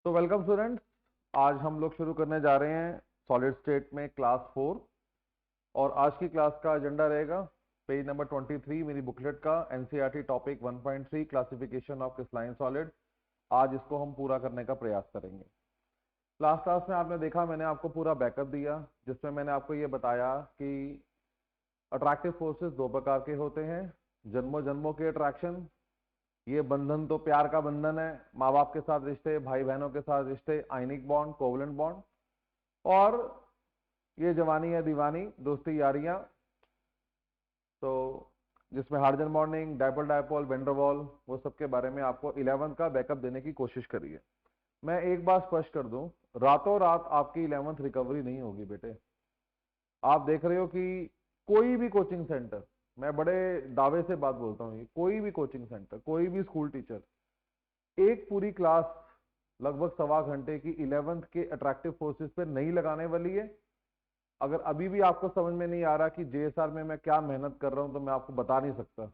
तो welcome students. आज हम लोग शुरू करने जा रहे हैं सॉलिड स्टेट में क्लास 4। और आज की क्लास का एजेंडा रहेगा पेज नंबर 23 मेरी बुकलेट का NCERT topic 1.3 classification of crystalline solid. आज इसको हम पूरा करने का प्रयास करेंगे। लास्ट क्लास में आपने देखा, मैंने आपको पूरा बैकअप दिया जिसमें मैंने आपको ये बताया कि अट्रैक्टिव फोर्सेस दो प्रकार के होते हैं। जन्मों जन्मों के अट्रैक्शन, ये बंधन तो प्यार का बंधन है, माँ बाप के साथ रिश्ते, भाई बहनों के साथ रिश्ते, आयनिक बॉन्ड, कोवलेंट बॉन्ड। और ये जवानी है दीवानी, दोस्ती यारियां, तो जिसमें hydrogen bonding, dipole dipole, Van der Waals, वो सब के बारे में आपको 11th का बैकअप देने की कोशिश करी है। मैं एक बात स्पष्ट कर दूं, रातों रात आपकी 11th रिकवरी नहीं होगी बेटे। आप देख रहे हो कि कोई भी कोचिंग सेंटर, मैं बड़े दावे से बात बोलता हूँ, कोई भी कोचिंग सेंटर, कोई भी स्कूल टीचर एक पूरी क्लास लगभग सवा घंटे की 11th के अट्रैक्टिव फोर्सेस पे नहीं लगाने वाली है। अगर अभी भी आपको समझ में नहीं आ रहा कि जेएसआर में मैं क्या मेहनत कर रहा हूं, तो मैं आपको बता नहीं सकता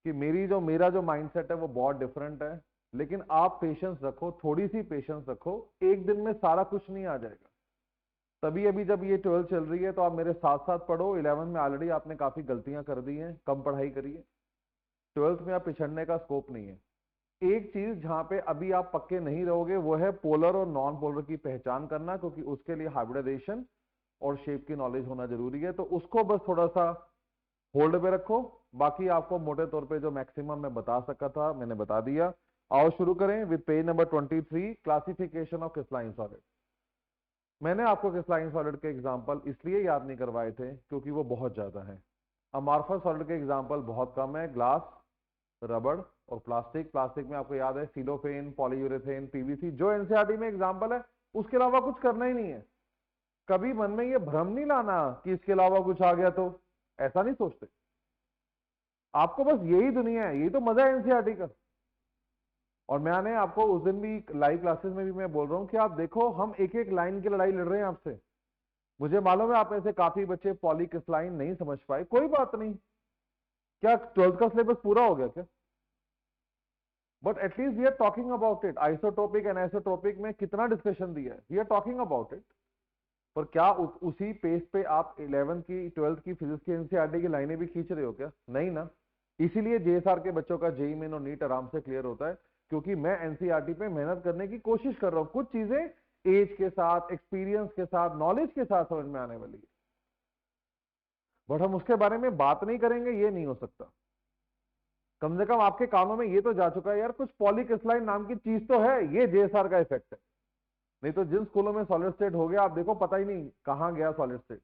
कि मेरा जो माइंडसेट है वो बहुत डिफरेंट है। लेकिन आप पेशेंस रखो, थोड़ी सी पेशेंस रखो, एक दिन में सारा कुछ नहीं आ जाएगा। तभी अभी जब ये 12 चल रही है तो आप मेरे साथ साथ पढ़ो। 11 में ऑलरेडी आपने काफी गलतियां कर दी हैं, कम पढ़ाई करी है। 12th में आप पिछड़ने का स्कोप नहीं है। एक चीज जहां पे अभी आप पक्के नहीं रहोगे वो है पोलर और नॉन पोलर की पहचान करना, क्योंकि उसके लिए हाइब्रिडाइजेशन और शेप की नॉलेज होना जरूरी है। तो उसको बस थोड़ा सा होल्ड पे रखो। बाकी आपको मोटे तौर पे जो मैक्सिमम मैं बता सका था मैंने बता दिया। आओ शुरू करें with page number 23, classification of crystalline solid. मैंने आपको क्रिस्टलाइन सॉलिड के एग्जांपल इसलिए याद नहीं करवाए थे क्योंकि वो बहुत ज्यादा है। अमार्फस सॉलिड के एग्जांपल बहुत कम है, ग्लास, रबड़ और प्लास्टिक। प्लास्टिक में आपको याद है सिलोफेन, पॉलीयूरेथेन, पीवीसी, जो एनसीईआरटी में एग्जांपल है। उसके अलावा कुछ करना ही नहीं है। कभी मन में ये भ्रम नहीं लाना कि इसके अलावा कुछ आ गया तो, ऐसा नहीं सोचते। आपको बस यही दुनिया है, यही तो मजा है एनसीईआरटी का। और मैंने आपको उस दिन भी लाइव क्लासेस में भी मैं बोल रहा हूं कि आप देखो, हम एक एक लाइन की लड़ाई लड़ रहे हैं आपसे। मुझे मालूम है आप में से काफी बच्चे पॉलीक्रिस्टलाइन नहीं समझ पाए, कोई बात नहीं। क्या 12th का सिलेबस पूरा हो गया क्या? But at least we are talking about it. Isotopic and isotopic में कितना डिस्कशन दिया है, we are talking about it. पर क्या उसी पेस पे आप 11th की 12th की फिजिक्स की एनसीईआरटी की लाइनें भी खींच रहे हो क्या? नहीं ना। इसीलिए जेएसआर के बच्चों का जेईई मेन और नीट आराम से क्लियर होता है, क्योंकि मैं एनसीईआरटी पे मेहनत करने की कोशिश कर रहा हूं। कुछ चीजें एज के साथ, एक्सपीरियंस के साथ, नॉलेज के साथ समझ में आने वाली है। बट हम उसके बारे में बात नहीं करेंगे, ये नहीं हो सकता। कम से कम आपके कानों में ये तो जा चुका है यार, कुछ पॉलीक्रिस्टलाइन नाम की चीज तो है, ये जेएसआर का इफेक्ट है। नहीं तो जिन स्कूलों में सॉलिड स्टेट हो गया, आप देखो पता ही नहीं कहां गया सॉलिड स्टेट।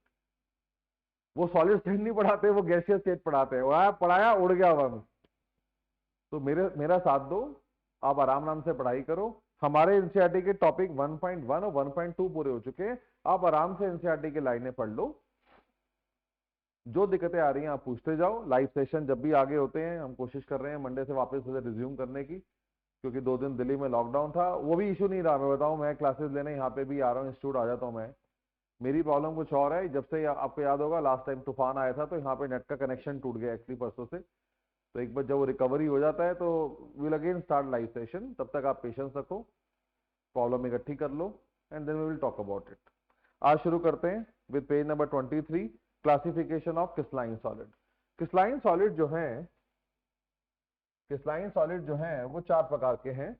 वो सॉलिड स्टेट नहीं पढ़ाते, वो गैसियस स्टेट पढ़ाते हैं। वह पढ़ाया उड़ गया हवा में। तो मेरा साथ दो, आप आराम आराम से पढ़ाई करो। हमारे एनसीईआरटी के टॉपिक 1.1 और 1.2 पूरे हो चुके हैं। आप आराम से एनसीईआरटी की लाइनें पढ़ लो। जो दिक्कतें आ रही हैं आप पूछते जाओ। लाइव सेशन जब भी आगे होते हैं, हम कोशिश कर रहे हैं मंडे से वापस उसे रिज्यूम करने की, क्योंकि 2 दिन दिल्ली में लॉकडाउन था। वो भी इशू नहीं रहा, मैं बताऊं, मैं क्लासेस लेने यहाँ पे भी आ रहा हूँ, इंस्टीट्यूट आ जाता हूँ मैं। मेरी प्रॉब्लम कुछ और है। जब से आपको याद होगा लास्ट टाइम तूफान आया था तो यहाँ पे नेट का कनेक्शन टूट गया एक्चुअली परसों से। तो एक बार जब वो रिकवरी हो जाता है तो will again start live session. तब तक आप पेशेंस रखो, प्रॉब्लम इकट्ठी कर लो, and then we will talk about it. आज शुरू करते हैं with page number 23, classification of crystalline solid. Crystalline solid जो है, क्रिस्टलाइन सॉलिड जो है वो 4 प्रकार के हैं।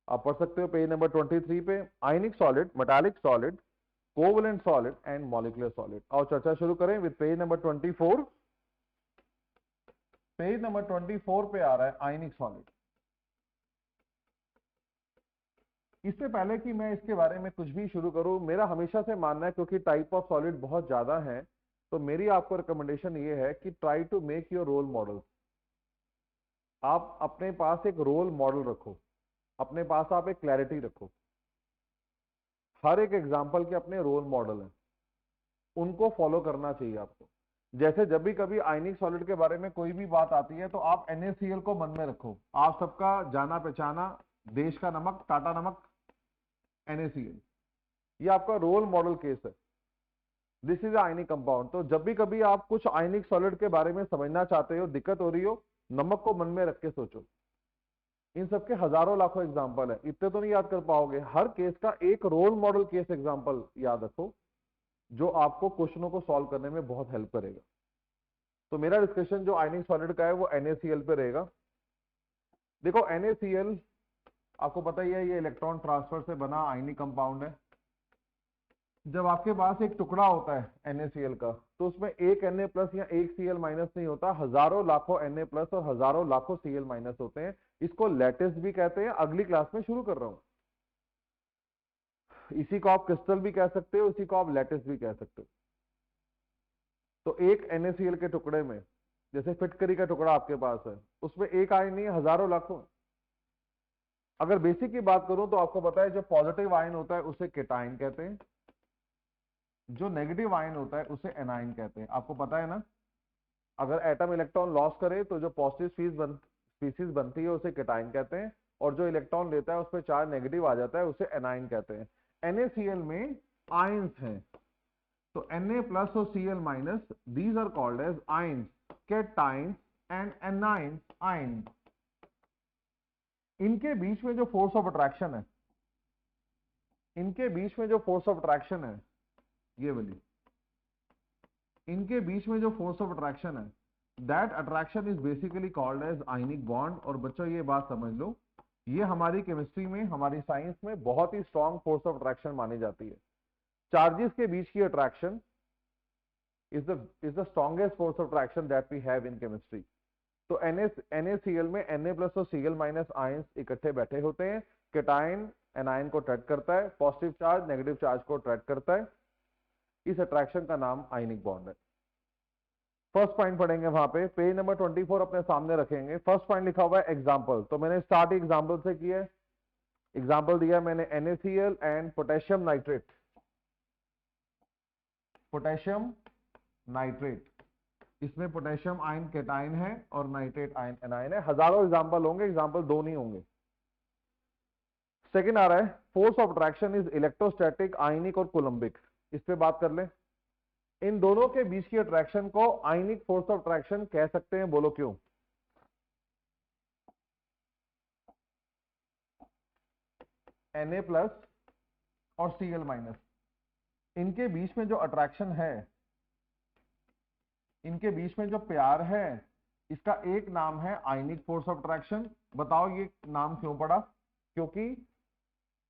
आप पढ़ सकते हो पेज नंबर 23 पे। आयनिक solid, metallic solid, covalent solid and molecular solid. और चर्चा शुरू करें with page number 24। Page number 24 पे आ रहा है आयनिक सॉलिड। इससे पहले कि मैं इसके बारे में कुछ भी शुरू करूं, मेरा हमेशा से मानना है, क्योंकि टाइप ऑफ सॉलिड बहुत ज्यादा है, तो मेरी आपको रिकमेंडेशन ये है कि try to make your role model. आप अपने पास एक रोल मॉडल रखो, अपने पास आप एक क्लैरिटी रखो। हर एक एग्जाम्पल के अपने रोल मॉडल हैं, उनको फॉलो करना चाहिए आपको। जैसे जब भी कभी आयनिक सॉलिड के बारे में कोई भी बात आती है तो आप NaCl को मन में रखो। आप सबका जाना पहचाना देश का नमक, टाटा नमक, NaCl, ये आपका रोल मॉडल केस है। This is ionic compound. तो जब भी कभी आप कुछ आयनिक सॉलिड के बारे में समझना चाहते हो, दिक्कत हो रही हो, नमक को मन में रख के सोचो। इन सबके हजारों लाखों एग्जाम्पल है, इतने तो नहीं याद कर पाओगे। हर केस का एक रोल मॉडल केस एग्जाम्पल याद रखो जो आपको क्वेश्चनों को सॉल्व करने में बहुत हेल्प करेगा। तो मेरा डिस्कशन जो आयनिक सॉलिड का है वो NaCl पे रहेगा। देखो NaCl आपको पता ही है, ये इलेक्ट्रॉन ट्रांसफर से बना आयनिक कंपाउंड है। जब आपके पास एक टुकड़ा होता है NaCl का, तो उसमें एक Na प्लस या एक Cl माइनस नहीं होता, हजारों लाखों Na प्लस और हजारों लाखों Cl माइनस होते हैं। इसको लैटिस भी कहते हैं, अगली क्लास में शुरू कर रहा हूं। इसी को आप क्रिस्टल भी कह सकते हो, इसी को आप लैटिस भी कह सकते हो। तो एक NaCl के टुकड़े में, जैसे फिटकरी का टुकड़ा आपके पास है, उसमें एक आयन नहीं, हजारों लाखों। अगर बेसिक की बात करूं तो आपको पता है जो पॉजिटिव आयन होता है उसे केटाइन कहते हैं, जो नेगेटिव आयन होता है उसे एनाइन कहते हैं। आपको पता है ना, अगर एटम इलेक्ट्रॉन लॉस करे तो जो पॉजिटिव स्पीसीज बनती है उसे केटाइन कहते हैं, और जो इलेक्ट्रॉन लेता है उस पर चार्ज नेगेटिव आ जाता है उसे एनाइन कहते हैं। NaCl में आयंस हैं, तो Na प्लस और Cl minus, these are called as ions, cation and anion ion. इनके बीच में जो फोर्स ऑफ अट्रैक्शन है, इनके बीच में जो फोर्स ऑफ अट्रैक्शन है, ये वाली, इनके बीच में जो फोर्स ऑफ अट्रैक्शन है, that attraction is basically called as ionic bond. और बच्चों ये बात समझ लो, ये हमारी केमिस्ट्री में, हमारी साइंस में बहुत ही स्ट्रॉन्ग फोर्स ऑफ अट्रैक्शन मानी जाती है। चार्जेस के बीच की attraction is the strongest force of attraction that we have in chemistry. तो NaCl में Na प्लस और Cl माइनस आयंस इकट्ठे बैठे होते हैं। केटाइन एनाइन को अट्रैक्ट करता है, पॉजिटिव चार्ज नेगेटिव चार्ज को अट्रैक्ट करता है। इस अट्रैक्शन का नाम आयनिक बॉन्ड है। फर्स्ट पॉइंट पढ़ेंगे वहां पे, पेज नंबर 24 अपने सामने रखेंगे। फर्स्ट पॉइंट लिखा हुआ है एग्जांपल। तो मैंने स्टार्ट एग्जांपल से किया है। एग्जांपल दिया मैंने NaCl and potassium nitrate, potassium nitrate. इसमें पोटेशियम आयन केटाइन है और नाइट्रेट आयन एनाइन है। हजारों एग्जांपल होंगे, एग्जांपल दो नहीं होंगे। सेकंड आ रहा है, force of attraction is electrostatic, ionic और कोलंबिक। इस पे बात कर ले। इन दोनों के बीच की अट्रैक्शन को आयनिक फोर्स ऑफ अट्रैक्शन कह सकते हैं, बोलो क्यों? Na प्लस और Cl माइनस, इनके बीच में जो अट्रैक्शन है, इनके बीच में जो प्यार है, इसका एक नाम है आयनिक फोर्स ऑफ अट्रैक्शन। बताओ ये नाम क्यों पड़ा? क्योंकि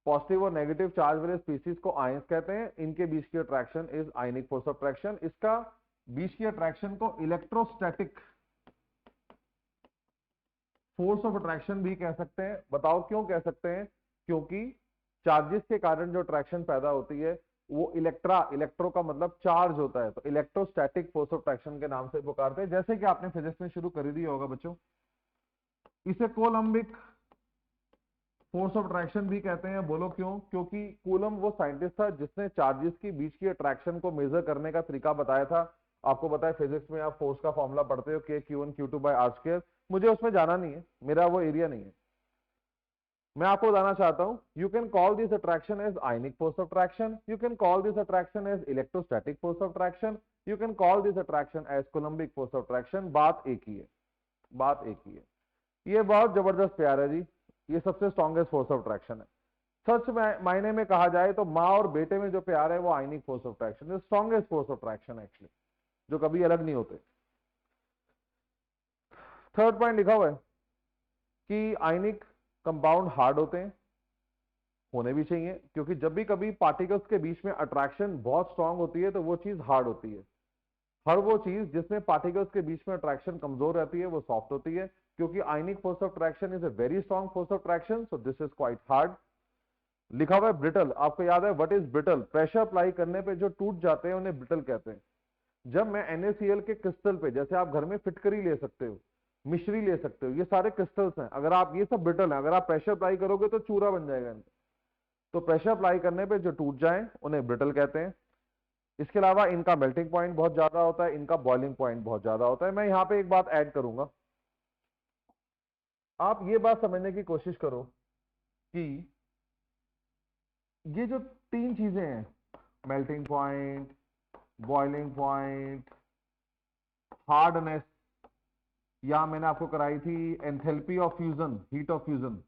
पॉजिटिव और नेगेटिव चार्ज वाले स्पीसीज को आयंस कहते हैं, इनके बीच की attraction is ionic force of attraction. इसका बीच की अट्रैक्शन को इलेक्ट्रोस्टैटिक फोर्स ऑफ अट्रैक्शन भी कह सकते हैं। बताओ क्यों कह सकते हैं? क्योंकि चार्जेस के कारण जो अट्रैक्शन पैदा होती है वो इलेक्ट्रो का मतलब चार्ज होता है, तो इलेक्ट्रोस्टैटिक फोर्स ऑफ अट्रैक्शन के नाम से पुकारते हैं। जैसे कि आपने फिजिक्स में शुरू कर ही दिया होगा बच्चों। इसे कोलंबिक फोर्स ऑफ अट्रैक्शन भी कहते हैं, बोलो क्यों? क्योंकि कूलम वो साइंटिस्ट था जिसने चार्जेस की बीच की अट्रैक्शन को मेजर करने का तरीका बताया था। आपको पता है फिजिक्स में आप फोर्स का फॉर्मूला पढ़ते हो, K(Q1Q2/r²। मुझे उसमें जाना नहीं है, मेरा वो एरिया नहीं है। मैं आपको बताना चाहता हूं, you can call this attraction as ionic force of attraction, you can call this attraction as electrostatic force of attraction, you can call this attraction as coulombic force of attraction. बात एक ही है, बात एक ही है। ये बहुत जबरदस्त प्यार है जी, ये सबसे स्ट्रॉन्गेस्ट फोर्स ऑफ अट्रैक्शन है। सच में मायने में कहा जाए तो माँ और बेटे में जो प्यार है वो ionic force of attraction, strongest force of attraction actually, जो कभी अलग नहीं होते। थर्ड पॉइंट लिखा हुआ है कि आयनिक कंपाउंड हार्ड होते हैं, होने भी चाहिए, क्योंकि जब भी कभी पार्टिकल्स के बीच में अट्रैक्शन बहुत स्ट्रांग होती है तो वो चीज हार्ड होती है। हर वो चीज जिसमें पार्टिकल्स के बीच में अट्रैक्शन कमजोर रहती है वो सॉफ्ट होती है, क्योंकि ionic force of attraction is a very strong force of attraction, so this is quite hard. लिखा हुआ है ब्रिटल। आपको याद है what is brittle? Pressure apply करने पे जो टूट जाते हैं उन्हें ब्रिटल कहते हैं। जब मैं NaCl के क्रिस्टल पे, जैसे आप घर में फिटकरी ले सकते हो, मिश्री ले सकते हो, ये सारे क्रिस्टल्स हैं, अगर आप, ये सब ब्रिटल है, अगर आप प्रेशर अप्लाई करोगे तो चूरा बन जाएगा इनका। तो प्रेशर अप्लाई करने पे जो टूट जाए उन्हें ब्रिटल कहते हैं। इसके अलावा इनका मेल्टिंग पॉइंट बहुत ज्यादा होता है, इनका बॉइलिंग पॉइंट बहुत ज्यादा होता है। मैं यहाँ पे एक बात ऐड करूंगा, आप ये बात समझने की कोशिश करो कि ये जो तीन चीजें हैं, melting point, boiling point, hardness, या मैंने आपको कराई थी enthalpy of fusion, heat of fusion,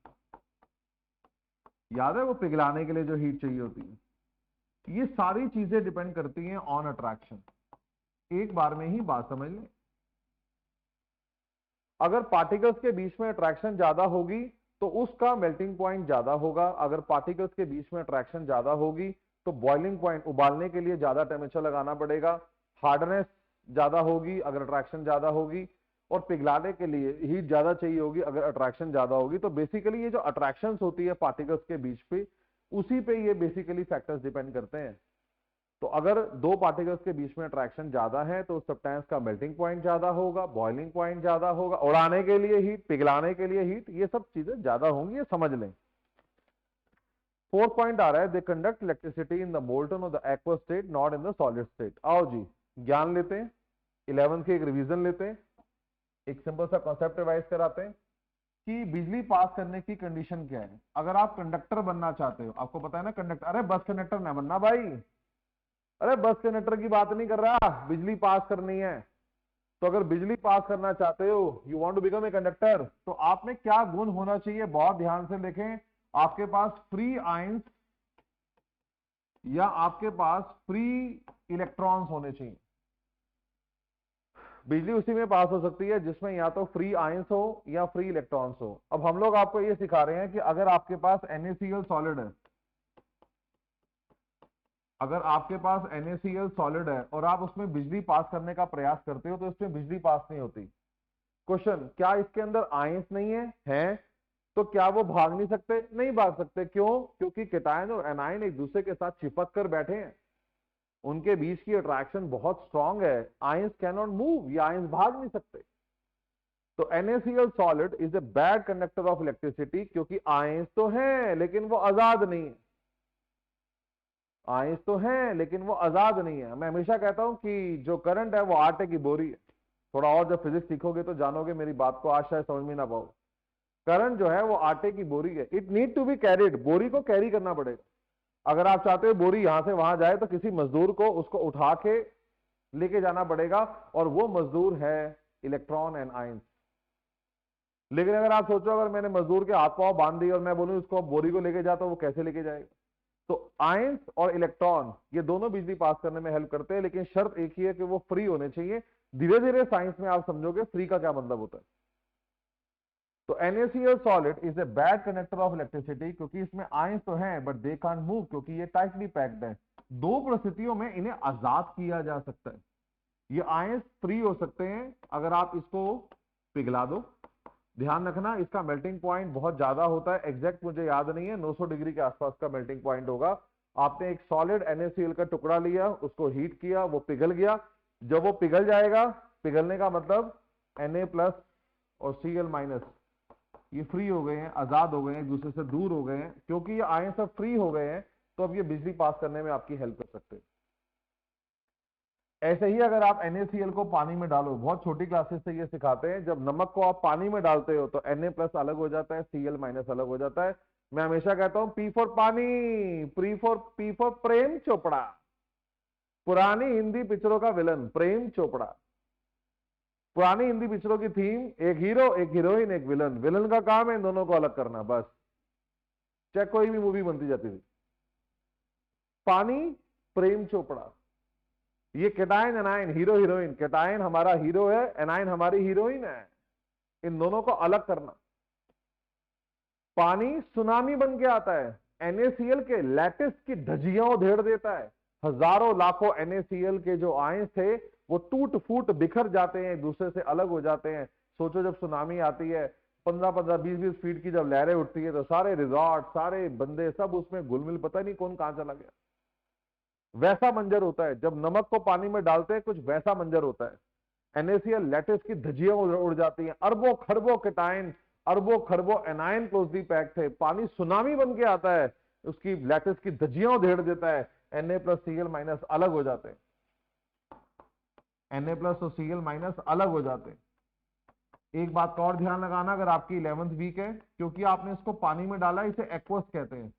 याद है वो पिघलाने के लिए जो हीट चाहिए होती है। ये सारी चीजें डिपेंड करती हैं ऑन अट्रैक्शन। एक बार में ही बात समझ लें। अगर पार्टिकल्स के बीच में अट्रैक्शन ज्यादा होगी तो उसका मेल्टिंग पॉइंट ज्यादा होगा। अगर पार्टिकल्स के बीच में अट्रैक्शन ज्यादा होगी तो बॉइलिंग पॉइंट, उबालने के लिए ज्यादा टेम्परेचर लगाना पड़ेगा। हार्डनेस ज्यादा होगी अगर अट्रैक्शन ज्यादा होगी, और पिघलाने के लिए हीट ज्यादा चाहिए होगी अगर अट्रैक्शन ज्यादा होगी। तो बेसिकली ये जो अट्रैक्शन होती है पार्टिकल्स के बीच पे, उसी पे ये बेसिकली फैक्टर्स डिपेंड करते हैं। तो अगर दो पार्टिकल्स के बीच में अट्रैक्शन ज्यादा है तो सब्सटेंस का मेल्टिंग पॉइंट ज्यादा होगा, बॉइलिंग पॉइंट ज्यादा होगा, उड़ाने के लिए हीट, पिघलाने के लिए हीट, ये सब चीजें ज्यादा होंगी, ये समझ लें। फोर्थ पॉइंट आ रहा है, they conduct electricity in the molten और the aqueous state, not in the solid state. आओ जी ज्ञान लेते हैं, 11th की एक रिवीजन लेते हैं, एक सिंपल सा कॉन्सेप्ट रिवाइज कराते हैं कि बिजली पास करने की कंडीशन क्या है। अगर आप कंडक्टर बनना चाहते हो, आपको पता है ना कंडक्टर, अरे बस कंडक्टर ना बनना भाई, अरे बस कंडक्टर की बात नहीं कर रहा, बिजली पास करनी है। तो अगर बिजली पास करना चाहते हो, you want to become a conductor, तो आप में क्या गुण होना चाहिए, बहुत ध्यान से देखें। आपके पास फ्री आयंस या आपके पास फ्री इलेक्ट्रॉन्स होने चाहिए। बिजली उसी में पास हो सकती है जिसमें या तो फ्री आयंस हो या फ्री इलेक्ट्रॉन्स हो। अब हम लोग आपको ये सिखा रहे हैं कि अगर आपके पास NaCl सॉलिड है, अगर आपके पास NaCl सॉलिड है और आप उसमें बिजली पास करने का प्रयास करते हो तो इसमें बिजली पास नहीं होती। क्वेश्चन, क्या इसके अंदर आयंस नहीं है? तो क्या वो भाग नहीं सकते? नहीं भाग सकते। क्यों? क्योंकि केटायन और एनायन एक दूसरे के साथ चिपक कर बैठे हैं, उनके बीच की अट्रैक्शन बहुत स्ट्रांग है। आयंस कैन नॉट मूव, ये आयंस भाग नहीं सकते। तो NaCl solid is a bad conductor of electricity, क्योंकि आयंस तो हैं लेकिन वो आजाद नहीं है। आयंस तो हैं लेकिन वो आजाद नहीं है। मैं हमेशा कहता हूं कि जो करंट है वो आटे की बोरी है। थोड़ा और जब फिजिक्स सीखोगे तो जानोगे मेरी बात को, आज शायद समझ में ना पाओ। करंट जो है वो आटे की बोरी है, it need to be carried, बोरी को कैरी करना पड़ेगा। अगर आप चाहते हो बोरी यहां से वहां जाए तो किसी मजदूर को उसको उठा के लेके जाना पड़ेगा, और वो मजदूर है इलेक्ट्रॉन एंड आयंस। लेकिन अगर आप सोचो अगर मैंने मजदूर के हाथ पांव बांध दिए और मैं बोलूं इसको बोरी को लेके जाता, वो कैसे लेके जाएगा? तो आयंस और इलेक्ट्रॉन ये दोनों बिजली पास करने में हेल्प करते हैं, लेकिन शर्त एक ही है कि वो फ्री होने चाहिए। धीरे धीरे साइंस में आप समझोगे फ्री का क्या मतलब होता है। तो NaCl solid is a bad conductor of electricity, क्योंकि इसमें आयंस तो हैं बट दे कांट मूव, क्योंकि ये टाइटली पैक्ड है। दो परिस्थितियों में इन्हें आजाद किया जा सकता है। ये आयंस फ्री हो सकते हैं अगर आप इसको पिघला दो। ध्यान रखना इसका मेल्टिंग पॉइंट बहुत ज्यादा होता है, एग्जैक्ट मुझे याद नहीं है, 900 डिग्री के आसपास का मेल्टिंग पॉइंट होगा। आपने एक सॉलिड NaCl का टुकड़ा लिया, उसको हीट किया, वो पिघल गया। जब वो पिघल जाएगा, पिघलने का मतलब Na+ और Cl- ये फ्री हो गए हैं, आजाद हो गए हैं, एक दूसरे से दूर हो गए हैं। क्योंकि ये आयन सब फ्री हो गए हैं तो अब ये बिजली पास करने में आपकी हेल्प कर सकते हैं। ऐसे ही अगर आप NaCl को पानी में डालो, बहुत छोटी क्लासेस से ये सिखाते हैं, जब नमक को आप पानी में डालते हो तो Na+ अलग हो जाता है, Cl- अलग हो जाता है। मैं हमेशा कहता हूं P फॉर पानी, P फॉर प्रेम चोपड़ा, पुरानी हिंदी पिक्चरों का विलन प्रेम चोपड़ा। पुरानी हिंदी पिक्चरों की थीम, एक हीरो एक हीरोइन एक विलन, विलन का काम है इन दोनों को अलग करना, बस। चाहे कोई भी मूवी बनती जाती थी। पानी, प्रेम चोपड़ा, ये cation anion, hero heroine, cation हमारा हीरो है, एनायन हमारी हीरोइन है, इन दोनों को अलग करना। पानी सुनामी बन के आता है, NaCl के लैटिस की धज्जियां उधेड़ देता है। हजारों लाखों NaCl के जो आयंस थे वो टूट फूट बिखर जाते हैं, एक दूसरे से अलग हो जाते हैं। सोचो जब सुनामी आती है, 15-15, 20-20 फीट की जब लहरें उठती है तो सारे रिजॉर्ट, सारे बंदे सब उसमें घुलमिल, पता नहीं कौन कहां चला गया। वैसा मंजर होता है जब नमक को पानी में डालते हैं, कुछ वैसा मंजर होता है। NaCl लैटिस की धज्जियां उड़ जाती हैं, अरबों खरबों केटायन, अरबों खरबों एनायन क्लोजली पैक्ड थे। पानी सुनामी बन के आता है, उसकी लैटिस की धज्जियां उधेड़ देता है, Na+ Cl- अलग हो जाते हैं, Na+ और Cl- अलग हो जाते हैं। एक बात का और ध्यान लगाना, अगर आपकी 11th वीक है, क्योंकि आपने इसको पानी में डाला, इसे एक्वस कहते हैं।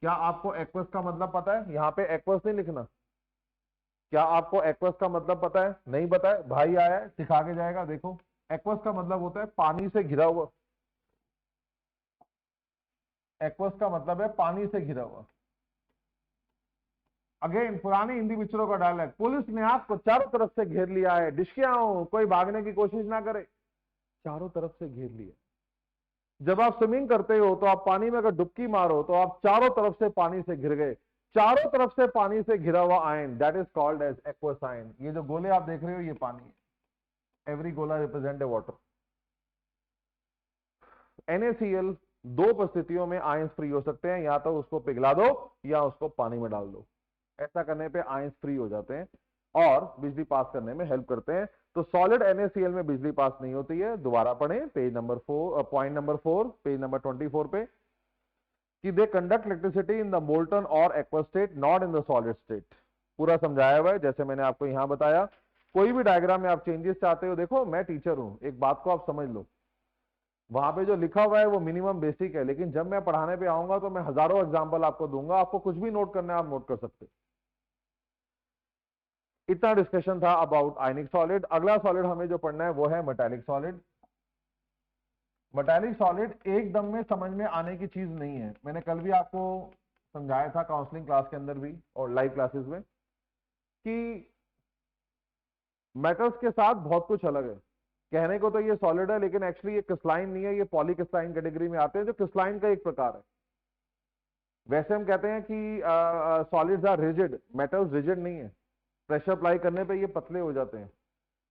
क्या आपको एक्वस का मतलब पता है? यहां पे एक्वस नहीं लिखना, क्या आपको एक्वस का मतलब पता है? नहीं पता है? भाई आया है सिखा के जाएगा। देखो, एक्वस का मतलब होता है पानी से घिरा हुआ। एक्वस का मतलब है पानी से घिरा हुआ। अगेन पुरानी हिंदी पिक्चरों का डायलॉग, पुलिस ने आपको चारों तरफ से घेर लिया है, डिशकियां कोई भागने की कोशिश ना करे। चारों तरफ से घेर लिया। जब आप स्विमिंग करते हो तो आप पानी में अगर डुबकी मारो तो आप चारों तरफ से पानी से घिर गए। चारों तरफ से पानी से घिरा हुआ ion, that is called as aqueous ion. ये जो गोले आप देख रहे हो ये पानी है। एवरी गोला रिप्रेजेंट ए वाटर। NaCl दो परिस्थितियों में आयंस फ्री हो सकते हैं, या तो उसको पिघला दो या उसको पानी में डाल दो। ऐसा करने पे आयंस फ्री हो जाते हैं और बिजली पास करने में हेल्प करते हैं। तो सॉलिड NaCl में बिजली पास नहीं होती है। दोबारा पढ़ें page number 4, point number 4, page number 24 पे, कि they conduct electricity in the molten or aqueous state, not in the solid state. पूरा समझाया हुआ है जैसे मैंने आपको यहां बताया। कोई भी डायग्राम में आप चेंजेस चाहते हो, देखो मैं टीचर हूं, एक बात को आप समझ लो, वहां पे जो लिखा हुआ है वो मिनिमम बेसिक है, लेकिन जब मैं पढ़ाने पे आऊंगा तो मैं हजारों एग्जांपल आपको दूंगा। आपको कुछ भी नोट करना है आप नोट कर सकते। इतना डिस्कशन था अबाउट आयनिक सॉलिड। अगला सॉलिड हमें जो पढ़ना है वो है मेटालिक सॉलिड। मेटालिक सॉलिड एकदम में समझ में आने की चीज नहीं है। मैंने कल भी आपको समझाया था काउंसलिंग क्लास के अंदर भी और लाइव क्लासेस में, कि मेटल्स के साथ बहुत कुछ अलग है। कहने को तो ये सॉलिड है, लेकिन एक्चुअली ये क्रिस्टलाइन नहीं है, ये पॉलीक्रिस्टलाइन कैटेगरी में आते हैं, जो क्रिस्टलाइन का एक प्रकार है। वैसे हम कहते हैं कि solids are rigid, metals rigid नहीं है। प्रेशर अप्लाई करने पे ये पतले हो जाते हैं।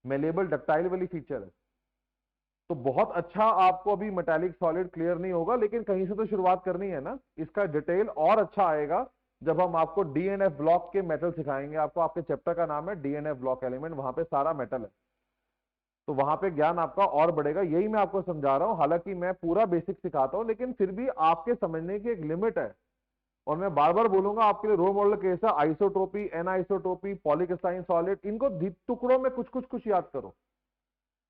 मेलेबल डक्टाइल वाली फीचर है। तो बहुत अच्छा आपको अभी मेटालिक सॉलिड क्लियर नहीं होगा, लेकिन कहीं से तो शुरुआत करनी है ना। इसका डिटेल और अच्छा आएगा जब हम आपको डीएनएफ ब्लॉक के मेटल सिखाएंगे। आपको, आपके चैप्टर का नाम है डीएनएफ ब्लॉक एलिमेंट, वहां पे सारा मेटल है, तो वहां पे ज्ञान आपका और बढ़ेगा। यही मैं आपको समझा रहा हूं, हालांकि मैं पूरा बेसिक सिखाता हूं, लेकिन फिर भी आपके समझने की एक लिमिट है। और मैं बार बार बोलूंगा, आपके लिए रोल मॉडल केस है आइसोट्रोपी, एनआइसोट्रोपी, पॉलीक्रिस्टलाइन सॉलिड। इनको टुकड़ों में कुछ कुछ कुछ याद करो,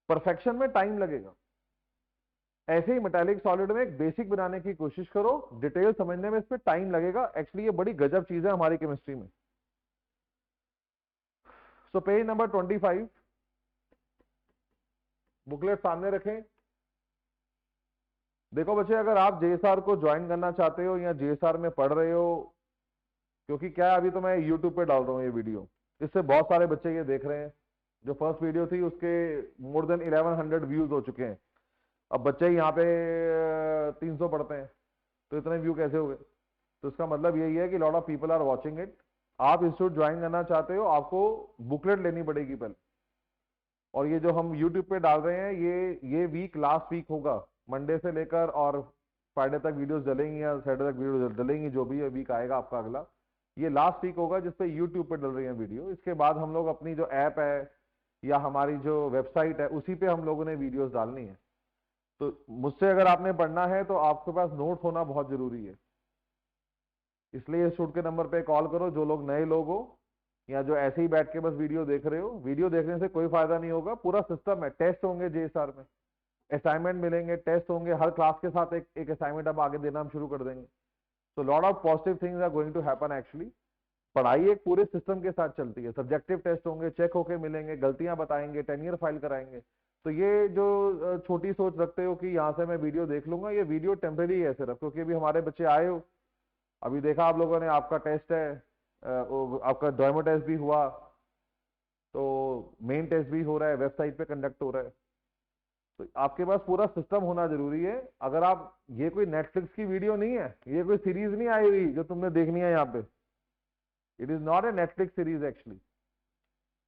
परफेक्शन में टाइम लगेगा। ऐसे ही मेटालिक सॉलिड में एक बेसिक बनाने की कोशिश करो, डिटेल समझने में इस पर टाइम लगेगा। एक्चुअली ये बड़ी गजब चीज है हमारी केमिस्ट्री में। सो पेज नंबर 25, बुकलेट सामने रखें। देखो बच्चे, अगर आप जेएसआर को ज्वाइन करना चाहते हो या जेएसआर में पढ़ रहे हो, क्योंकि क्या है, अभी तो मैं यूट्यूब पे डाल रहा हूँ ये वीडियो, इससे बहुत सारे बच्चे ये देख रहे हैं। जो फर्स्ट वीडियो थी उसके मोर देन 1100 व्यूज हो चुके हैं। अब बच्चे यहाँ पे 300 पढ़ते हैं, तो इतने व्यू कैसे हो गए? तो इसका मतलब यही है कि lot of people are watching it. आप इंस्टीट्यूट ज्वाइन करना चाहते हो, आपको बुकलेट लेनी पड़ेगी पहले। और ये जो हम यूट्यूब पे डाल रहे हैं, ये वीक लास्ट वीक होगा, मंडे से लेकर और फ्राइडे तक वीडियोस डलेंगी या सैटरडे तक वीडियो डलेंगी, जो भी वीक आएगा आपका अगला, ये लास्ट वीक होगा जिसपे यूट्यूब पे डल रही है वीडियो। इसके बाद हम लोग अपनी जो ऐप है या हमारी जो वेबसाइट है उसी पे हम लोगों ने वीडियोस डालनी है। तो मुझसे अगर आपने पढ़ना है तो आपके पास नोट्स होना बहुत जरूरी है। इसलिए इस शूट के नंबर पे कॉल करो जो लोग नए लोग हो, या जो ऐसे ही बैठ के बस वीडियो देख रहे हो। वीडियो देखने से कोई फायदा नहीं होगा, पूरा सिस्टम है। टेस्ट होंगे जेएसआर में, असाइनमेंट मिलेंगे, टेस्ट होंगे, हर क्लास के साथ एक एक असाइनमेंट अब आगे देना हम शुरू कर देंगे। तो lot of positive things are going to happen actually. पढ़ाई एक पूरे सिस्टम के साथ चलती है। सब्जेक्टिव टेस्ट होंगे, चेक होके मिलेंगे, गलतियां बताएंगे, टेनियर फाइल कराएंगे। तो ये जो छोटी सोच रखते हो कि यहाँ से मैं वीडियो देख लूंगा, ये वीडियो टेम्परेरी है सिर्फ, क्योंकि अभी हमारे बच्चे आए हो, अभी देखा आप लोगों ने, आपका टेस्ट है, आपका डेमो टेस्ट भी हुआ, तो मेन टेस्ट भी हो रहा है, वेबसाइट पे कंडक्ट हो रहा है। तो आपके पास पूरा सिस्टम होना जरूरी है। अगर आप, ये कोई नेटफ्लिक्स की वीडियो नहीं है, ये कोई सीरीज नहीं आई हुई जो तुमने देखनी है यहाँ पे। It is not a Netflix series actually.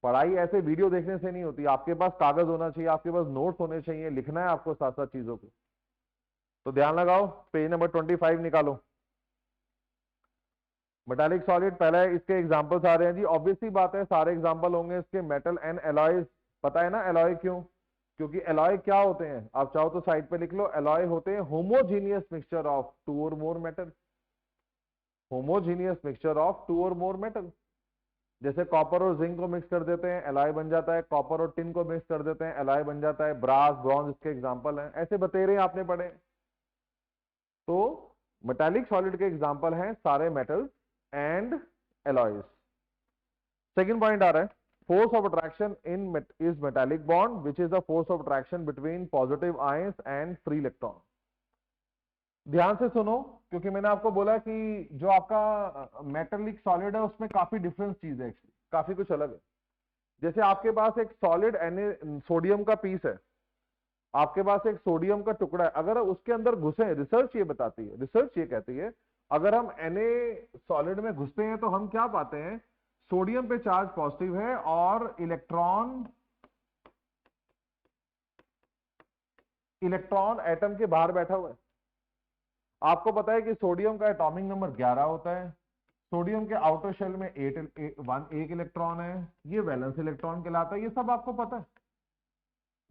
पढ़ाई ऐसे वीडियो देखने से नहीं होती। आपके पास कागज होना चाहिए, आपके पास नोट्स होने चाहिए, लिखना है आपको साथ साथ चीजों को। तो ध्यान लगाओ, पेज नंबर 25 निकालो। मेटालिक सॉलिड, पहले इसके एग्जांपल्स आ रहे हैं जी। ऑब्वियसली बात है, सारे एग्जांपल होंगे इसके मेटल एंड एलॉयज। पता है ना एलॉय क्यों? क्योंकि एलॉय क्या होते हैं, आप चाहो तो साइड पे लिख लो। एलॉय होते हैं homogeneous mixture of two or more metal. Homogeneous mixture of two or more metal. जैसे कॉपर और जिंक को मिक्स कर देते हैं, एलॉय बन जाता है। कॉपर और टिन को मिक्स कर देते हैं, एलॉय बन जाता है। ब्रास, ब्रॉन्ज इसके एग्जांपल हैं। ऐसे बतेरे आपने पढ़े। तो मेटालिक सॉलिड के एग्जांपल हैं सारे metals and alloys. Second point आ रहा है, force of attraction is metallic bond which is the force of attraction between positive ions and free electron. ध्यान से सुनो, क्योंकि मैंने आपको बोला कि जो आपका मेटेलिक सॉलिड है उसमें काफी डिफरेंस चीज है, एक्चुअली काफी कुछ अलग है। जैसे आपके पास एक सॉलिड सोडियम का पीस है, आपके पास एक सोडियम का टुकड़ा है, अगर उसके अंदर घुसे, रिसर्च ये बताती है, रिसर्च ये कहती है, अगर हम Na सॉलिड में घुसते हैं तो हम क्या पाते हैं, सोडियम पे चार्ज पॉजिटिव है और इलेक्ट्रॉन एटम के बाहर बैठा हुआ है। आपको पता है कि सोडियम का एटॉमिक नंबर 11 होता है, सोडियम के आउटर शेल में एक इलेक्ट्रॉन है, ये वैलेंस इलेक्ट्रॉन कहलाता है, ये सब आपको पता है।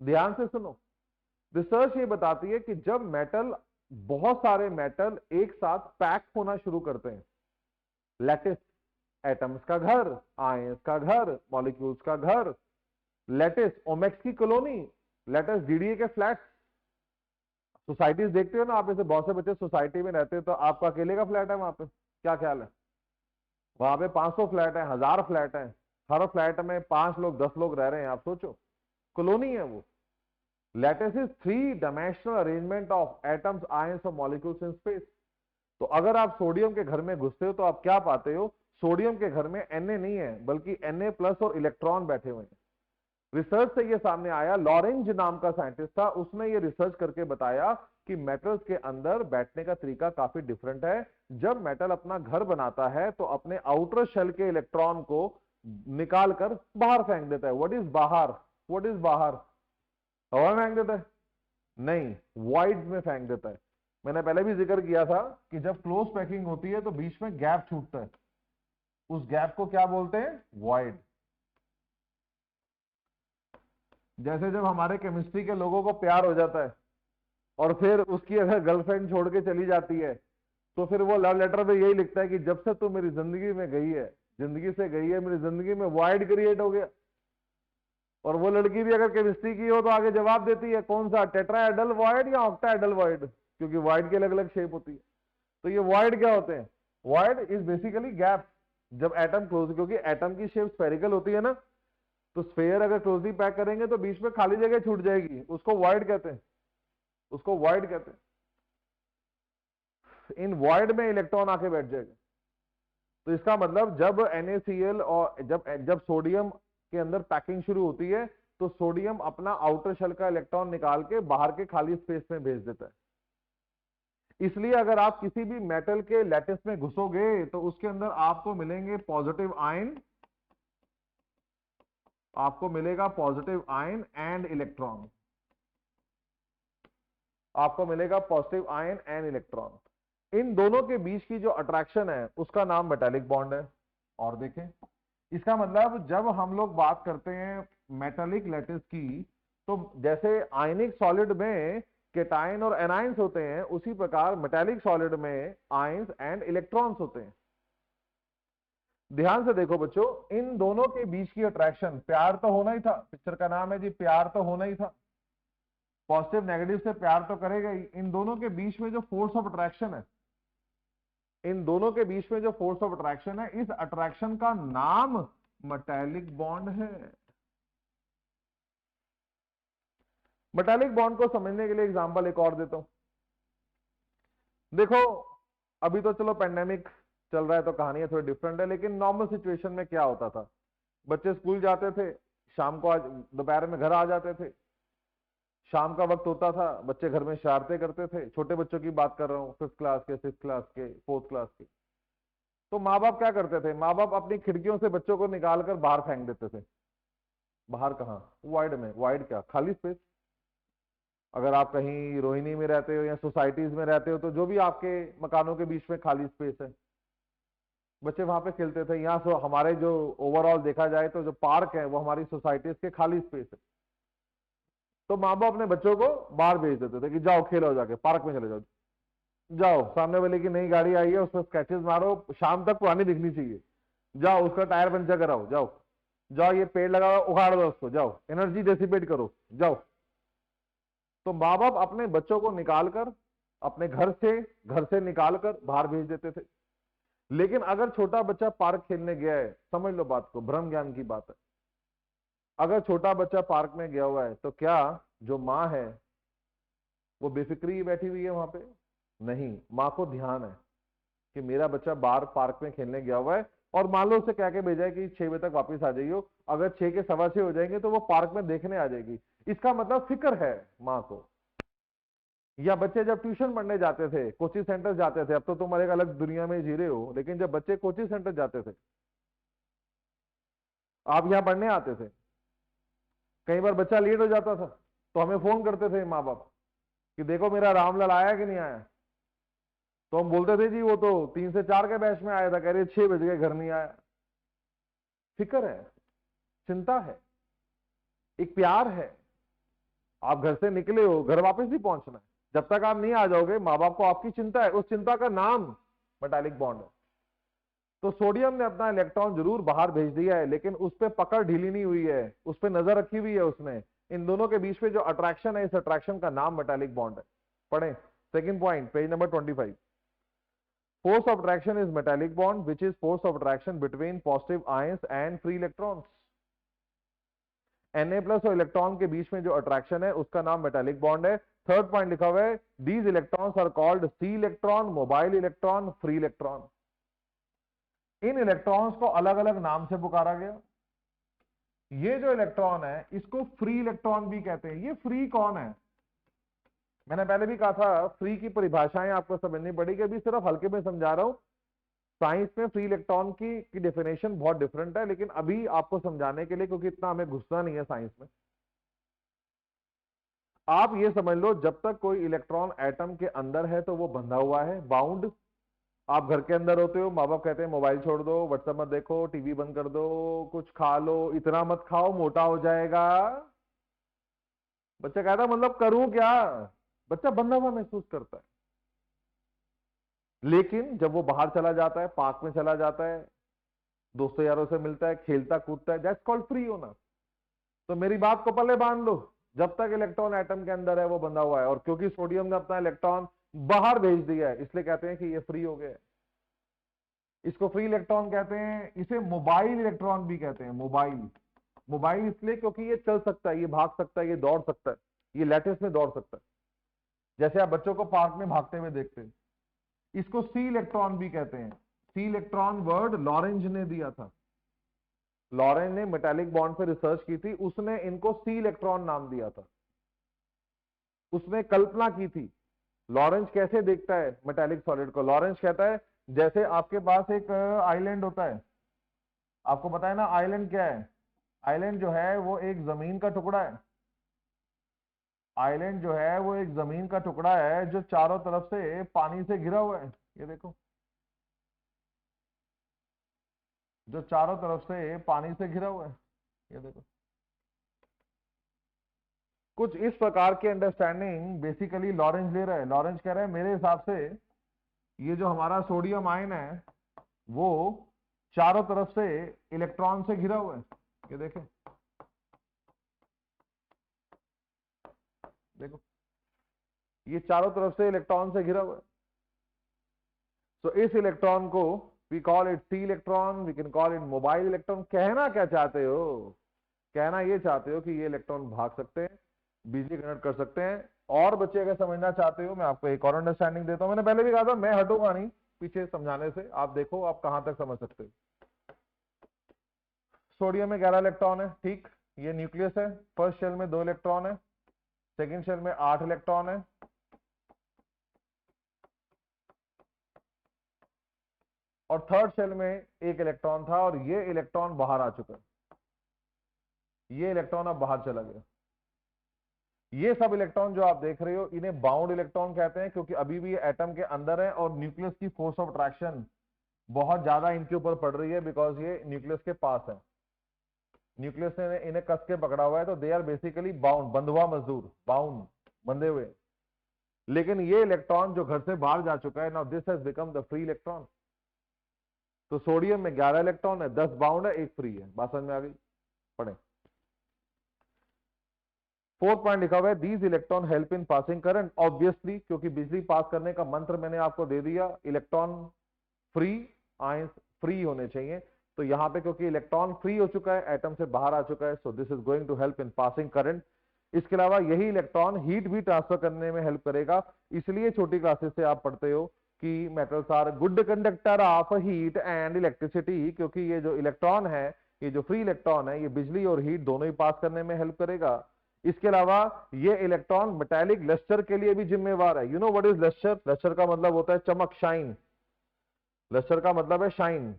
ध्यान से सुनो, रिसर्च ये बताती है कि जब मेटल, बहुत सारे मेटल एक साथ पैक होना शुरू करते हैं, लैटिस, एटम्स का घर, आयंस का घर, मॉलिक्यूल्स का घर, लैटिस, ओमेक्स की कॉलोनी, लैटिस डीडीए के फ्लैट, सोसाइटीज देखते हो ना आप, ऐसे बहुत से बच्चे सोसाइटी में रहते हैं, तो आपका अकेले का फ्लैट है वहां पे, क्या ख्याल है? वहां पे 500 फ्लैट है, 1000 फ्लैट है, हर फ्लैट में 5 लोग 10 लोग रह रहे हैं, आप सोचो, कॉलोनी है वो। Lattice is 3 dimensional arrangement of atoms, ions और मॉलिक्यूल्स इन स्पेस। तो अगर आप सोडियम के घर में घुसते हो तो आप क्या पाते हो, सोडियम के घर में Na नहीं है, बल्कि Na+ और इलेक्ट्रॉन बैठे हुए हैं। रिसर्च से ये सामने आया, लॉरेंज नाम का साइंटिस्ट था, उसने ये रिसर्च करके बताया कि मेटल्स के अंदर बैठने का तरीका काफी डिफरेंट है। जब मेटल अपना घर बनाता है तो अपने आउटर शेल के इलेक्ट्रॉन को निकाल कर बाहर फेंक देता है। व्हाट इज बाहर? व्हाट इज बाहर? हवा में फेंक देता है? नहीं, वॉइड में फेंक देता है। मैंने पहले भी जिक्र किया था कि जब क्लोज पैकिंग होती है तो बीच में गैप छूटता है, उस गैप को क्या बोलते हैं? वॉइड। जैसे जब हमारे केमिस्ट्री के लोगों को प्यार हो जाता है और फिर उसकी अगर गर्लफ्रेंड छोड़ के चली जाती है, तो फिर वो लव लेटर में यही लिखता है कि जब से तू मेरी जिंदगी में गई है, जिंदगी से गई है, मेरी जिंदगी में वॉइड क्रिएट हो गया। और वो लड़की भी अगर केमिस्ट्री की हो तो आगे जवाब देती है, कौन सा, टेट्राहेड्रल वॉइड या ऑक्टाहेड्रल वॉइड, क्योंकि वॉइड की अलग अलग शेप होती है। तो ये वॉइड क्या होते हैं? Void is basically gap. जब एटम क्लोज, क्योंकि एटम की शेप स्फेरिकल होती है ना, तो स्फेयर अगर क्लोजली पैक करेंगे तो बीच में खाली जगह छूट जाएगी, उसको वॉइड कहते हैं, उसको वॉइड कहते हैं। इन वॉइड में इलेक्ट्रॉन आके बैठ जाएगा। तो इसका मतलब जब NaCl और जब सोडियम के अंदर पैकिंग शुरू होती है तो सोडियम अपना आउटर शेल का इलेक्ट्रॉन निकाल के बाहर के खाली स्पेस में भेज देता है। इसलिए अगर आप किसी भी मेटल के लैटिस में घुसोगे तो उसके अंदर आपको मिलेंगे पॉजिटिव आयन, आपको मिलेगा पॉजिटिव आयन एंड इलेक्ट्रॉन, आपको मिलेगा पॉजिटिव आयन एंड इलेक्ट्रॉन। इन दोनों के बीच की जो अट्रैक्शन है उसका नाम मेटालिक बॉन्ड है। और देखें, इसका मतलब जब हम लोग बात करते हैं मेटालिक लैटिस की, तो जैसे आयनिक सॉलिड में केटायन और एनायंस होते हैं, उसी प्रकार मेटालिक सॉलिड में आयंस एंड इलेक्ट्रॉन्स होते हैं। ध्यान से देखो बच्चों, इन दोनों के बीच की अट्रैक्शन, प्यार तो होना ही था, पिक्चर का नाम है जी प्यार तो होना ही था, पॉजिटिव नेगेटिव से प्यार तो करेगा ही। इन दोनों के बीच में जो फोर्स ऑफ अट्रैक्शन है, इन दोनों के बीच में जो फोर्स ऑफ अट्रैक्शन है, इस अट्रैक्शन का नाम मेटालिक बॉन्ड है। मेटालिक बॉन्ड को समझने के लिए एग्जांपल एक और देता हूं। देखो, अभी तो चलो पेंडेमिक चल रहा है तो कहानी थोड़ी डिफरेंट है, लेकिन नॉर्मल सिचुएशन में क्या होता था, बच्चे स्कूल जाते थे, शाम को आज दोपहर में घर आ जाते थे, शाम का वक्त होता था, बच्चे घर में शरारतें करते थे। छोटे बच्चों की बात कर रहा हूँ, 5th क्लास के, 6th क्लास के, 4th क्लास के। तो माँ बाप क्या करते थे, माँ बाप अपनी खिड़कियों से बच्चों को निकाल कर बाहर फेंक देते थे। बाहर कहाँ? वाइड में। वाइड क्या? खाली स्पेस। अगर आप कहीं रोहिणी में रहते हो या सोसाइटीज में रहते हो तो जो भी आपके मकानों के बीच में खाली स्पेस है, बच्चे वहां पे खेलते थे। यहाँ से हमारे जो ओवरऑल देखा जाए तो जो पार्क है वो हमारी सोसाइटीज के खाली स्पेस है। तो माँ बाप अपने बच्चों को बाहर भेज देते थे कि जाओ खेलो, जाके पार्क में चले जाओ, जाओ सामने वाले की नई गाड़ी आई है उस पर स्केचेस मारो, शाम तक पुरानी दिखनी चाहिए, जाओ उसका टायर पंचर कराओ, जाओ जाओ ये पेड़ लगाओ, उखाड़ दो उसको, जाओ एनर्जी डेसिपेट करो, जाओ। तो माँ बाप अपने बच्चों को निकालकर, अपने घर से निकालकर बाहर भेज देते थे। लेकिन अगर छोटा बच्चा पार्क खेलने गया है, समझ लो बात को, भ्रम ज्ञान की बात है, अगर छोटा बच्चा पार्क में गया हुआ है तो क्या जो माँ है वो बेफिक्री बैठी हुई है वहां पे? नहीं, माँ को ध्यान है कि मेरा बच्चा बाहर पार्क में खेलने गया हुआ है, और मान लो उसे कह के भेजा है कि 6 बजे तक वापस आ जाइयो, अगर 6 के 6:15 हो जाएंगे तो वो पार्क में देखने आ जाएगी। इसका मतलब फिक्र है माँ को। या बच्चे जब ट्यूशन पढ़ने जाते थे, कोचिंग सेंटर जाते थे, अब तो तुम एक अलग दुनिया में जी रहे हो, लेकिन जब बच्चे कोचिंग सेंटर जाते थे, आप यहाँ पढ़ने आते थे, कई बार बच्चा लेट हो जाता था तो हमें फोन करते थे माँ बाप कि देखो मेरा रामलाल आया कि नहीं आया। तो हम बोलते थे जी वो तो 3 से 4 के बैच में आया था, कह रहे 6 बज गए घर नहीं आया। फिक्र है, चिंता है, एक प्यार है। आप घर से निकले हो, घर वापस नहीं पहुंचना है, जब तक आप नहीं आ जाओगे माँ बाप को आपकी चिंता है, उस चिंता का नाम मेटालिक बॉन्ड है। तो सोडियम ने अपना इलेक्ट्रॉन जरूर बाहर भेज दिया है, लेकिन उस पर पकड़ ढीली नहीं हुई है, उस पर नजर रखी हुई है उसने। इन दोनों के बीच में जो अट्रैक्शन है, इस अट्रैक्शन का नाम मेटालिक बॉन्ड है। पढ़े second point, page number 25। Force of attraction is metallic bond, which is force of attraction between positive ions and free electrons. Na plus और इलेक्ट्रॉन के बीच में जो अट्रैक्शन है उसका नाम मेटालिक बॉन्ड है। थर्ड पॉइंट लिखा हुआ है, these electrons are called sea electron, mobile electron, free electron. इन इलेक्ट्रॉन्स को अलग अलग नाम से पुकारा गया। ये जो इलेक्ट्रॉन है इसको फ्री इलेक्ट्रॉन भी कहते हैं। ये फ्री कौन है? मैंने पहले भी कहा था फ्री की परिभाषाएं आपको समझनी पड़ेगी, अभी सिर्फ हल्के में समझा रहा हूं। साइंस में फ्री इलेक्ट्रॉन की डेफिनेशन बहुत डिफरेंट है, लेकिन अभी आपको समझाने के लिए, क्योंकि इतना हमें घुसना नहीं है साइंस में, आप ये समझ लो जब तक कोई इलेक्ट्रॉन एटम के अंदर है तो वो बंधा हुआ है, बाउंड। आप घर के अंदर होते हो, माँ बाप कहते हैं मोबाइल छोड़ दो, व्हाट्सएप मत देखो, टीवी बंद कर दो, कुछ खा लो, इतना मत खाओ मोटा हो जाएगा। बच्चा कहता है मतलब करूं क्या? बच्चा बंधा हुआ महसूस करता है। लेकिन जब वो बाहर चला जाता है, पार्क में चला जाता है, दोस्तों यारों से मिलता है, खेलता कूदता है, दैट्स कॉल्ड फ्री होना। तो मेरी बात को पल्ले बांध लो, जब तक इलेक्ट्रॉन एटम के अंदर है वो बंधा हुआ है, और क्योंकि सोडियम ने अपना इलेक्ट्रॉन बाहर भेज दिया है इसलिए कहते हैं कि ये फ्री हो गया है। इसको फ्री इलेक्ट्रॉन कहते हैं, इसे मोबाइल इलेक्ट्रॉन भी कहते हैं। मोबाइल, मोबाइल इसलिए क्योंकि ये चल सकता है, ये भाग सकता है, ये दौड़ सकता है, ये लैटिस में दौड़ सकता है, जैसे आप बच्चों को पार्क में भागते हुए देखते हैं। इसको सी इलेक्ट्रॉन भी कहते हैं। सी इलेक्ट्रॉन वर्ड लॉरेंज ने दिया था। लॉरेंज ने मेटालिक बॉन्ड पे रिसर्च की थी, उसने इनको सी इलेक्ट्रॉन नाम दिया था। उसने कल्पना की थी लॉरेंज कैसे देखता है मेटालिक सॉलिड को। लॉरेंज कहता है जैसे आपके पास एक आइलैंड होता है, आपको पता है ना आइलैंड क्या है? आइलैंड जो है वो एक जमीन का टुकड़ा है। आइलैंड जो है वो एक जमीन का टुकड़ा है जो चारों तरफ से पानी से घिरा हुआ है। ये देखो, जो चारों तरफ से पानी से घिरा हुआ है, ये देखो। कुछ इस प्रकार की अंडरस्टैंडिंग बेसिकली लॉरेंज ले रहा है। लॉरेंज कह रहा है मेरे हिसाब से ये जो हमारा सोडियम आयन है वो चारों तरफ से इलेक्ट्रॉन से घिरा हुआ है। ये देखें, देखो, ये चारों तरफ से इलेक्ट्रॉन से घिरा हुआ है। तो इस इलेक्ट्रॉन को we call it sea electron, we can call it mobile electron. कहना क्या चाहते हो? कहना ये चाहते हो कि ये इलेक्ट्रॉन भाग सकते हैं, बिजली कन्वर्ट कर सकते हैं। और बच्चे अगर समझना चाहते हो, मैं आपको एक और अंडरस्टैंडिंग देता हूं। मैंने पहले भी कहा था मैं हटूंगा नहीं पीछे समझाने से, आप देखो आप कहां तक समझ सकते हो। सोडियम में 11 इलेक्ट्रॉन है, ठीक। ये न्यूक्लियस है, फर्स्ट शेल में 2 इलेक्ट्रॉन है, सेकेंड शेल में 8 इलेक्ट्रॉन है, और थर्ड शेल में 1 इलेक्ट्रॉन था, और ये इलेक्ट्रॉन बाहर आ चुका है। ये इलेक्ट्रॉन अब बाहर चला गया। ये सब इलेक्ट्रॉन जो आप देख रहे हो इन्हें बाउंड इलेक्ट्रॉन कहते हैं, क्योंकि अभी भी ये एटम के अंदर है और न्यूक्लियस की फोर्स ऑफ अट्रैक्शन बहुत ज्यादा इनके ऊपर पड़ रही है, बिकॉज ये न्यूक्लियस के पास है। न्यूक्लियस ने इन्हें कस के पकड़ा हुआ है, तो दे आर बेसिकली बाउंड, बंधुआ मजदूर, बाउंड, बंधे हुए। लेकिन ये इलेक्ट्रॉन जो घर से बाहर जा चुका है, now this has become the free electron. तो सोडियम में 11 इलेक्ट्रॉन है, 10 बाउंड है, 1 फ्री है। बात समझ में आ गई? पढ़े। फोर्थ पॉइंट लिखा हुआ है these electron help in passing current. Obviously, क्योंकि बिजली पास करने का मंत्र मैंने आपको दे दिया, इलेक्ट्रॉन फ्री आयंस फ्री होने चाहिए। तो यहाँ पे क्योंकि इलेक्ट्रॉन फ्री हो चुका है, एटम से बाहर आ चुका है, so this is going to help in passing current. इसके अलावा यही इलेक्ट्रॉन हीट भी ट्रांसफर करने में हेल्प करेगा। इसलिए छोटी क्लासेस से आप पढ़ते हो कि metals are good conductor of heat and electricity, क्योंकि ये जो इलेक्ट्रॉन है, ये जो फ्री इलेक्ट्रॉन है, ये बिजली और हीट दोनों ही पास करने में हेल्प करेगा। इसके अलावा ये इलेक्ट्रॉन मेटालिक लस्टर के लिए भी जिम्मेवार है। You know what is lustre? Lustre का मतलब होता है चमक, शाइन। लस्टर का मतलब है शाइन।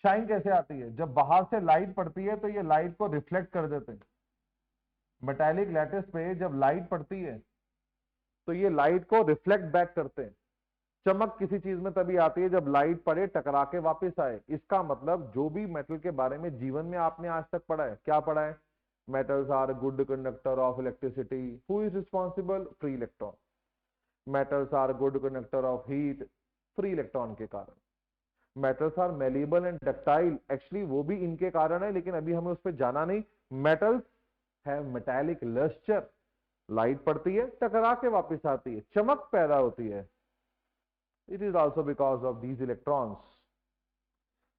शाइन कैसे आती है? जब बाहर से लाइट पड़ती है तो ये लाइट को रिफ्लेक्ट कर देते हैं। मेटालिक लैटिस पे जब लाइट पड़ती है तो ये लाइट को रिफ्लेक्ट बैक करते हैं। चमक किसी चीज में तभी आती है जब लाइट पड़े, टकरा के वापस आए। इसका मतलब जो भी मेटल के बारे में जीवन में आपने आज तक पढ़ा है, क्या पढ़ा है? Metals are good conductor of electricity. Who is responsible? Free electron. Metals are good conductor of heat, free electron के कारण। Metals are malleable and ductile, actually वो भी इनके कारण है, लेकिन अभी हमें उस पर जाना नहीं। Metals have metallic lustre, light पड़ती है, टकरा के वापस आती है, चमक पैदा होती है। It is also because of these electrons.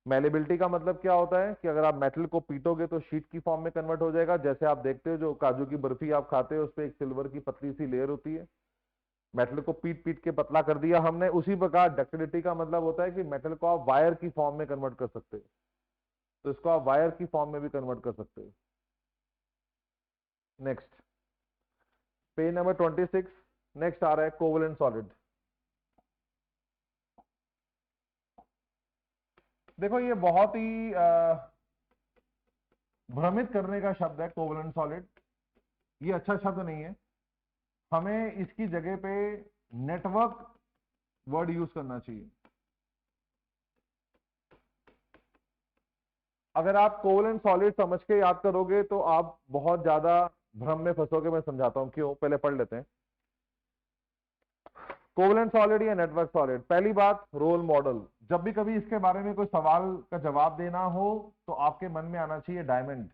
Malleability का मतलब क्या होता है कि अगर आप मेटल को पीटोगे तो शीट की फॉर्म में कन्वर्ट हो जाएगा। जैसे आप देखते हो जो काजू की बर्फी आप खाते हो, उस पर एक सिल्वर की पतली सी लेयर होती है। मेटल को पीट पीट के पतला कर दिया हमने। उसी प्रकार डक्टिलिटी का मतलब होता है कि मेटल को आप वायर की फॉर्म में कन्वर्ट कर सकते हो। तो इसको आप वायर की फॉर्म में भी कन्वर्ट कर सकते हो। Next page number 26। नेक्स्ट आ रहा है कोवलेंट सॉलिड। देखो ये बहुत ही भ्रमित करने का शब्द है कोवलेंट सॉलिड। ये अच्छा शब्द नहीं है। हमें इसकी जगह पे नेटवर्क वर्ड यूज करना चाहिए। अगर आप कोवलेंट सॉलिड समझ के याद करोगे तो आप बहुत ज्यादा भ्रम में फंसोगे। मैं समझाता हूं क्यों, पहले पढ़ लेते हैं। कोवलेंट सॉलिड या नेटवर्क सॉलिड। पहली बात, रोल मॉडल। जब भी कभी इसके बारे में कोई सवाल का जवाब देना हो तो आपके मन में आना चाहिए diamond.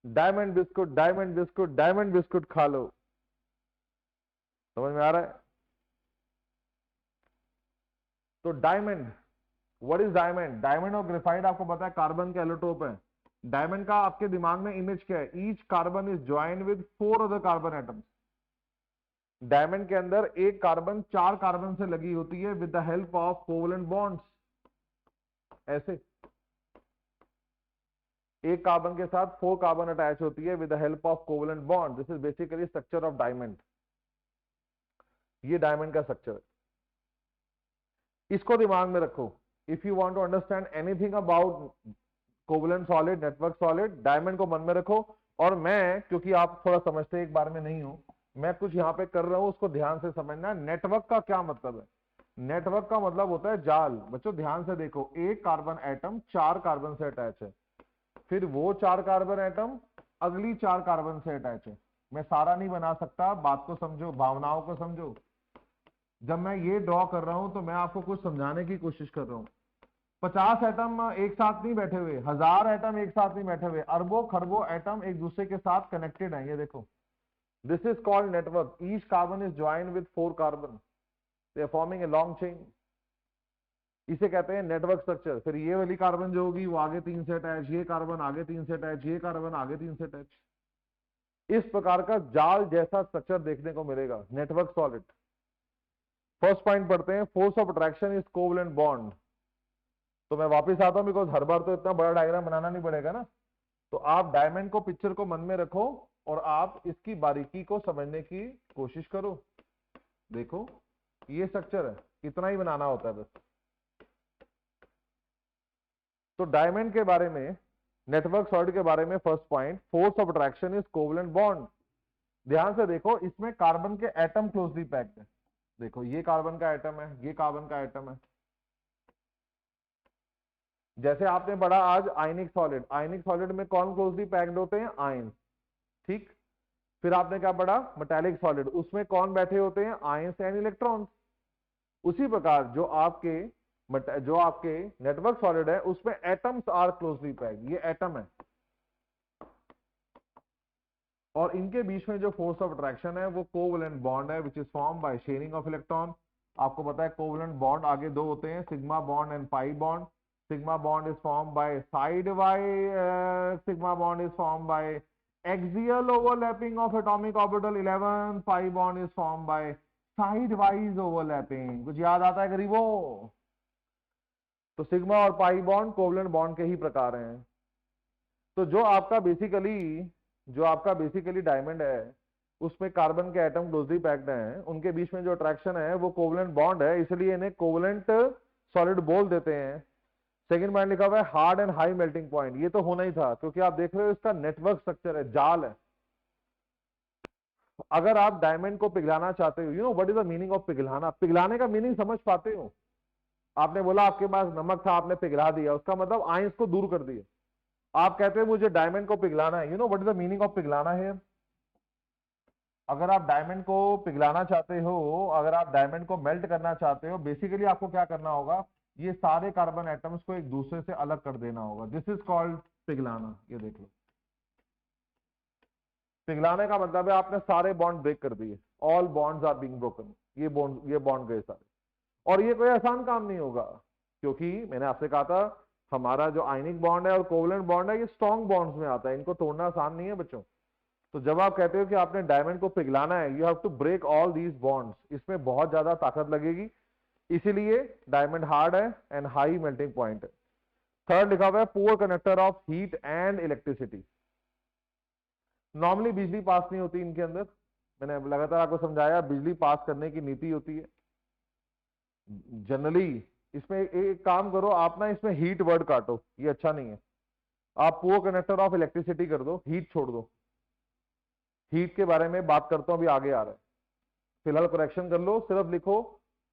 Diamond biscuit, diamond biscuit, diamond biscuit खा लो। समझ में आ रहा है? तो diamond, what is diamond? Diamond और ग्रेफाइट आपको पता है कार्बन के एलोटोप है। डायमंड का आपके दिमाग में इमेज क्या है? Each carbon is joined with 4 other carbon atoms. Diamond के अंदर एक कार्बन 4 कार्बन से लगी होती है with the help of covalent bonds. ऐसे एक कार्बन के साथ 4 कार्बन अटैच होती है with the help of covalent bond. This is basically structure of diamond. ये डायमंड का स्ट्रक्चर है। इसको दिमाग में रखो। If you want to understand anything about covalent solid, network solid, diamond को मन में रखो। और मैं, क्योंकि आप थोड़ा समझते एक बार में नहीं हूं, मैं कुछ यहां पे कर रहा हूं, उसको ध्यान से समझना। नेटवर्क का क्या मतलब है? नेटवर्क का मतलब होता है जाल। बच्चों ध्यान से देखो, एक कार्बन एटम 4 कार्बन से अटैच है, फिर वो 4 कार्बन एटम अगली 4 कार्बन से अटैच है। मैं सारा नहीं बना सकता, बात को समझो, भावनाओं को समझो। जब मैं ये ड्रॉ कर रहा हूं तो मैं आपको कुछ समझाने की कोशिश कर रहा हूं। 50 एटम एक साथ नहीं बैठे हुए, 1000 एटम एक साथ नहीं बैठे हुए, अरबों खरबों एटम एक दूसरे के साथ कनेक्टेड है। ये देखो, this is called network. Each carbon is joined with 4 carbon, they are forming a long chain. इसे कहते हैं नेटवर्क स्ट्रक्चर। फिर ये वाली कार्बन जो होगी वो आगे 3 से अटैच, ये कार्बन आगे 3 से अटैच, ये कार्बन आगे 3 से अटैच। इस प्रकार का जाल जैसा स्ट्रक्चर देखने को मिलेगा नेटवर्क सॉलिड। फर्स्ट पॉइंट पढ़ते हैं, force of attraction is covalent bond. तो मैं वापस आता हूं, बिकॉज हर बार तो इतना बड़ा डायग्राम बनाना नहीं पड़ेगा ना। तो आप डायमंड को, पिक्चर को मन में रखो और आप इसकी बारीकी को समझने की कोशिश करो। देखो ये स्ट्रक्चर है, इतना ही बनाना होता है बस। तो डायमंड के बारे में, नेटवर्क सॉलिड के बारे में, first point, force of attraction is covalent bond. ध्यान से देखो, इसमें कार्बन के एटम क्लोजली पैक्ड है। देखो ये कार्बन का एटम है, ये कार्बन का एटम है। जैसे आपने पढ़ा आज आयनिक सॉलिड, आयनिक सॉलिड में कौन क्लोजली पैक्ड होते हैं? आयन। ठीक। फिर आपने क्या पढ़ा? मेटालिक सॉलिड, उसमें कौन बैठे होते हैं? Ions and electrons. उसी प्रकार जो आपके नेटवर्क सॉलिड है उसमें एटम्स आर क्लोजली पैक्ड। ये एटम है और इनके बीच में जो फोर्स ऑफ अट्रैक्शन है वो कोवलेंट बॉन्ड है, which is form by sharing of electron. आपको पता है कोवलेंट बॉन्ड आगे दो होते हैं, sigma bond and pi bond. Sigma bond is form by sidewise, sigma bond is form by axial overlapping of atomic orbital 11, pi bond is form by sidewise overlapping. कुछ याद आता है गरीबों? तो सिग्मा और pi bond covalent bond के ही प्रकार हैं। तो जो आपका बेसिकली डायमंड है उसमें कार्बन के एटम क्लोजली पैक्ड हैं, उनके बीच में जो अट्रैक्शन है वो कोवलेंट बॉन्ड है, इसलिए इन्हें कोवलेंट सॉलिड बोल देते हैं। सेकंड पॉइंट लिखा हुआ है hard and high melting point. ये तो होना ही था क्योंकि आप देख रहे हो इसका नेटवर्क स्ट्रक्चर है, जाल है। अगर आप डायमंड को पिघलाना चाहते हो, you know what is the meaning of पिघलाना? पिघलाने का मीनिंग समझ पाते हो? आपने बोला आपके पास नमक था, आपने पिघला दिया, उसका मतलब आयंस को दूर कर दिया। आप कहते हो मुझे डायमंड को पिघलाना है, you know what is the meaning of पिघलाना है? अगर आप डायमंड को पिघलाना चाहते हो, अगर आप डायमंड को मेल्ट करना चाहते हो, बेसिकली आपको क्या करना होगा, ये सारे कार्बन एटम्स को एक दूसरे से अलग कर देना होगा। दिस इज कॉल्ड पिघलाना। ये देख लो, पिघलाने का मतलब है आपने सारे बॉन्ड ब्रेक कर दिए, all bonds are being broken. ये बॉन्ड गए सारे। और ये कोई आसान काम नहीं होगा क्योंकि मैंने आपसे कहा था हमारा जो आयनिक बॉन्ड है और कोवलेंट बॉन्ड है ये स्ट्रॉन्ग बॉन्ड्स में आता है, इनको तोड़ना आसान नहीं है बच्चों। तो जब आप कहते हो कि आपने डायमंड को पिघलाना है, you have to break all these bonds, इसमें बहुत ज्यादा ताकत लगेगी, इसीलिए डायमंड हार्ड है एंड हाई मेल्टिंग पॉइंट है। थर्ड लिखा हुआ है poor conductor of heat and electricity. Normally बिजली पास नहीं होती इनके अंदर, मैंने लगातार आपको समझाया बिजली पास करने की नीति होती है जनरली। इसमें एक काम करो आप ना, इसमें हीट वर्ड काटो, ये अच्छा नहीं है। आप पुअर कंडक्टर ऑफ इलेक्ट्रिसिटी कर दो, हीट छोड़ दो। हीट के बारे में बात करता हूं, अभी आगे आ रहा है। फिलहाल करेक्शन कर लो, सिर्फ लिखो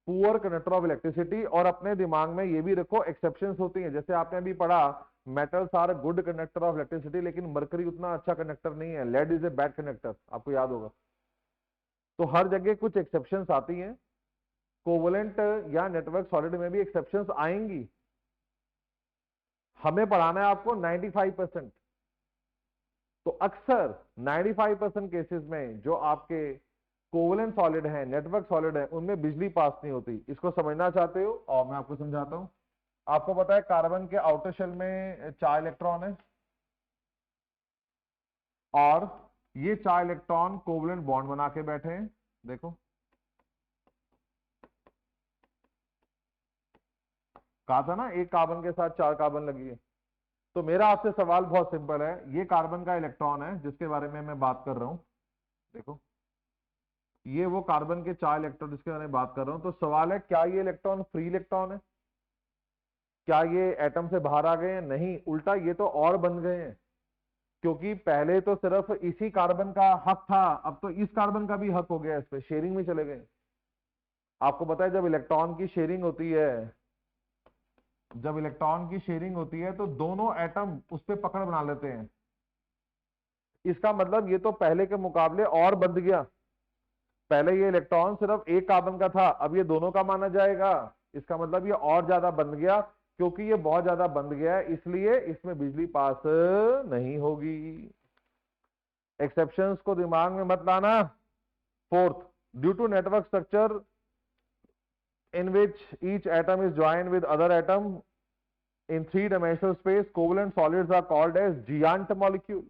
पुअर कंडक्टर ऑफ इलेक्ट्रिसिटी, और अपने दिमाग में ये भी रखो एक्सेप्शंस होती हैं। जैसे आपने अभी पढ़ा metals are good conductor of electricity, लेकिन मरकरी उतना अच्छा कंडक्टर नहीं है, lead is a bad conductor, आपको याद होगा। तो हर जगह कुछ एक्सेप्शंस आती हैं, कोवलेंट या नेटवर्क सॉलिड में भी एक्सेप्शंस आएंगी। हमें पढ़ाना है आपको 95%। तो अक्सर 95% केसेस में जो आपके कोवलेंट सॉलिड है, नेटवर्क सॉलिड है, उनमें बिजली पास नहीं होती। इसको समझना चाहते हो और मैं आपको समझाता हूं। आपको पता है कार्बन के आउटर शेल में 4 इलेक्ट्रॉन है और ये 4 इलेक्ट्रॉन कोवलेंट बॉन्ड बना के बैठे हैं। देखो कहा था ना, एक कार्बन के साथ 4 कार्बन लगी है। तो मेरा आपसे सवाल बहुत सिंपल है, ये कार्बन का इलेक्ट्रॉन है जिसके बारे में मैं बात कर रहा हूं। देखो ये वो कार्बन के 4 इलेक्ट्रॉन जिसके बारे में बात कर रहा हूं। तो सवाल है क्या ये इलेक्ट्रॉन फ्री इलेक्ट्रॉन है? क्या ये एटम से बाहर आ गए हैं? नहीं, उल्टा ये तो और बन गए हैं, क्योंकि पहले तो सिर्फ इसी कार्बन का हक था, अब तो इस कार्बन का भी हक हो गया, इस पे शेयरिंग में चले गए। आपको पता है जब इलेक्ट्रॉन की शेयरिंग होती है, जब इलेक्ट्रॉन की शेयरिंग होती है तो दोनों एटम उस पर पकड़ बना लेते हैं। इसका मतलब ये तो पहले के मुकाबले और बंध गया। पहले ये इलेक्ट्रॉन सिर्फ एक कार्बन का था, अब ये दोनों का माना जाएगा। इसका मतलब ये और ज्यादा बंध गया, क्योंकि ये बहुत ज्यादा बंध गया है इसलिए इसमें बिजली पास नहीं होगी। एक्सेप्शंस को दिमाग में मत लाना। Fourth, due to network structure in which each atom is joined with other atom in 3-dimensional space, covalent solids are called as giant molecule.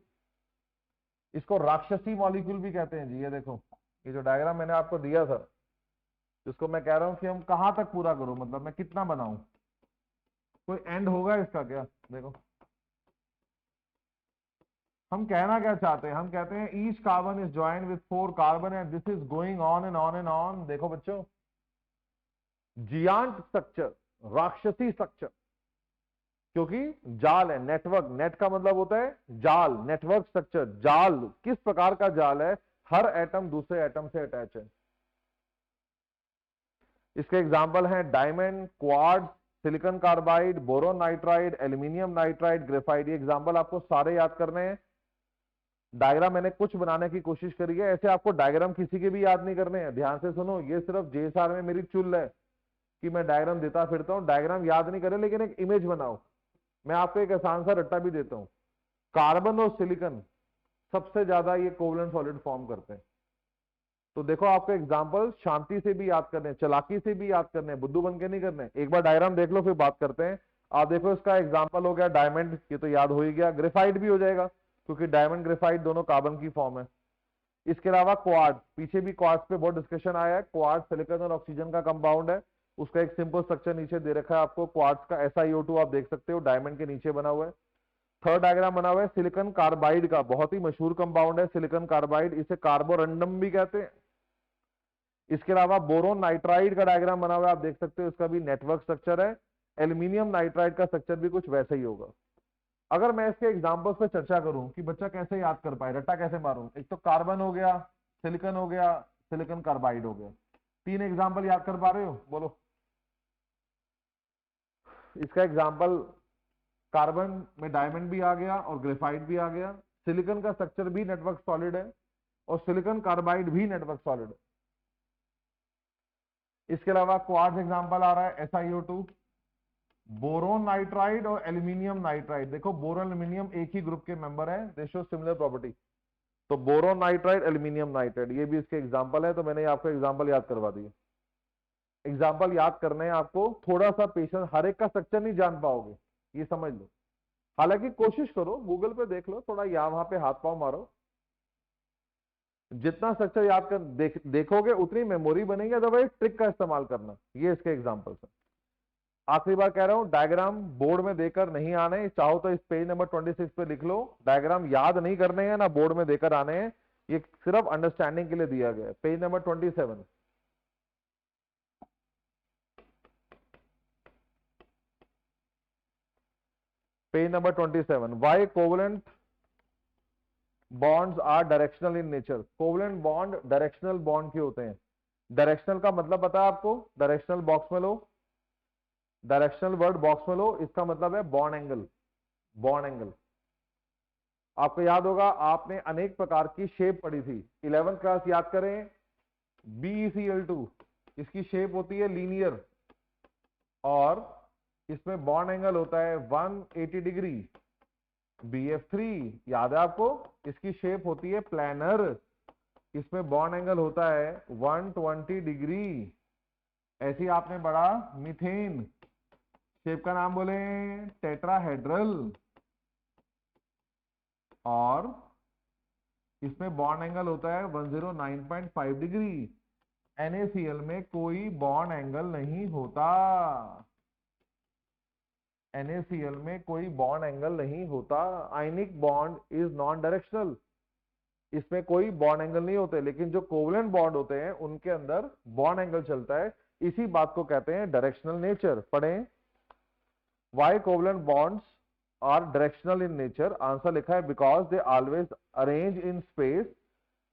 इसको राक्षसी मॉलिक्यूल भी कहते हैं जी। ये देखो, ये जो डायग्राम मैंने आपको दिया था, जिसको मैं कह रहा हूं कि हम कहां तक पूरा करूं, मतलब मैं कितना बनाऊं, कोई एंड होगा इसका क्या? देखो हम कहना क्या चाहते हैं, हम कहते हैं each carbon is joined with 4 carbon and this is going on and on and on. देखो बच्चों, जियांट स्ट्रक्चर, राक्षसी स्ट्रक्चर, क्योंकि जाल है, नेटवर्क, नेट का मतलब होता है जाल, नेटवर्क स्ट्रक्चर, जाल किस प्रकार का जाल है, हर एटम दूसरे एटम से अटैच है। इसके एग्जांपल हैं diamond, quartz, silicon carbide, boron nitride, aluminium nitride, graphite. ये एग्जांपल आपको सारे याद करने हैं। डायग्राम मैंने कुछ बनाने की कोशिश करी है, ऐसे आपको डायग्राम किसी के भी याद नहीं करने हैं। ध्यान से सुनो, ये सिर्फ जेएसआर में मेरी चुल है कि मैं डायग्राम देता फिरता हूं, डायग्राम याद नहीं करें लेकिन एक इमेज बनाओ। मैं आपको एक आसान सा रट्टा भी देता हूं, कार्बन और सिलिकॉन सबसे ज्यादा ये कोवलेंट सॉलिड फॉर्म करते हैं। तो देखो आपको एग्जाम्पल शांति से भी याद करने, चालाकी से भी याद करने, बुद्धू बन के नहीं करने। एक बार डायग्राम देख लो फिर बात करते हैं। आप देखो इसका एग्जाम्पल हो गया डायमंड, ये तो याद हो ही गया। ग्रेफाइट भी हो जाएगा क्योंकि डायमंड ग्रेफाइट दोनों कार्बन की फॉर्म है। इसके अलावा क्वार्ट्ज, पीछे भी क्वार्ट्ज पे बहुत डिस्कशन आया है। क्वार्ट्ज सिलिकॉन और ऑक्सीजन का कंपाउंड है, उसका एक सिंपल स्ट्रक्चर नीचे दे रखा है आपको। क्वार्ट्ज का SiO2 आप देख सकते हो डायमंड के नीचे बना हुआ है। थर्ड डायग्राम बना हुआ है सिलिकॉन कार्बाइड का, बहुत ही मशहूर कंपाउंड है सिलिकॉन कार्बाइड, इसे कार्बोरंडम भी कहते हैं। इसके अलावा बोरोन नाइट्राइड का डायग्राम बना हुआ है, आप देख सकते हो, इसका भी नेटवर्क स्ट्रक्चर है। एल्यूमिनियम नाइट्राइड का स्ट्रक्चर भी कुछ वैसा ही होगा। अगर मैं इसके एग्जांपल्स पे चर्चा करूं कि बच्चा कैसे याद कर पाए, रट्टा कैसे मारूं, एक तो कार्बन हो गया, सिलिकॉन हो गया, सिलिकॉन कार्बाइड हो गया। 3 एग्जांपल याद कर पा रहे हो, बोलो। इसका एग्जांपल कार्बन में डायमंड भी आ गया और ग्रेफाइट भी आ गया। सिलिकॉन का स्ट्रक्चर भी नेटवर्क सॉलिड है और सिलिकॉन कार्बाइड भी नेटवर्क सॉलिड है। इसके अलावा क्वार्ट्ज एग्जांपल आ रहा है SiO2, बोरोन नाइट्राइड और एल्यूमिनियम नाइट्राइड। देखो बोरोन एल्यूमिनियम एक ही ग्रुप के मेंबर है, दे शो सिमिलर प्रॉपर्टी। तो बोरोन नाइट्राइड, एल्यूमिनियम नाइट्राइड, ये भी इसके एग्जांपल है। तो मैंने आपको एग्जांपल याद करवा दिए। एग्जांपल याद करने हैं आपको, थोड़ा सा पेशेंस, हर एक का स्ट्रक्चर नहीं जान पाओगे, ये समझ लो। हालांकि कोशिश करो, गूगल पे देख लो, थोड़ा यहाँ वहां पे हाथ पांव मारो, जितना स्ट्रक्चर याद कर देखोगे उतनी मेमोरी बनेगी। अदरवाइज ट्रिक का इस्तेमाल करना। ये इसके एग्जांपल्स है। आखिरी बार कह रहा हूं, डायग्राम बोर्ड में देकर नहीं आने, चाहो तो इस पेज नंबर 26 पे लिख लो। डायग्राम याद नहीं करने हैं ना बोर्ड में देकर आने हैं, ये सिर्फ अंडरस्टैंडिंग के लिए दिया गया है। Page number 27, page number 27। Why covalent bonds are directional in nature. Covalent bond directional bond क्यों होते हैं? डायरेक्शनल का मतलब पता है आपको? डायरेक्शनल बॉक्स में लो, डायरेक्शनल वर्ड बॉक्स में लो, इसका मतलब है बॉन्ड एंगल। बॉन्ड एंगल आपको याद होगा, आपने अनेक प्रकार की शेप पढ़ी थी 11th क्लास, याद करें। BeCl2, इसकी शेप होती है लीनियर और इसमें बॉन्ड एंगल होता है 180 डिग्री। BF3 याद है आपको, इसकी शेप होती है प्लैनर, इसमें बॉन्ड एंगल होता है 120 डिग्री। ऐसे ही आपने पढ़ा मीथेन, शेप का नाम बोले टेट्राहेड्रल, और इसमें बॉन्ड एंगल होता है 109.5 डिग्री। NaCl में कोई बॉन्ड एंगल नहीं होता, NaCl में कोई बॉन्ड एंगल नहीं होता। Ionic bond is non directional, इसमें कोई बॉन्ड एंगल नहीं होते, लेकिन जो कोवलेंट बॉन्ड होते हैं उनके अंदर बॉन्ड एंगल चलता है। इसी बात को कहते हैं डायरेक्शनल नेचर। पढ़ें, why covalent bonds are directional in nature. Answer लिखा है because they always arrange in space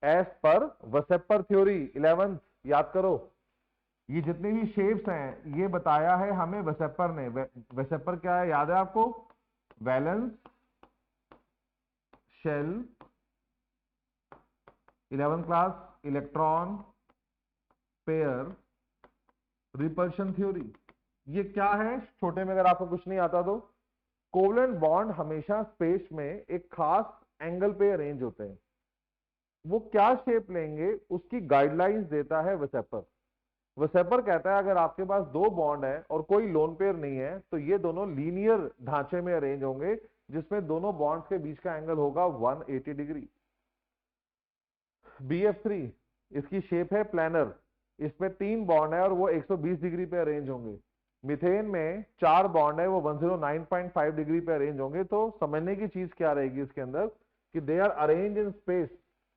as per VSEPR theory. 11th याद करो, ये जितनी भी शेप्स हैं ये बताया है हमें वेसेपर ने। वेसेपर क्या है याद है आपको? Valence shell, 11th class, electron pair, repulsion theory. ये क्या है छोटे में, अगर आपको कुछ नहीं आता तो? कोवलेंट बॉन्ड हमेशा स्पेस में एक खास एंगल पे अरेंज होते हैं। वो क्या शेप लेंगे उसकी गाइडलाइंस देता है वेसेपर। वेसेपर कहता है अगर आपके पास दो बॉन्ड है और कोई लोन पेयर नहीं है तो ये दोनों लीनियर ढांचे में अरेंज होंगे, जिसमें दोनों बॉन्ड्स के बीच का एंगल होगा 180 डिग्री। BF3, इसकी शेप है प्लैनर, इसमें 3 बॉन्ड है और वो 120 डिग्री पे अरेंज होंगे। मीथेन में 4 बॉन्ड है, वो 109.5 डिग्री पे अरेंज होंगे। तो समझने की चीज क्या रहेगी इसके अंदर कि they are arrange in space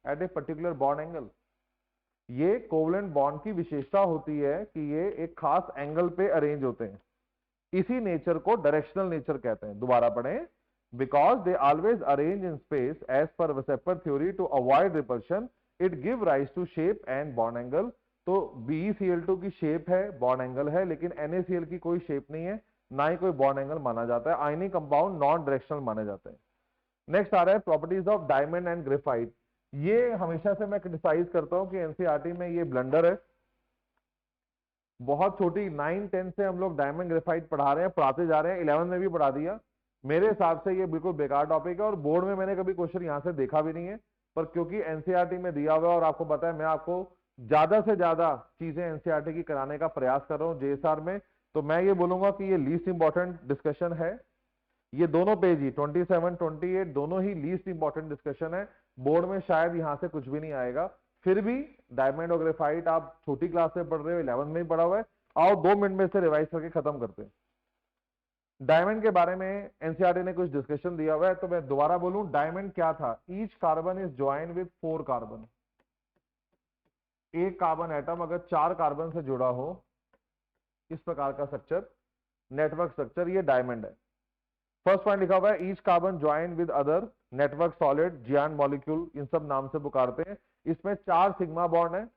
at a particular bond angle. ये कोवलेंट बॉन्ड की विशेषता होती है कि ये एक खास एंगल पे अरेंज होते हैं। इसी नेचर को डायरेक्शनल नेचर कहते हैं। दोबारा पढ़ें, because they always arrange in space as per VSEPR theory to avoid repulsion, it give rise to shape and bond angle. तो BeCl2 की शेप है, बॉन्ड एंगल है, लेकिन NaCl की कोई शेप नहीं है, ना ही कोई बॉन्ड एंगल माना जाता है। आयनिक कंपाउंड नॉन डायरेक्शनल माने जाते हैं। नेक्स्ट आ रहा है properties of diamond and graphite. ये हमेशा से मैं क्रिटिसाइज करता हूं कि एनसीईआरटी में ये ब्लंडर है। बहुत छोटी 9-10 से हम लोग डायमंड ग्रेफाइट पढ़ा रहे हैं, पढ़ाते जा रहे हैं, 11 में भी पढ़ा दिया। मेरे हिसाब से ये बिल्कुल बेकार टॉपिक है और बोर्ड में मैंने कभी क्वेश्चन यहाँ से देखा भी नहीं है। पर क्योंकि एनसीईआरटी में दिया हुआ है और आपको पता है मैं आपको ज्यादा से ज्यादा चीजें एनसीईआरटी की कराने का प्रयास कर रहा हूँ जेएसआर में, तो मैं ये बोलूंगा कि ये लीस्ट इंपॉर्टेंट डिस्कशन है। ये दोनों पेज ही 27 28 दोनों ही लीस्ट इंपॉर्टेंट डिस्कशन है। बोर्ड में शायद यहाँ से कुछ भी नहीं आएगा, फिर भी डायमंड और ग्रेफाइट आप छोटी क्लास में पढ़ रहे हो, 11 में ही पढ़ा हुआ है। आओ 2 मिनट में से रिवाइज करके खत्म करते हैं। डायमंड के बारे में एनसीईआरटी ने कुछ डिस्कशन दिया हुआ है, तो मैं दोबारा बोलूं, डायमंड क्या था? Each carbon is join with 4 carbon. एक कार्बन एटम अगर 4 कार्बन से जुड़ा हो, इस प्रकार का स्ट्रक्चर, नेटवर्क स्ट्रक्चर, ये डायमंड है। फर्स्ट पॉइंट लिखा हुआ है each carbon join with other network solid giant molecule, इन सब नाम से पुकारते हैं। इसमें 4 सिग्मा बॉन्ड है।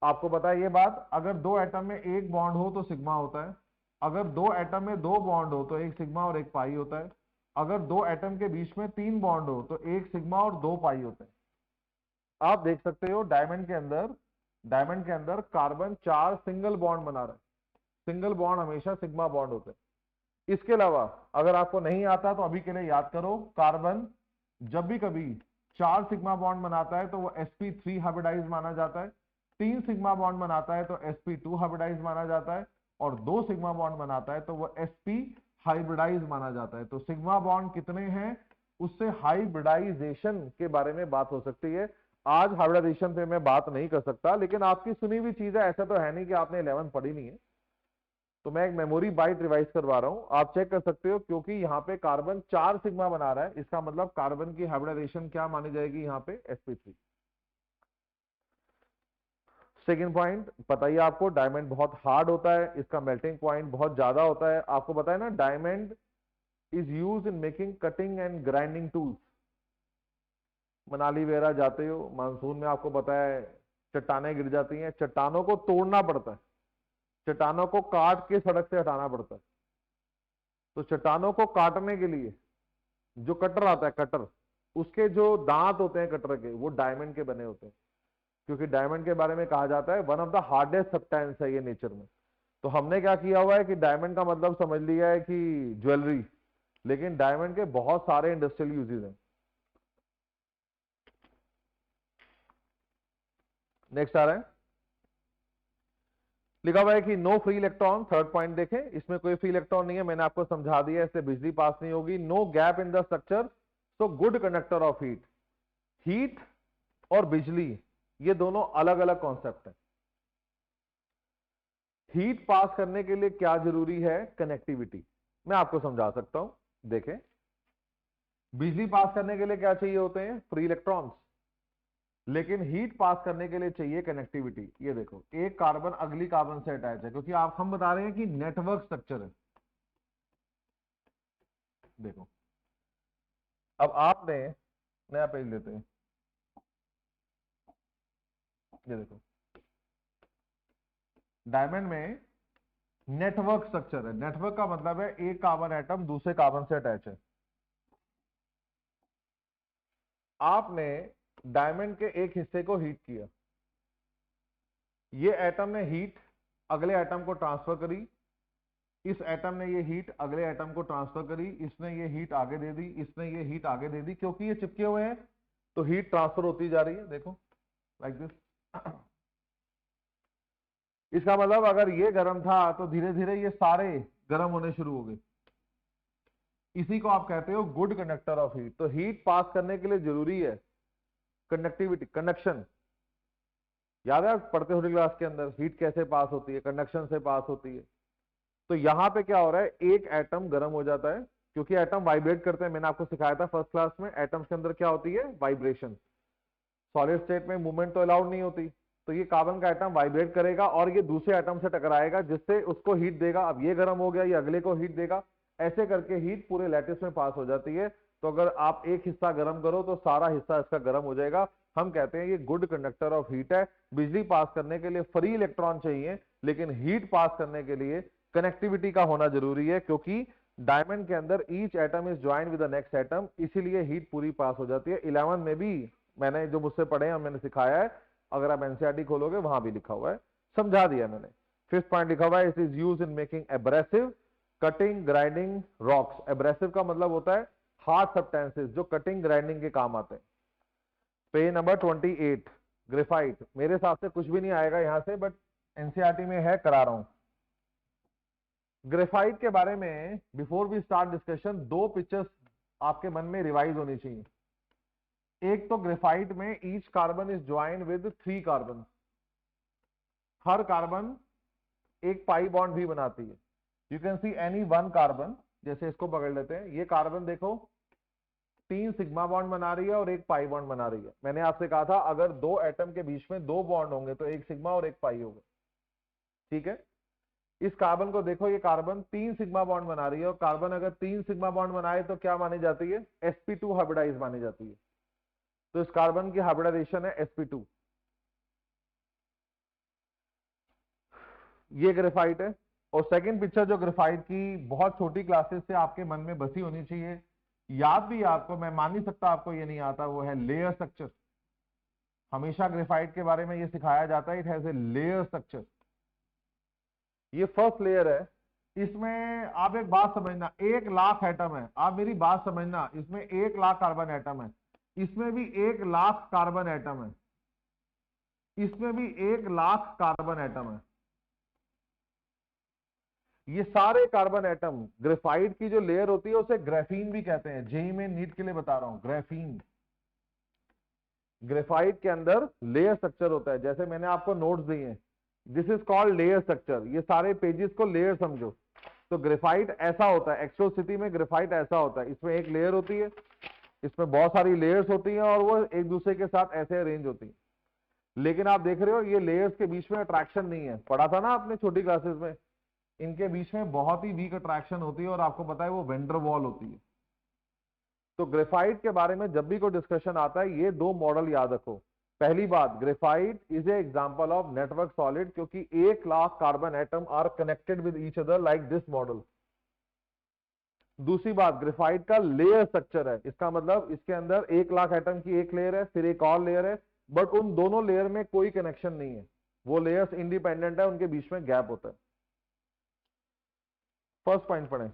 आपको पता है ये बात, अगर 2 एटम में एक बॉन्ड हो तो सिग्मा होता है, अगर 2 एटम में 2 बॉन्ड हो तो एक सिग्मा और एक पाई होता है, अगर 2 एटम के बीच में 3 बॉन्ड हो तो एक सिग्मा और 2 पाई होते हैं। आप देख सकते हो डायमंड के अंदर कार्बन 4 सिंगल बॉन्ड बना रहा है। सिंगल बॉन्ड हमेशा सिग्मा बॉन्ड होते हैं। इसके अलावा अगर आपको नहीं आता तो अभी के लिए याद करो, कार्बन जब भी कभी 4 सिग्मा बॉन्ड बनाता है तो वो sp3 हाइब्रिडाइज माना जाता है, 3 सिग्मा बॉन्ड बनाता है तो sp2 हाइब्रिडाइज माना जाता है, और 2 सिग्मा बॉन्ड बनाता है तो वो sp हाइब्रिडाइज माना जाता है। तो सिग्मा बॉन्ड कितने हैं, उससे हाइब्रिडाइजेशन के बारे में बात हो सकती है। आज हाइब्रिडाइजेशन पे मैं बात नहीं कर सकता, लेकिन आपकी सुनी हुई चीज है, ऐसा तो है नहीं कि आपने 11 पढ़ी नहीं है। तो मैं एक मेमोरी बाइट रिवाइज करवा रहा हूं, आप चेक कर सकते हो, क्योंकि यहाँ पे कार्बन 4 सिग्मा बना रहा है, इसका मतलब कार्बन की हाइब्रिडाइजेशन क्या मानी जाएगी यहाँ पे? sp3। सेकेंड पॉइंट, पता ही आपको, डायमंड बहुत हार्ड होता है, इसका मेल्टिंग पॉइंट बहुत ज्यादा होता है। आपको पता है ना, diamond is use in making cutting and grinding tools. Manali वगैरह जाते हो मानसून में, आपको पता है चट्टानें गिर जाती हैं, चट्टानों को तोड़ना पड़ता है, चट्टानों को काट के सड़क से हटाना पड़ता है। तो चट्टानों को काटने के लिए जो कटर आता है, कटर, उसके जो दांत होते हैं कटर के, वो डायमंड के बने होते हैं, क्योंकि डायमंड के बारे में कहा जाता है one of the hardest substance है ये नेचर में। तो हमने क्या किया हुआ है कि डायमंड का मतलब समझ लिया है कि ज्वेलरी, लेकिन डायमंड के बहुत सारे इंडस्ट्रियल यूजेस हैं। नेक्स्ट आ रहा है, लिखा हुआ है कि no free electron. Third point देखें, इसमें कोई फ्री इलेक्ट्रॉन नहीं है, मैंने आपको समझा दिया, इससे बिजली पास नहीं होगी। No gap in the structure, so good conductor of heat. Heat और बिजली ये दोनों अलग अलग कॉन्सेप्ट है। हीट पास करने के लिए क्या जरूरी है? कनेक्टिविटी। मैं आपको समझा सकता हूं, देखें, बिजली पास करने के लिए क्या चाहिए होते हैं? Free electrons. लेकिन हीट पास करने के लिए चाहिए कनेक्टिविटी। ये देखो, एक कार्बन अगली कार्बन से अटैच है, क्योंकि आप हम बता रहे हैं कि नेटवर्क स्ट्रक्चर है। देखो, अब आपने नया पेज लेते हैं, ये देखो, डायमंड में नेटवर्क स्ट्रक्चर है। नेटवर्क का मतलब है एक कार्बन एटम दूसरे कार्बन से अटैच है। आपने डायमंड के एक हिस्से को हीट किया, ये एटम ने हीट अगले एटम को ट्रांसफर करी, इस एटम ने ये हीट अगले एटम को ट्रांसफर करी, इसने ये हीट आगे दे दी, इसने ये हीट आगे दे दी, क्योंकि ये चिपके हुए हैं तो हीट ट्रांसफर होती जा रही है। देखो, लाइक दिस। इसका मतलब अगर ये गर्म था तो धीरे धीरे ये सारे गर्म होने शुरू हो गए। इसी को आप कहते हो गुड कंडक्टर ऑफ हीट। तो हीट पास करने के लिए जरूरी है कंडक्टिविटी, कंडक्शन। याद है पढ़ते हो क्लास के अंदर हीट कैसे पास होती है? कंडक्शन से पास होती है। तो यहां पे क्या हो रहा है, एक एटम गर्म हो जाता है, क्योंकि एटम वाइब्रेट करते हैं। मैंने आपको सिखाया था फर्स्ट क्लास में, एटम्स के अंदर क्या होती है? वाइब्रेशन। सॉलिड स्टेट में मूवमेंट तो अलाउड नहीं होती, तो ये कार्बन का एटम वाइब्रेट करेगा और ये दूसरे एटम से टकराएगा, जिससे उसको हीट देगा। अब ये गर्म हो गया, ये अगले को हीट देगा, ऐसे करके हीट पूरे लैटिस में पास हो जाती है। तो अगर आप एक हिस्सा गर्म करो तो सारा हिस्सा इसका गर्म हो जाएगा। हम कहते हैं ये गुड कंडक्टर ऑफ हीट है। बिजली पास करने के लिए फ्री इलेक्ट्रॉन चाहिए, लेकिन हीट पास करने के लिए कनेक्टिविटी का होना जरूरी है, क्योंकि डायमंड के अंदर each atom is join with the next atom, इसीलिए हीट पूरी पास हो जाती है। 11 में भी मैंने जो मुझसे पढ़े हैं मैंने सिखाया है, अगर आप एनसीईआरटी खोलोगे वहां भी लिखा हुआ है, समझा दिया मैंने। फिफ्थ पॉइंट लिखा हुआ है, it is used in making abrasive cutting grinding rocks. Abrasive का मतलब होता है हार्ड सब्सटेंसेस जो कटिंग ग्राइंडिंग के काम आते हैं। पेज नंबर 28, ग्रेफाइट मेरे हिसाब से कुछ भी नहीं आएगा यहाँ से, बट एनसीईआरटी में है, करा रहा हूं। ग्रेफाइट के बारे में बिफोर वी स्टार्ट डिस्कशन, दो पिक्चर्स आपके मन में रिवाइज होनी चाहिए। एक तो ग्रेफाइट में each carbon is joined with 3 carbon, her carbon एक पाई बॉन्ड भी बनाती है। You can see any one carbon, जैसे इसको पकड़ लेते हैं, ये कार्बन देखो 3 सिग्मा बॉन्ड बना रही है और एक पाई बॉन्ड बना रही है। मैंने आपसे कहा था अगर दो एटम के बीच में 2 बॉन्ड होंगे तो एक सिग्मा और एक पाई होगा, ठीक है। इस कार्बन को देखो, ये कार्बन 3 सिग्मा बॉन्ड बना रही है, और कार्बन अगर 3 सिग्मा बॉन्ड बनाए तो क्या मानी जाती है? sp2 हाइब्रिडाइज मानी जाती है। तो इस कार्बन की हाइब्रिडाइजेशन है sp2। ये ग्रेफाइट है। और सेकंड पिक्चर जो ग्रेफाइट की बहुत छोटी क्लासेस से आपके मन में बसी होनी चाहिए, याद भी आपको, मैं मान नहीं सकता आपको ये नहीं आता, वो है लेयर स्ट्रक्चर। हमेशा ग्रेफाइट के बारे में ये सिखाया जाता है, it has a layer structure. ये फर्स्ट लेयर है। इसमें आप एक बात समझना, 1 लाख एटम है, आप मेरी बात समझना, इसमें 1 लाख कार्बन एटम है, इसमें भी 1 लाख कार्बन एटम है, इसमें भी 1 लाख कार्बन एटम है। ये सारे कार्बन एटम, ग्रेफाइट की जो लेयर होती है उसे ग्राफीन भी कहते हैं। जेई में नीट के लिए बता रहा हूं, ग्राफीन। ग्रेफाइट के अंदर लेयर स्ट्रक्चर होता है, जैसे मैंने आपको नोट्स दिए हैं, this is called layer structure. ये सारे पेजेस को लेयर समझो। तो ग्रेफाइट ऐसा होता है, एक्चुअल स्थिति में ग्रेफाइट ऐसा होता है, इसमें एक लेयर होती है, इसमें बहुत सारी लेयर्स होती हैं और वो एक दूसरे के साथ ऐसे अरेंज होती हैं। लेकिन आप देख रहे हो ये लेयर्स के बीच में अट्रैक्शन नहीं है, पढ़ा था ना आपने छोटी क्लासेस में, इनके बीच में बहुत ही वीक अट्रैक्शन होती है, और आपको पता है वो वेंडर वॉल होती है। तो ग्रेफाइट के बारे में जब भी कोई डिस्कशन आता है, ये 2 मॉडल याद रखो। पहली बात, graphite is a example of network solid, क्योंकि 1 lakh carbon atom are connected with each other like this model. दूसरी बात, ग्रेफाइट का लेयर स्ट्रक्चर है, इसका मतलब इसके अंदर 1 लाख एटम की एक लेयर है, फिर एक और लेयर है, बट उन दोनों लेयर में कोई कनेक्शन नहीं है, वो लेयर्स इंडिपेंडेंट है, उनके बीच में गैप होता है। फर्स्ट पॉइंट पढ़ें,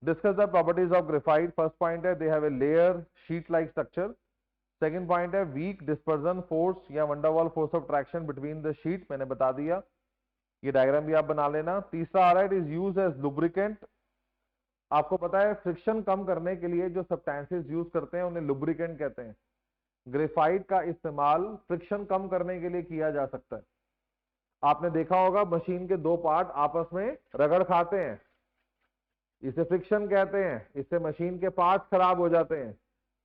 discuss the properties of graphite. First point है, they have a layer sheet like structure. Second point है, वीक डिस्पर्जन फोर्स या van der Waals force of attraction between the sheet, मैंने बता दिया, ये डायग्राम भी आप बना लेना। तीसरा आ रहा है, it is used as lubricant. आपको पता है फ्रिक्शन कम करने के लिए जो सब्सटेंसेस यूज करते हैं उन्हें लुब्रिकेंट कहते हैं। ग्रेफाइट का इस्तेमाल फ्रिक्शन कम करने के लिए किया जा सकता है। आपने देखा होगा मशीन के 2 पार्ट आपस में रगड़ खाते हैं, इसे फ्रिक्शन कहते हैं, इससे मशीन के पार्ट्स खराब हो जाते हैं।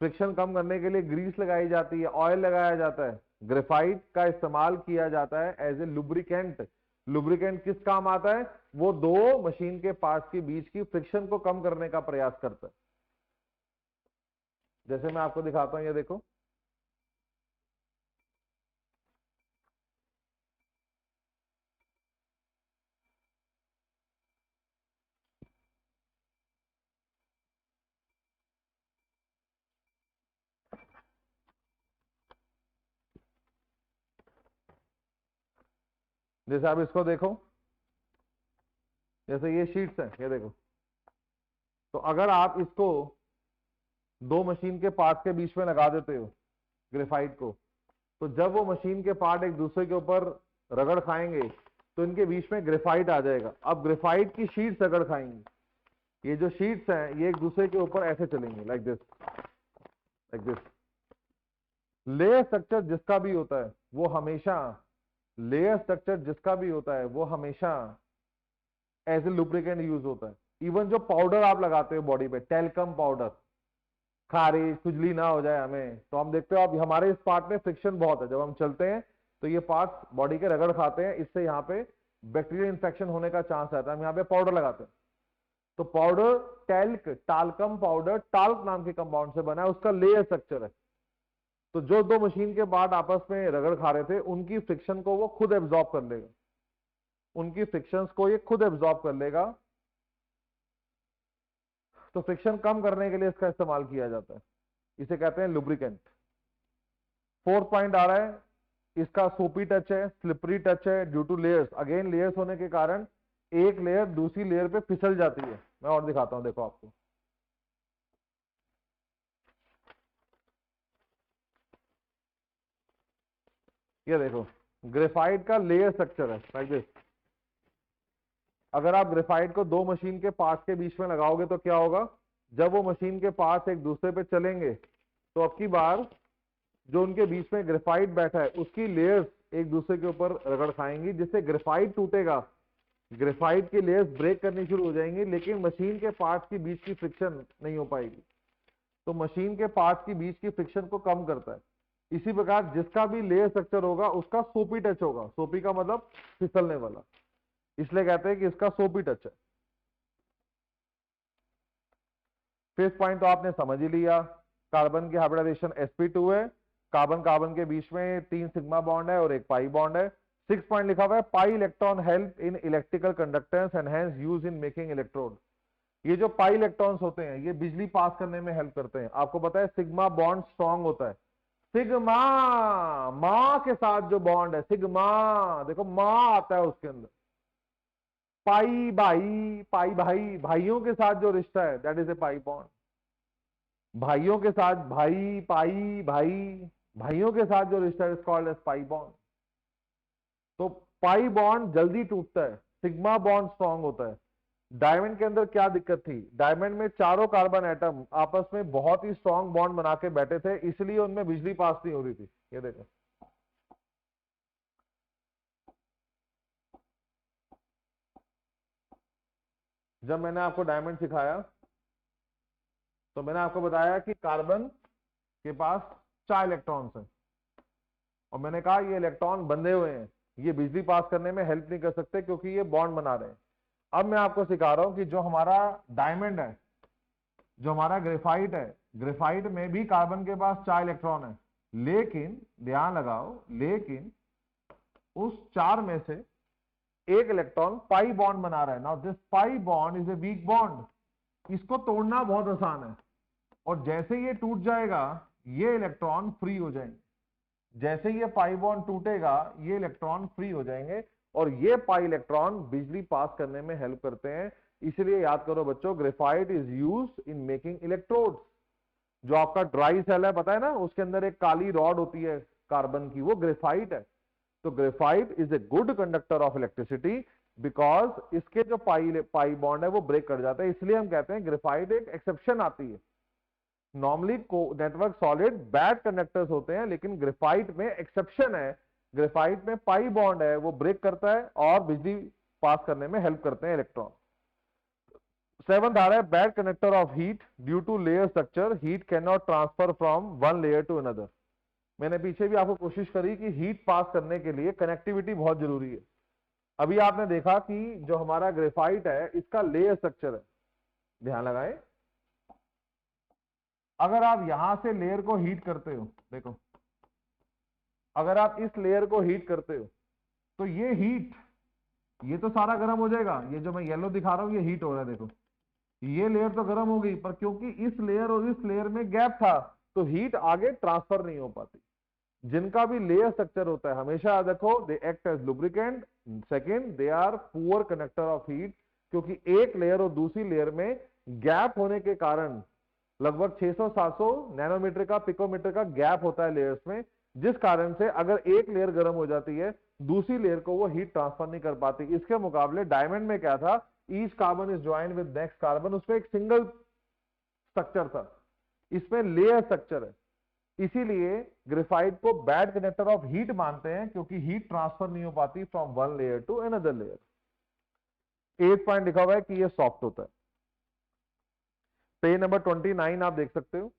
फ्रिक्शन कम करने के लिए ग्रीस लगाई जाती है, ऑयल लगाया जाता है। ग्रेफाइट का इस्तेमाल किया जाता है एज ए लुब्रिकेंट। लुब्रिकेंट किस काम आता है? वो 2 मशीन के पार्ट्स के बीच की फ्रिक्शन को कम करने का प्रयास करता है। जैसे मैं आपको दिखाता हूं, ये देखो, जैसे आप इसको देखो, जैसे ये शीट्स हैं, ये देखो, तो अगर आप इसको 2 मशीन के पार्ट के बीच में लगा देते हो ग्रेफाइट को, तो जब वो मशीन के पार्ट एक दूसरे के ऊपर रगड़ खाएंगे तो इनके बीच में ग्रेफाइट आ जाएगा। अब ग्रेफाइट की शीट्स रगड़ खाएंगी, ये जो शीट्स हैं ये एक दूसरे के ऊपर ऐसे चलेंगे, like this, like this. Layer structure जिसका भी होता है वो हमेशा, लेयर स्ट्रक्चर जिसका भी होता है वो हमेशा एज ए लुब्रिकेंट यूज होता है। इवन जो पाउडर आप लगाते हो बॉडी पे, टेल्कम पाउडर, खारिश खुजली ना हो जाए हमें, तो हम देखते हो अब हमारे इस पार्ट में फ्रिक्शन बहुत है, जब हम चलते हैं तो ये पार्ट बॉडी के रगड़ खाते हैं, इससे यहाँ पे बैक्टीरियल इन्फेक्शन होने का चांस रहता है। हम यहाँ पे पाउडर लगाते हैं, तो powder talc, talcum powder talc नाम के कंपाउंड से बना है, उसका लेयर स्ट्रक्चर है। तो जो 2 मशीन के पार्ट आपस में रगड़ खा रहे थे उनकी फ्रिक्शन को वो खुद एब्जॉर्ब कर लेगा, उनकी फ्रिक्शंस को ये खुद एब्जॉर्ब कर लेगा। तो फ्रिक्शन कम करने के लिए इसका इस्तेमाल किया जाता है, इसे कहते हैं लुब्रिकेंट। फोर्थ पॉइंट आ रहा है, इसका सोपी टच है, स्लिपरी टच है, due two layers. Again layers होने के कारण एक लेयर दूसरी लेयर पे फिसल जाती है। मैं और दिखाता हूं, देखो आपको, ये देखो ग्रेफाइट का लेयर स्ट्रक्चर है लाइक दिस। अगर आप ग्रेफाइट को दो मशीन के पार्ट्स के बीच में लगाओगे तो क्या होगा, जब वो मशीन के पार्ट्स एक दूसरे पे चलेंगे तो अब की बार जो उनके बीच में ग्रेफाइट बैठा है उसकी लेयर्स एक दूसरे के ऊपर रगड़ खाएंगी, जिससे ग्रेफाइट टूटेगा, ग्रेफाइट की लेयर्स ब्रेक करनी शुरू हो जाएंगी, लेकिन मशीन के पार्ट्स के बीच की फ्रिक्शन नहीं हो पाएगी। तो मशीन के पार्ट्स के बीच की फ्रिक्शन को कम करता है। इसी प्रकार जिसका भी लेयर स्ट्रक्चर होगा उसका सोपी टच होगा। सोपी का मतलब फिसलने वाला, इसलिए कहते हैं कि इसका सोपी टच है। फिफ्थ पॉइंट तो आपने समझ ही लिया, कार्बन की हाइब्रिडाइजेशन sp2 है, कार्बन कार्बन के बीच में 3 सिग्मा बॉन्ड है और एक पाई बॉन्ड है। 6 पॉइंट लिखा हुआ है pi electron help in electrical conductance and hence use in making electrode. ये जो पाई इलेक्ट्रॉन्स होते हैं ये बिजली पास करने में हेल्प करते हैं। आपको पता है सिग्मा बॉन्ड स्ट्रॉन्ग होता है, सिग्मा मां के साथ जो बॉन्ड है सिग्मा, देखो मां आता है उसके अंदर। पाई भाई, पाई भाई, भाइयों के साथ जो रिश्ता है that is a pi bond. भाइयों के साथ भाई, पाई भाई, भाइयों के साथ जो रिश्ता है is called as pi bond. तो पाई बॉन्ड जल्दी टूटता है, सिग्मा बॉन्ड स्ट्रॉन्ग होता है। डायमंड के अंदर क्या दिक्कत थी, डायमंड में चारों कार्बन एटम आपस में बहुत ही स्ट्रॉन्ग बॉन्ड बना के बैठे थे, इसलिए उनमें बिजली पास नहीं हो रही थी। ये देखो जब मैंने आपको डायमंड सिखाया तो मैंने आपको बताया कि कार्बन के पास 4 इलेक्ट्रॉन्स हैं और मैंने कहा ये इलेक्ट्रॉन बंधे हुए हैं, ये बिजली पास करने में हेल्प नहीं कर सकते क्योंकि ये बॉन्ड बना रहे हैं। अब मैं आपको सिखा रहा हूं कि जो हमारा डायमंड है, जो हमारा ग्रेफाइट है, ग्रेफाइट में भी कार्बन के पास 4 इलेक्ट्रॉन है, लेकिन ध्यान लगाओ, लेकिन उस 4 में से एक इलेक्ट्रॉन पाई बॉन्ड बना रहा है। Now this pi bond is a weak bond, इसको तोड़ना बहुत आसान है और जैसे ये टूट जाएगा ये इलेक्ट्रॉन फ्री हो जाएंगे। जैसे ये पाई बॉन्ड टूटेगा ये इलेक्ट्रॉन फ्री हो जाएंगे और ये पाई इलेक्ट्रॉन बिजली पास करने में हेल्प करते हैं। इसलिए याद करो बच्चों, graphite is used in making electrodes. जो आपका ड्राई सेल है पता है ना, उसके अंदर एक काली रॉड होती है कार्बन की, वो ग्रेफाइट है। तो graphite is a good conductor of electricity because इसके जो पाई बॉन्ड है वो ब्रेक कर जाता है। इसलिए हम कहते हैं ग्रेफाइट एक एक्सेप्शन आती है। Normally network solid bad conductors होते हैं, लेकिन ग्रेफाइट में एक्सेप्शन है। ग्रेफाइट में पाई बॉन्ड है, वो ब्रेक करता है और बिजली पास करने में हेल्प करते हैं इलेक्ट्रॉन। 7th आ रहा है bad conductor of heat due to layer structure, heat can not transfer from one layer to another. मैंने पीछे भी आपको कोशिश करी कि हीट पास करने के लिए कनेक्टिविटी बहुत जरूरी है। अभी आपने देखा कि जो हमारा ग्रेफाइट है इसका लेयर स्ट्रक्चर है, ध्यान लगाएं। अगर आप यहां से लेयर को हीट करते हो, देखो अगर आप इस लेयर को हीट करते हो तो ये हीट, ये तो सारा गर्म हो जाएगा। ये जो मैं येलो दिखा रहा हूं ये हीट हो रहा है, देखो ये लेयर तो गर्म हो गई, पर क्योंकि इस लेयर और इस लेयर में गैप था तो हीट आगे ट्रांसफर नहीं हो पाती। जिनका भी लेयर स्ट्रक्चर होता है हमेशा देखो they act as lubricant, second they are poor conductor of heat, क्योंकि एक लेयर और दूसरी लेयर में गैप होने के कारण लगभग 600-700 नैनोमीटर का पिकोमीटर का गैप होता है लेयर्स में, जिस कारण से अगर एक लेयर गर्म हो जाती है दूसरी लेयर को वो हीट ट्रांसफर नहीं कर पाती। इसके मुकाबले डायमंड में क्या था, each carbon is joined with next carbon, उसमें एक सिंगल स्ट्रक्चर था, इसमें लेयर स्ट्रक्चर है। इसीलिए ग्रेफाइट को बैड कंडक्टर ऑफ हीट मानते हैं क्योंकि हीट ट्रांसफर नहीं हो पाती from one layer to another layer. 8 point लिखा हुआ है कि ये सॉफ्ट होता है। पेज नंबर 29 आप देख सकते हो।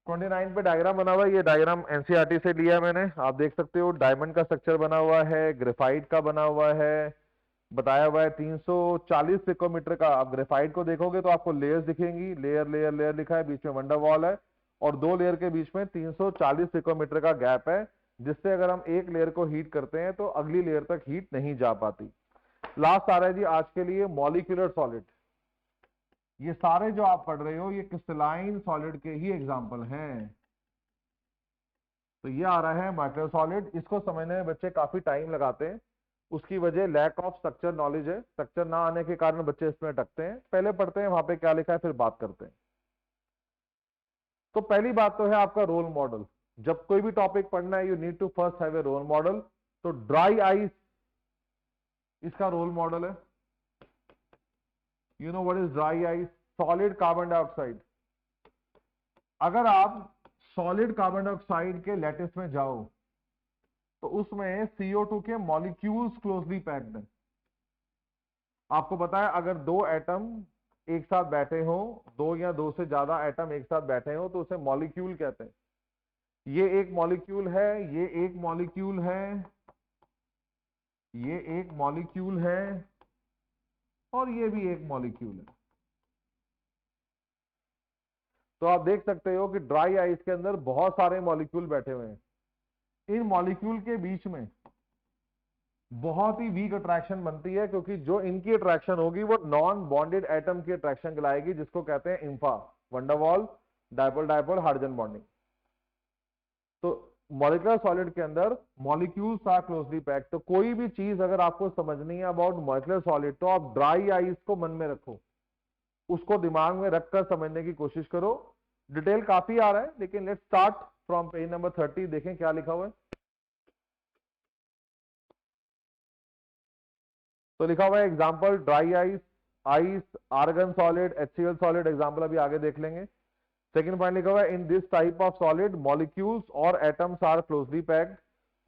ट्वेंटी नाइन पे डायग्राम बना हुआ है, ये डायग्राम एनसीईआरटी से लिया है मैंने। आप देख सकते हो डायमंड का स्ट्रक्चर बना हुआ है, ग्रेफाइट का बना हुआ है, बताया हुआ है 340 पिकोमीटर का। आप ग्रेफाइट को देखोगे तो आपको लेयर्स दिखेंगी, लेयर लेयर लेयर लिखा है, बीच में वंडरवॉल है और दो लेयर के बीच में 340 पिकोमीटर का गैप है, जिससे अगर हम एक लेयर को हीट करते हैं तो अगली लेयर तक हीट नहीं जा पाती। लास्ट आ रहा है जी आज के लिए मॉलिक्यूलर सॉलिड। ये सारे जो आप पढ़ रहे हो ये क्रिस्टलाइन सॉलिड के ही एग्जांपल हैं। तो ये आ रहा है माइक्रो सॉलिड, इसको समझने में बच्चे काफी टाइम लगाते हैं, उसकी वजह लैक ऑफ स्ट्रक्चर नॉलेज है। स्ट्रक्चर ना आने के कारण बच्चे इसमें अटकते हैं। पहले पढ़ते हैं वहां पे क्या लिखा है फिर बात करते हैं। तो पहली बात तो है आपका रोल मॉडल। जब कोई भी टॉपिक पढ़ना है, you need to first have a role model. तो ड्राई आइस इसका रोल मॉडल है। You know what is dry ice? Solid carbon dioxide. अगर आप सॉलिड कार्बन डाइऑक्साइड के लैटिस में जाओ तो उसमें CO2 के मॉलिक्यूल्स क्लोजली पैक्ड हैं। आपको पता है अगर दो एटम एक साथ बैठे हो, दो या दो से ज्यादा एटम एक साथ बैठे हो, तो उसे मॉलिक्यूल कहते हैं। ये एक मॉलिक्यूल है, ये एक मॉलिक्यूल है, ये एक मॉलिक्यूल है, और ये भी एक मॉलिक्यूल है। तो आप देख सकते हो कि ड्राई आइस के अंदर बहुत सारे मॉलिक्यूल बैठे हुए हैं। इन मॉलिक्यूल के बीच में बहुत ही वीक अट्रैक्शन बनती है, क्योंकि जो इनकी अट्रैक्शन होगी वो नॉन बॉन्डेड एटम की अट्रैक्शन कहलाएगी, जिसको कहते हैं इंफा, van der Waals dipole dipole hydrogen bonding. तो मॉलिक्यूलर सॉलिड के अंदर मॉलिक्यूल्स आर क्लोजली पैक्ड। तो कोई भी चीज अगर आपको समझनी है अबाउट मॉलिक्यूलर सॉलिड, तो आप ड्राई आइस को मन में रखो, उसको दिमाग में रखकर समझने की कोशिश करो। डिटेल काफी आ रहा है, लेकिन let's start from page number 30। देखें क्या लिखा हुआ है। तो लिखा हुआ है example dry ice, ice, argon solid, HCl solid. Example अभी आगे देख लेंगे। सेकंड पॉइंट लिखा हुआ है in this type of solid molecules or atoms are closely packed.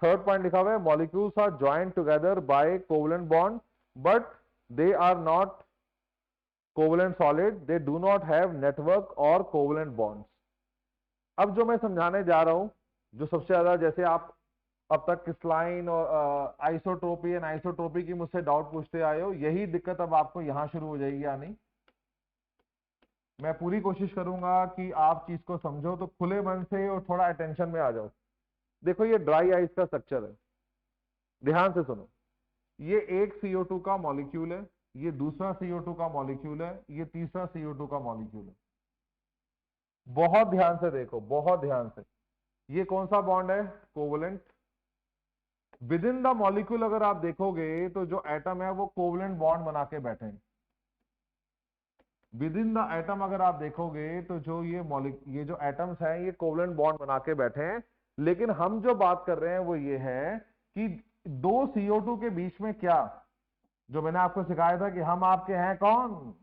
Third point लिखा हुआ है molecules are joined together by covalent bond, but they are not covalent solid, they do not have network or covalent bonds. अब जो मैं समझाने जा रहा हूं, जो सबसे ज्यादा, जैसे आप अब तक क्रिस्टलाइन और आइसोट्रोपी एंड आइसोट्रोपी की मुझसे डाउट पूछते आए हो, यही दिक्कत अब आपको यहां शुरू हो जाएगी या नहीं। मैं पूरी कोशिश करूंगा कि आप चीज को समझो, तो खुले मन से और थोड़ा अटेंशन में आ जाओ। देखो ये ड्राई आइस का स्ट्रक्चर है, ध्यान से सुनो। ये एक CO2 का मॉलिक्यूल है, ये दूसरा CO2 का मॉलिक्यूल है, ये तीसरा CO2 का मॉलिक्यूल है। बहुत ध्यान से देखो, बहुत ध्यान से। ये कौन सा बॉन्ड है? Covalent. With in the molecule अगर आप देखोगे तो जो एटम है वो कोवलेंट बॉन्ड बना के बैठे हैं। विद इन द एटम अगर आप देखोगे तो जो ये जो एटम्स हैं ये कोवलेंट बॉन्ड बना के बैठे हैं। लेकिन हम जो बात कर रहे हैं वो ये है कि दो CO2 के बीच में क्या, जो मैंने आपको सिखाया था कि हम आपके हैं कौन,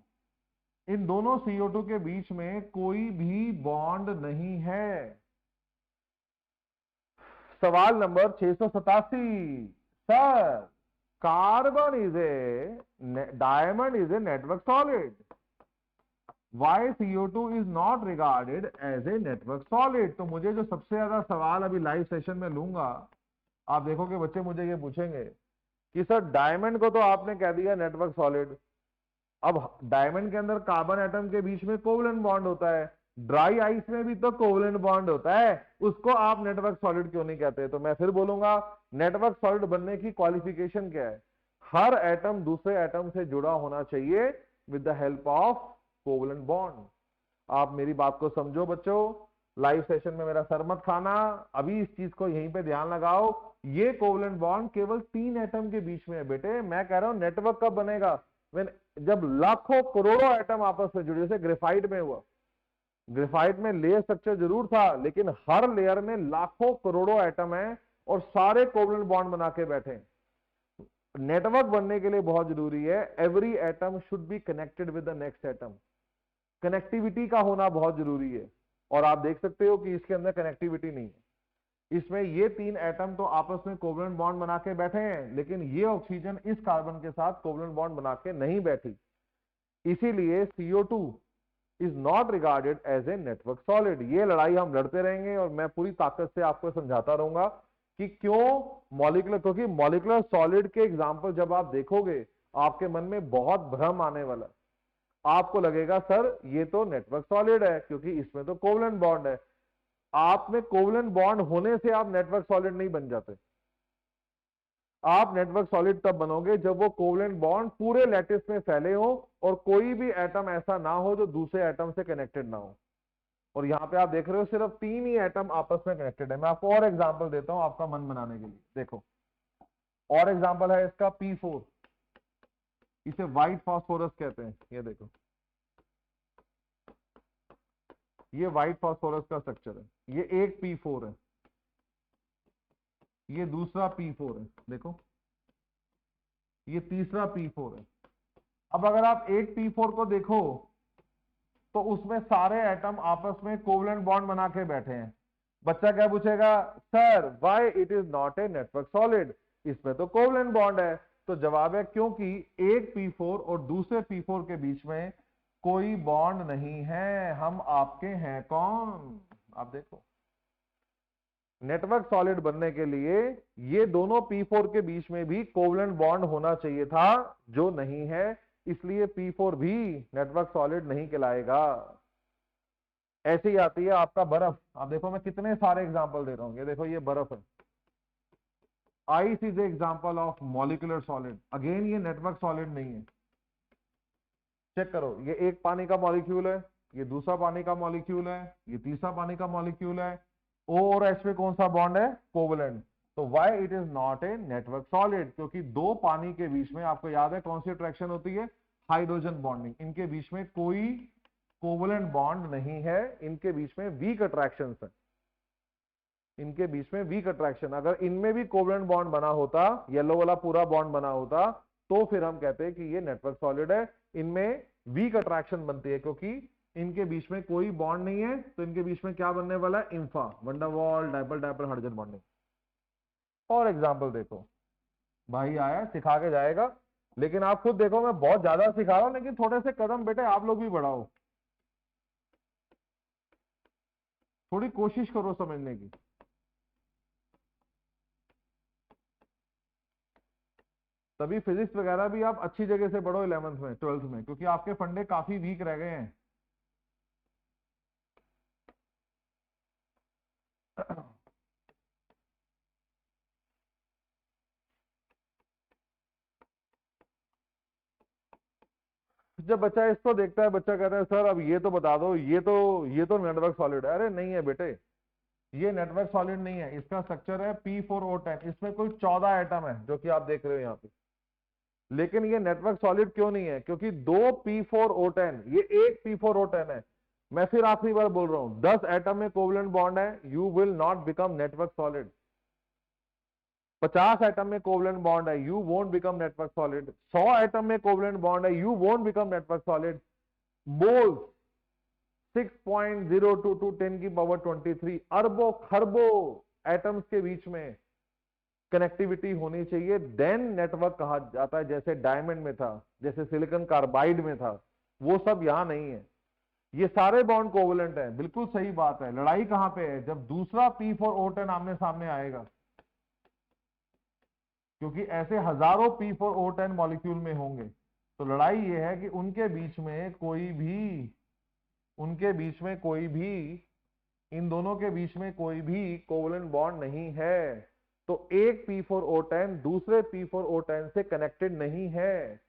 इन दोनों CO2 के बीच में कोई भी बॉन्ड नहीं है। सवाल नंबर 687। Sir, carbon is a diamond is a network solid, why CO2 is not regarded as a network solid. तो मुझे जो सबसे ज्यादा सवाल अभी लाइव सेशन में लूंगा, आप देखोगे बच्चे मुझे ये पूछेंगे कि सर डायमंड को तो आपने कह दिया नेटवर्क सॉलिड, अब डायमंड के अंदर कार्बन एटम के बीच में कोवलेंट बॉन्ड होता है, ड्राई आइस में भी तो कोवलेंट बॉन्ड होता है, उसको आप नेटवर्क सॉलिड क्यों नहीं कहते? तो मैं फिर बोलूंगा, नेटवर्क सॉलिड बनने की क्वालिफिकेशन क्या है? हर एटम दूसरे एटम से जुड़ा होना चाहिए with the help of covalent bond. आप मेरी बात को समझो बच्चों, लाइव सेशन में मेरा सर मत खाना, अभी इस चीज को यहीं पे ध्यान लगाओ। ये कोवलेंट बॉन्ड केवल 3 एटम के बीच में है बेटे। मैं कह रहा हूं नेटवर्क कब बनेगा? जब लाखों करोड़ों एटम आपस में जुड़े, जैसे ग्रेफाइट में हुआ। ग्रेफाइट में लेयर स्ट्रक्चर जरूर था, लेकिन हर लेयर में लाखों करोड़ों एटम है और सारे कोवलेंट बॉन्ड बना के बैठे हैं। नेटवर्क बनने के लिए बहुत जरूरी है every atom should be connected with the next atom. Connectivity का होना बहुत जरूरी है, और आप देख सकते हो कि इसके अंदर कनेक्टिविटी नहीं है। इसमें ये 3 एटम तो आपस में कोवलेंट बॉन्ड बना के बैठे हैं, लेकिन ये ऑक्सीजन इस कार्बन के साथ कोवलेंट बॉन्ड बना के नहीं बैठी। इसीलिए CO2 is not regarded as a network solid. ये लड़ाई हम लड़ते रहेंगे और मैं पूरी ताकत से आपको समझाता रहूंगा कि क्यों मॉलिक्यूलर, क्योंकि मॉलिक्यूलर सॉलिड के एग्जांपल जब आप देखोगे आपके मन में बहुत भ्रम आने वाला है। आपको लगेगा सर ये तो नेटवर्क सॉलिड है क्योंकि इसमें तो कोवलेंट बॉन्ड है। आप में कोवलेंट बॉन्ड होने से आप नेटवर्क सॉलिड नहीं बन जाते। आप नेटवर्क सॉलिड तब बनोगे जब वो कोवलेंट बॉन्ड पूरे लैटिस में फैले हो और कोई भी एटम ऐसा ना हो जो दूसरे एटम से कनेक्टेड ना हो। और यहां पे आप देख रहे हो सिर्फ 3 ही एटम आपस में कनेक्टेड है। मैं आपको और एग्जांपल देता हूं आपका मन बनाने के लिए। देखो और एग्जांपल है इसका P4, इसे व्हाइट फास्फोरस कहते हैं। ये देखो ये व्हाइट फास्फोरस का स्ट्रक्चर है, ये एक P4 है, ये दूसरा P4 है, देखो ये तीसरा P4 है। अब अगर आप एक P4 को देखो तो उसमें सारे एटम आपस में कोवलेंट बॉन्ड बना के बैठे हैं। बच्चा क्या पूछेगा, sir why it is not a network solid, इसमें तो कोवलेंट बॉन्ड है। तो जवाब है क्योंकि एक P4 और दूसरे P4 के बीच में कोई बॉन्ड नहीं है। हम आपके हैं कौन? आप देखो, नेटवर्क सॉलिड बनने के लिए ये दोनों P4 के बीच में भी कोवलेंट बॉन्ड होना चाहिए था, जो नहीं है, इसलिए P4 भी नेटवर्क सॉलिड नहीं कहलाएगा। ऐसे ही आती है आपका बर्फ। आप देखो मैं कितने सारे एग्जांपल दे रहा हूं, ये देखो ये बर्फ है। Ice is a example of molecular solid, again ये नेटवर्क सॉलिड नहीं है। चेक करो, ये एक पानी का मॉलिक्यूल है, ये दूसरा पानी का मॉलिक्यूल है, ये तीसरा पानी का मॉलिक्यूल है। O और H में कौन सा बॉन्ड है? कोवलेंट। तो why it is not a network solid? क्योंकि दो पानी के बीच में, आपको याद है कौन सी अट्रैक्शन होती है? Hydrogen bonding. इनके बीच में कोई कोवलेंट बॉन्ड नहीं है, इनके बीच में वीक अट्रैक्शन है, इनके बीच में वीक अट्रैक्शन। अगर इनमें भी कोवलेंट बॉन्ड बना होता, येलो वाला पूरा बॉन्ड बना होता, तो फिर हम कहते हैं कि ये नेटवर्क सॉलिड है। इनमें वीक अट्रैक्शन बनती है क्योंकि इनके बीच में कोई बॉन्ड नहीं है, तो इनके बीच में क्या बनने वाला है? इंफा, van der Waals, dipole dipole hydrogen bonding. और एग्जांपल देखो, भाई आया सिखा के जाएगा, लेकिन आप खुद देखो मैं बहुत ज्यादा सिखा रहा हूं, लेकिन थोड़े से कदम बेटे आप लोग भी बढ़ाओ, थोड़ी कोशिश करो समझने की। तभी फिजिक्स वगैरह भी आप अच्छी जगह से पढ़ो 11th में 12th में, क्योंकि आपके फंडे काफी वीक रह गए हैं। जब बच्चा इसको देखता है, बच्चा कहता है सर अब ये तो बता दो, ये तो नेटवर्क सॉलिड है। अरे नहीं है बेटे, ये नेटवर्क सॉलिड नहीं है। इसका स्ट्रक्चर है P4O10, इसमें कुल 14 एटम है जो कि आप देख रहे हो यहाँ पे। लेकिन ये नेटवर्क सॉलिड क्यों नहीं है? क्योंकि दो P4O10, ये एक P4O10 है। मैं फिर आखिरी बार बोल रहा हूं, 10 एटम में कोवलेंट बॉन्ड है, you will not become network solid. 50 atom में कोवलेंट बॉन्ड है, you won't become network solid. 100 atom में कोवलेंट बॉन्ड है, you won't become network solid. Moles 6.02 to 10 की पावर 23 अरबों खरबों एटम्स के बीच में कनेक्टिविटी होनी चाहिए, देन नेटवर्क कहा जाता है। जैसे डायमंड में था, जैसे सिलिकॉन कार्बाइड में था, वो सब यहां नहीं है। ये सारे बॉन्ड कोवलेंट है, बिल्कुल सही बात है। लड़ाई कहां पे है? जब दूसरा P4O10 आमने सामने आएगा, क्योंकि ऐसे हजारों P4O10 मॉलिक्यूल में होंगे। तो लड़ाई ये है कि इन दोनों के बीच में कोई भी कोवलेंट बॉन्ड नहीं है। तो एक P4O10 दूसरे P4O10 से कनेक्टेड नहीं है।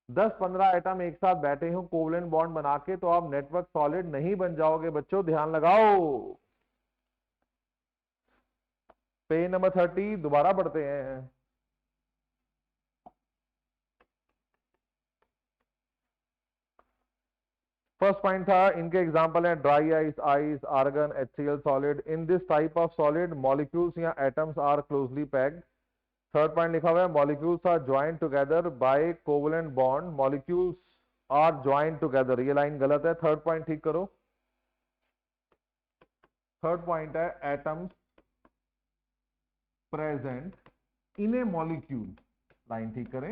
10-15 एटम एक साथ बैठे हो कोवलेंट बॉन्ड बना के, तो आप नेटवर्क सॉलिड नहीं बन जाओगे। बच्चों ध्यान लगाओ। पेज नंबर 30 दोबारा पढ़ते हैं। फर्स्ट पॉइंट था, इनके एग्जांपल है dry ice, ice, argon, HCl solid. In this type of solid molecules या atoms are closely packed. Third point लिखा हुआ है, molecules are joined together by covalent bond. Molecules are joined together, ये line गलत है, third point ठीक करो। Third point है, atoms present in a molecule, line ठीक करें।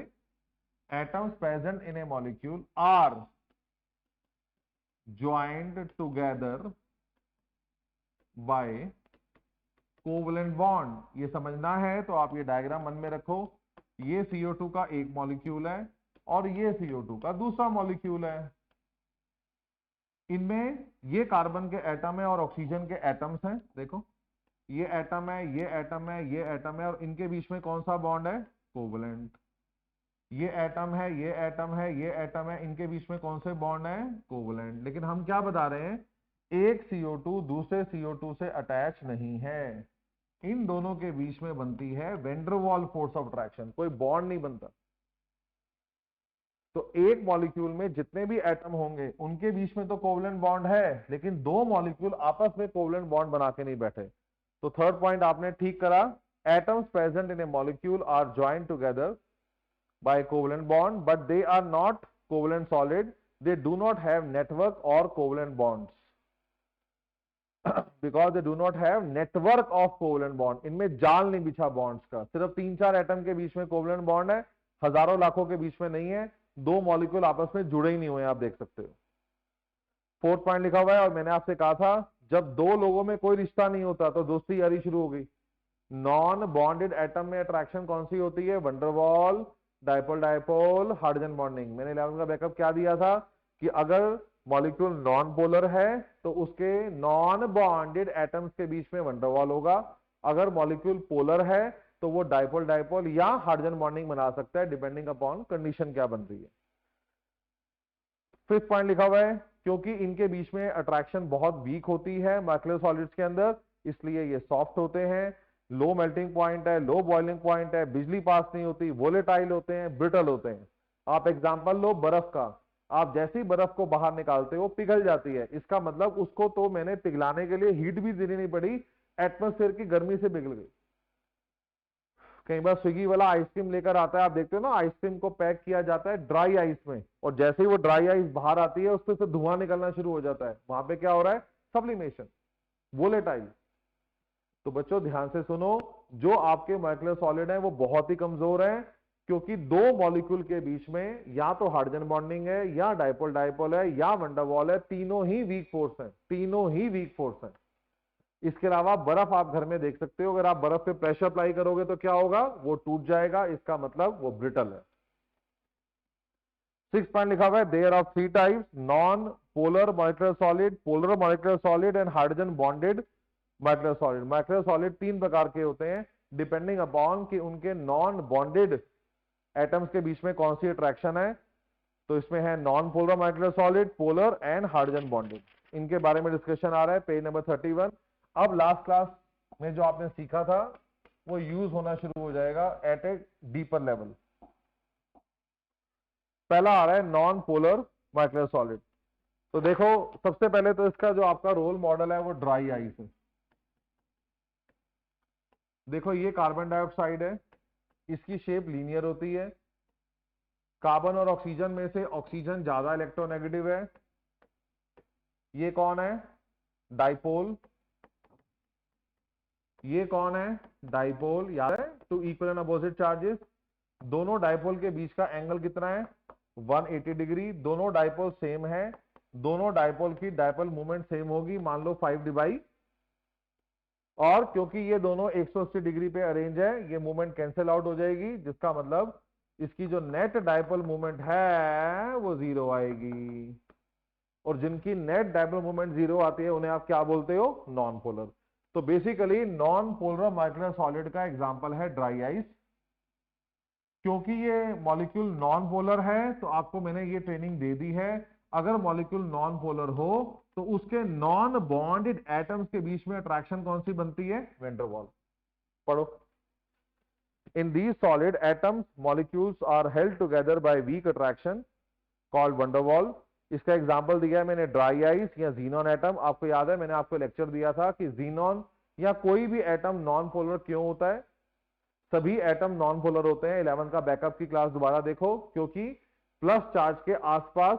Atoms present in a molecule are joined together by covalent bond. ये समझना है तो आप ये डायग्राम मन में रखो। ये CO2 का एक मॉलिक्यूल है और ये CO2 का दूसरा मॉलिक्यूल है। इनमें ये कार्बन के एटम है और ऑक्सीजन के एटम्स हैं। देखो ये एटम है, ये एटम है, ये एटम है, और इनके बीच में कौन सा बॉन्ड है? कोवलेंट। ये एटम है, ये एटम है, ये एटम है, इनके बीच में कौन से बॉन्ड है? कोवलेंट। लेकिन हम क्या बता रहे हैं, एक CO2 दूसरे CO2 से अटैच नहीं है। इन दोनों के बीच में बनती है वेंडरवॉल फोर्स ऑफ अट्रैक्शन, कोई बॉन्ड नहीं बनता। तो एक मॉलिक्यूल में जितने भी एटम होंगे उनके बीच में तो कोवलेंट बॉन्ड है, लेकिन दो मॉलिक्यूल आपस में कोवलेंट बॉन्ड बना के नहीं बैठे। तो थर्ड पॉइंट आपने ठीक करा, atoms present in a molecule are joined together by covalent bond but they are not covalent solid, they do not have network or covalent bonds because they do not have network of covalent bond. इनमें जाल नहीं बिछा bonds का, सिर्फ 3-4 atom के बीच में covalent bond है, हजारों लाखों के बीच में नहीं है, दो मॉलिक्यूल आपस में जुड़े ही नहीं हुए, आप देख सकते हो। फोर्थ पॉइंट लिखा हुआ है, और मैंने आपसे कहा था जब दो लोगों में कोई रिश्ता नहीं होता तो दोस्ती यारी शुरू हो गई। नॉन बॉन्डेड एटम में अट्रैक्शन कौन सी होती है? Van der Waals, dipole dipole, hydrogen bonding. मैंने 11 का बैकअप क्या दिया था कि अगर मॉलिक्यूल नॉन पोलर है तो उसके नॉन बॉन्डेड एटम्स के बीच में वंडरवॉल होगा, अगर मॉलिक्यूल पोलर है तो वो डाइपोल डाइपोल या हाइड्रोजन बॉन्डिंग बना सकता है, डिपेंडिंग अपॉन कंडीशन क्या बन रही है। फिफ्थ पॉइंट लिखा हुआ है, क्योंकि इनके बीच में अट्रैक्शन बहुत वीक होती है मॉलिक्यूलर सॉलिड्स के अंदर, इसलिए ये सॉफ्ट होते हैं, लो मेल्टिंग पॉइंट है, लो बॉइलिंग पॉइंट है, बिजली पास नहीं होती, वोलेटाइल होते हैं, ब्रिटल होते हैं। आप एग्जांपल लो बर्फ का, आप जैसी बर्फ को बाहर निकालते हो पिघल जाती है, इसका मतलब उसको तो मैंने पिघलाने के लिए हीट भी देनी नहीं पड़ी, एटमोस्फेयर की गर्मी से पिघल गई। कई बार स्विगी वाला आइसक्रीम लेकर आता है, आप देखते हो ना, आइसक्रीम को पैक किया जाता है ड्राई आइस में, और जैसे ही वो ड्राई आइस बाहर आती है उससे धुआं निकलना शुरू हो जाता है, वहां पे क्या हो रहा है? Sublimation, volatile. तो बच्चों ध्यान से सुनो, जो आपके मॉलिक्यूलर सॉलिड है वो बहुत ही कमजोर है, क्योंकि दो मॉलिक्यूल के बीच में या तो हाइड्रोजन बॉन्डिंग है, या डाइपोल डाइपोल है, या वंडरवॉल है, तीनों ही वीक फोर्स है, तीनों ही वीक फोर्स है। इसके अलावा बर्फ आप घर में देख सकते हो, अगर आप बर्फ पे प्रेशर अप्लाई करोगे तो क्या होगा? वो टूट जाएगा, इसका मतलब वो ब्रिटल है। 6 पॉइंट लिखा हुआ है, there are 3 types, non polar molecular solid, polar molecular solid and hydrogen bonded molecular solid. Molecular solid 3 प्रकार के होते हैं, डिपेंडिंग अपॉन कि उनके नॉन बॉन्डेड एटम्स के बीच में कौन सी अट्रैक्शन है। तो इसमें है non polar molecular solid, polar and hydrogen bonded, इनके बारे में डिस्कशन आ रहा है पेज नंबर 31। अब लास्ट क्लास में जो आपने सीखा था वो यूज होना शुरू हो जाएगा एट ए डीपर लेवल। पहला आ रहा है नॉन पोलर मॉलिक्यूलर सॉलिड। तो देखो, सबसे पहले तो इसका जो आपका रोल मॉडल है वो ड्राई आइस है। देखो ये कार्बन डाइऑक्साइड है, इसकी शेप लीनियर होती है, कार्बन और ऑक्सीजन में से ऑक्सीजन ज्यादा इलेक्ट्रोनेगेटिव है। ये कौन है? डाइपोल। ये कौन है? डाइपोल। याद है, two equal and opposite charges, दोनों डाइपोल के बीच का एंगल कितना है? 180 डिग्री। दोनों डाइपोल सेम है, दोनों डाइपोल की डाइपोल मूवमेंट सेम होगी, मान लो 5d/, और क्योंकि ये दोनों 180 डिग्री पे अरेंज है, ये मूवमेंट कैंसिल आउट हो जाएगी, जिसका मतलब इसकी जो नेट डाइपोल मूवमेंट है वो 0 आएगी। और जिनकी नेट डाइपोल मूवमेंट 0 आती है उन्हें आप क्या बोलते हो? Non polar. तो basically non polar molecular solid का एग्जांपल है ड्राई आइस। क्योंकि ये मॉलिक्यूल नॉन पोलर है तो आपको मैंने ये ट्रेनिंग दे दी है, अगर मॉलिक्यूल नॉन पोलर हो तो उसके नॉन बॉन्डेड एटम्स के बीच में अट्रैक्शन कौन सी बनती है? वैन-डर-वाल। पढ़ो, in these solid atoms molecules are held together by weak attraction called van der Waals. इसका एग्जांपल दिया है मैंने ड्राई आइस या जीनॉन एटम। आपको याद है मैंने आपको लेक्चर दिया था कि जीनॉन या कोई भी एटम नॉन पोलर क्यों होता है? सभी एटम नॉन पोलर होते हैं, 11 का बैकअप की क्लास दोबारा देखो, क्योंकि प्लस चार्ज के आसपास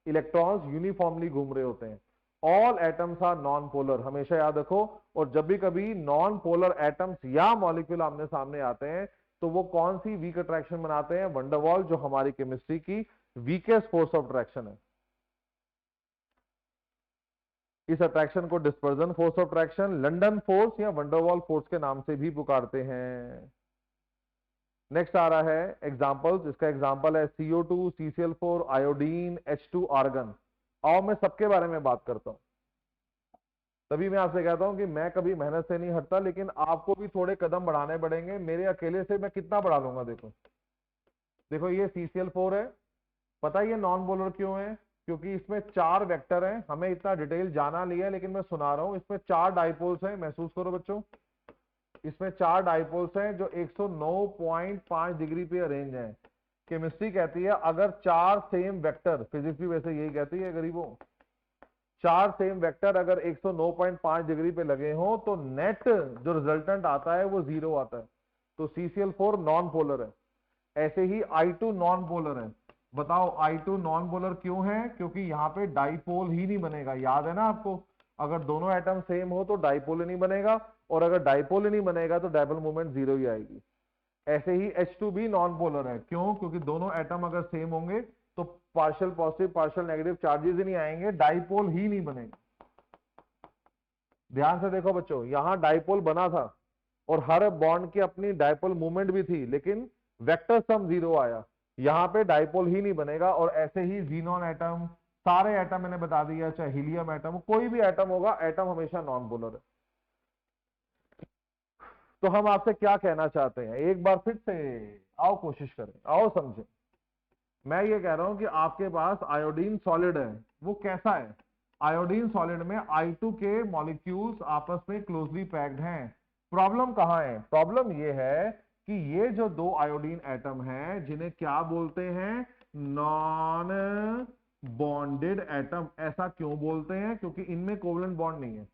इलेक्ट्रॉन्स यूनिफॉर्मली घूम रहे होते हैं। All atoms are non polar, हमेशा याद रखो। और जब भी कभी नॉन पोलर एटम्स या मॉलिक्यूल आमने सामने आते हैं तो वो कौन सी वीक अट्रैक्शन बनाते हैं? वंडरवॉल, जो हमारी केमिस्ट्री की वीकेस्ट फोर्स ऑफ अट्रैक्शन है। इस अट्रैक्शन को dispersion force of attraction, London force या वंडरवॉल फोर्स के नाम से भी पुकारते हैं। नेक्स्ट आ रहा है एग्जांपल्स। इसका एग्जांपल है CO2, CCl4, iodine, H2, argon. आओ मैं सबके बारे में बात करता हूं। तभी मैं आपसे कहता हूं कि मैं कभी मेहनत से नहीं हटता, लेकिन आपको भी थोड़े कदम बढ़ाने पड़ेंगे, मेरे अकेले से मैं कितना बढ़ा लूंगा। देखो देखो, ये CCl4 है। पता है ये नॉन पोलर क्यों है? क्योंकि इसमें 4 वेक्टर हैं, हमें इतना डिटेल जाना नहीं है, लेकिन मैं सुना रहा हूं। इसमें 4 डाइपोल्स हैं, महसूस करो बच्चों, इसमें 4 डाइपोल्स हैं जो 109.5 डिग्री पे अरेंज हैं। केमिस्ट्री कहती है अगर 4 सेम वेक्टर, फिजिक्स भी वैसे यही कहती है गरीबों, 4 सेम वेक्टर अगर 109.5 डिग्री पे लगे हो तो नेट जो रिजल्टेंट आता है वो 0 आता है। तो CCl4 नॉन पोलर है। ऐसे ही I2 नॉन पोलर है। बताओ I2 नॉन पोलर क्यों है? क्योंकि यहाँ पे डाइपोल ही नहीं बनेगा। याद है ना आपको, अगर दोनों एटम सेम हो तो डाइपोल ही नहीं बनेगा, और अगर डाइपोल ही नहीं बनेगा तो डाइपोल मोमेंट 0 ही आएगी। ऐसे ही H2 भी नॉन पोलर है। क्यों? क्योंकि दोनों एटम अगर सेम होंगे तो partial positive partial negative charges ही नहीं आएंगे, डाइपोल ही नहीं बनेगा। ध्यान से देखो बच्चों, यहां डाइपोल बना था और हर बॉन्ड की अपनी डाइपोल मूवमेंट भी थी, लेकिन वेक्टर सम 0 आया। यहां पे डाइपोल ही नहीं बनेगा। और ऐसे ही जीनॉन एटम, सारे एटम मैंने बता दिया, चाहे हीलियम एटम, कोई भी एटम होगा, एटम हमेशा नॉन पोलर है। तो हम आपसे क्या कहना चाहते हैं, एक बार फिर से आओ कोशिश करें, आओ समझें। मैं ये कह रहा हूं कि आपके पास आयोडीन सॉलिड है। वो कैसा है? आयोडीन सॉलिड में I2 के मॉलिक्यूल्स आपस में क्लोजली पैक्ड हैं। प्रॉब्लम कहां है? प्रॉब्लम ये है कि ये जो दो आयोडीन एटम हैं, जिन्हें क्या बोलते हैं? Non bonded atom. ऐसा क्यों बोलते हैं? क्योंकि इनमें कोवलेंट बॉन्ड नहीं है।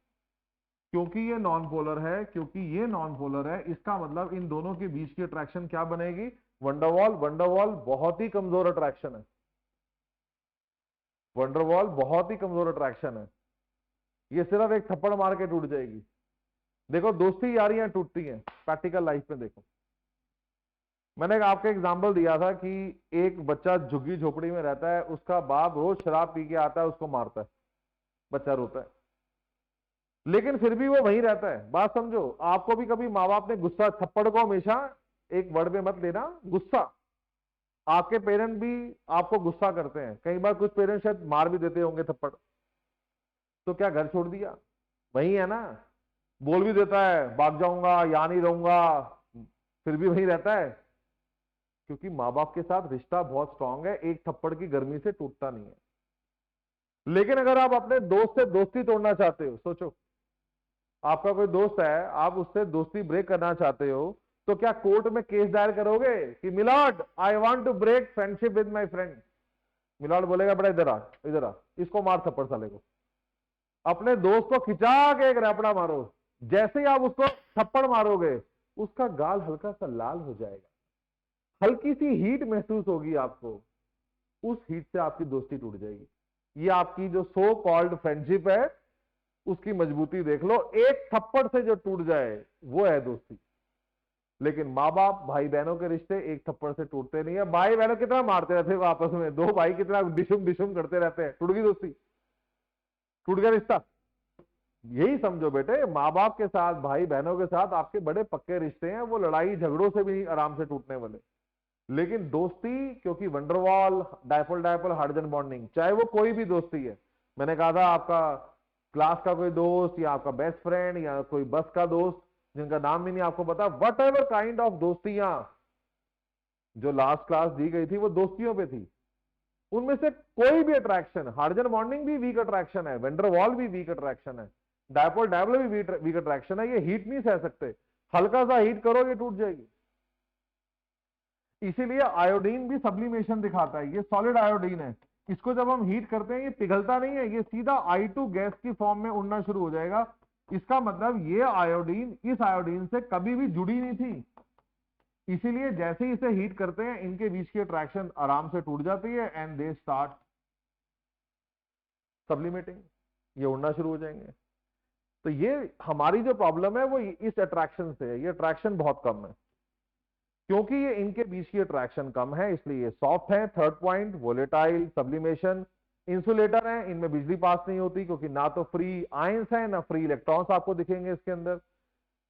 क्योंकि ये नॉन पोलर है, क्योंकि ये नॉन पोलर है, इसका मतलब इन दोनों के बीच की अट्रैक्शन क्या बनेगी? वंडरवॉल। वंडरवॉल बहुत ही कमजोर अट्रैक्शन है। वंडरवॉल बहुत ही कमजोर अट्रैक्शन है। ये सिर्फ एक थप्पड़ मार के टूट जाएगी। देखो दोस्ती यारियां टूटती हैं प्रैक्टिकल लाइफ में। देखो, मैंने आपको एग्जांपल दिया था कि एक बच्चा झुग्गी झोपड़ी में रहता है, उसका बाप रोज शराब पी के आता है, उसको मारता है, बच्चा रोता है, लेकिन फिर भी वो वहीं रहता है। बात समझो, आपको भी कभी माँ बाप ने गुस्सा, थप्पड़ को हमेशा एक वर्ड में मत लेना, गुस्सा। आपके पेरेंट भी आपको गुस्सा करते हैं, कई बार कुछ पेरेंट्स शायद मार भी देते होंगे थप्पड़। तो क्या घर छोड़ दिया? वही है ना। बोल भी देता है भाग जाऊंगा, यहाँ नहीं रहूंगा, फिर भी वहीं रहता है। क्योंकि माँ बाप के साथ रिश्ता बहुत स्ट्रांग है, एक थप्पड़ की गर्मी से टूटता नहीं है। लेकिन अगर आप अपने दोस्त से दोस्ती तोड़ना चाहते हो, सोचो आपका कोई दोस्त है, आप उससे दोस्ती ब्रेक करना चाहते हो, तो क्या कोर्ट में केस दायर करोगे कि milord I want to break friendship with my friend? Milord बोलेगा बेटा इधर आ, इधर आ, इसको मार थप्पड़ साले को। अपने दोस्त को खिंचा के एक रैपड़ा मारो। जैसे ही आप उसको थप्पड़ मारोगे, उसका गाल हल्का सा लाल हो जाएगा, हल्की सी हीट महसूस होगी आपको, उस हीट से आपकी दोस्ती टूट जाएगी। ये आपकी जो सो कॉल्ड फ्रेंडशिप है, उसकी मजबूती देख लो। एक थप्पड़ से जो टूट जाए वो है दोस्ती। लेकिन माँ बाप भाई बहनों के रिश्ते एक थप्पड़ से टूटते नहीं है। भाई बहनों कितना मारते रहते हैं आपस में, दो भाई कितना डिशुम डिशुम करते रहते हैं, टूट गई दोस्ती, टूट गया रिश्ता। यही समझो बेटे, माँ बाप के साथ, भाई बहनों के साथ आपके बड़े पक्के रिश्ते हैं, वो लड़ाई झगड़ों से भी आराम से टूटने वाले। लेकिन दोस्ती, क्योंकि van der Waals, dipole dipole hydrogen bonding, चाहे वो कोई भी दोस्ती है, मैंने कहा था आपका क्लास का कोई दोस्त या आपका बेस्ट फ्रेंड या कोई बस का दोस्त जिनका नाम भी नहीं आपको पता, वट एवर काइंड ऑफ दोस्तियां जो लास्ट क्लास दी गई थी वो दोस्तियों पे थी, उनमें से कोई भी अट्रैक्शन, हाइड्रोजन बॉन्डिंग भी वीक अट्रैक्शन है, वेंडरवॉल भी वीक अट्रैक्शन है, डायपोल डायपोल भी वीक अट्रैक्शन है, ये हीट नहीं सह सकते। हल्का सा हीट करो ये टूट जाएगी। इसीलिए आयोडीन भी सब्लिमेशन दिखाता है। ये सॉलिड आयोडीन है, इसको जब हम हीट करते हैं ये पिघलता नहीं है, ये सीधा I2 गैस की फॉर्म में उड़ना शुरू हो जाएगा। इसका मतलब ये आयोडीन इस आयोडीन से कभी भी जुड़ी नहीं थी। इसीलिए जैसे ही इसे हीट करते हैं, इनके बीच की अट्रैक्शन आराम से टूट जाती है एंड दे स्टार्ट सब्लिमेटिंग, ये उड़ना शुरू हो जाएंगे। तो ये हमारी जो प्रॉब्लम है वो इस अट्रैक्शन से है। ये अट्रैक्शन बहुत कम है, क्योंकि ये इनके बीच की अट्रैक्शन कम है, इसलिए ये सॉफ्ट है। Third point, volatile, sublimation, insulator है, इनमें बिजली पास नहीं होती, क्योंकि ना तो फ्री आयंस है ना फ्री इलेक्ट्रॉन्स आपको दिखेंगे इसके अंदर,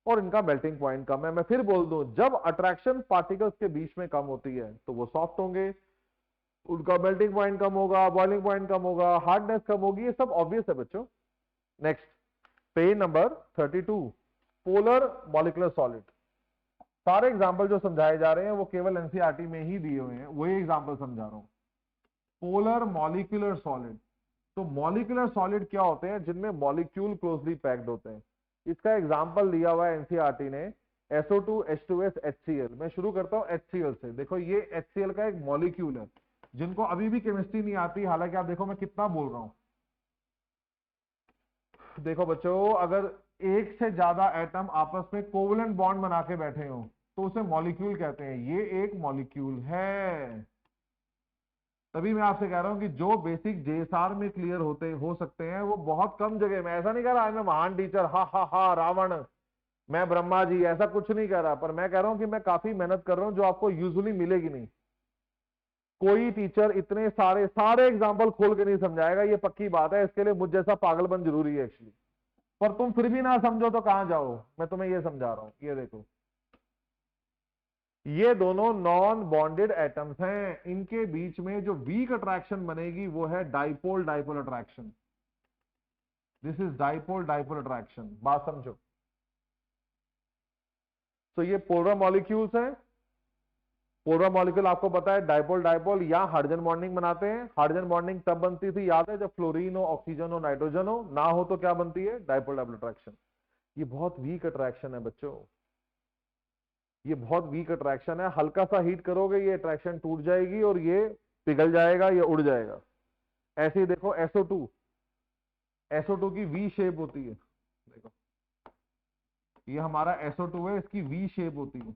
और इनका मेल्टिंग पॉइंट कम है। मैं फिर बोल दूं, जब अट्रैक्शन पार्टिकल्स के बीच में कम होती है तो वो सॉफ्ट होंगे, उनका मेल्टिंग पॉइंट कम होगा, बॉइलिंग पॉइंट कम होगा, हार्डनेस कम होगी, ये सब ऑब्वियस है बच्चों। Next, page number 32, polar molecular solid. सारे एग्जाम्पल जो समझाए जा रहे हैं वो केवल एनसीईआरटी में ही दिए हुए हैं, वही एग्जाम्पल समझा रहा हूं। पोलर मॉलिक्यूलर सॉलिड, तो मॉलिक्यूलर सॉलिड क्या होते हैं? जिनमें मॉलिक्यूल क्लोजली पैक्ड होते हैं। इसका एग्जाम्पल दिया हुआ है एनसीईआरटी ने, SO2 H2S HCl। मैं शुरू करता हूं HCl से। देखो ये HCl का एक मॉलिक्यूल है, जिनको अभी भी केमिस्ट्री नहीं आती, हालांकि आप देखो मैं कितना बोल रहा हूं। देखो बच्चों, अगर एक से ज्यादा एटम आपस में कोवलेंट बॉन्ड बना के बैठे हो तो उसे मॉलिक्यूल कहते हैं। ये एक मॉलिक्यूल है। तभी मैं आपसे कह रहा हूं कि जो बेसिक जेएसआर में क्लियर होते हो सकते हैं वो बहुत कम जगह में। ऐसा नहीं कह रहा मैं महान टीचर, हा हा रावण, मैं ब्रह्मा जी, ऐसा कुछ नहीं कह रहा, पर मैं कह रहा हूं कि मैं काफी मेहनत कर रहा हूं जो आपको यूजुअली मिलेगी नहीं। कोई टीचर इतने सारे सारे एग्जाम्पल खोल के नहीं समझाएगा, ये पक्की बात है। इसके लिए मुझ जैसा पागलपन जरूरी है एक्चुअली। पर तुम फिर भी ना समझो तो कहां जाओ, मैं तुम्हें ये समझा रहा हूं। ये देखो, ये दोनों नॉन बॉन्डेड एटम्स हैं। इनके बीच में जो वीक अट्रैक्शन बनेगी वो है dipole dipole attraction. This is dipole dipole attraction. बात समझो। तो ये पोलर मॉलिक्यूल्स हैं। पोलर मॉलिक्यूल आपको पता है डाइपोल डाइपोल या हाइड्रोजन बॉन्डिंग बनाते हैं। हाइड्रोजन बॉन्डिंग तब बनती थी, याद है, जब फ्लोरीन हो, ऑक्सीजन हो, नाइट्रोजन हो। ना हो तो क्या बनती है? Dipole dipole attraction. ये बहुत वीक अट्रैक्शन है बच्चों, ये बहुत वीक अट्रैक्शन है। हल्का सा हीट करोगे ये अट्रैक्शन टूट जाएगी और ये पिघल जाएगा, ये उड़ जाएगा। ऐसे ही देखो SO2, SO2 की वी शेप होती है। देखो ये हमारा SO2 है, इसकी वी शेप होती है।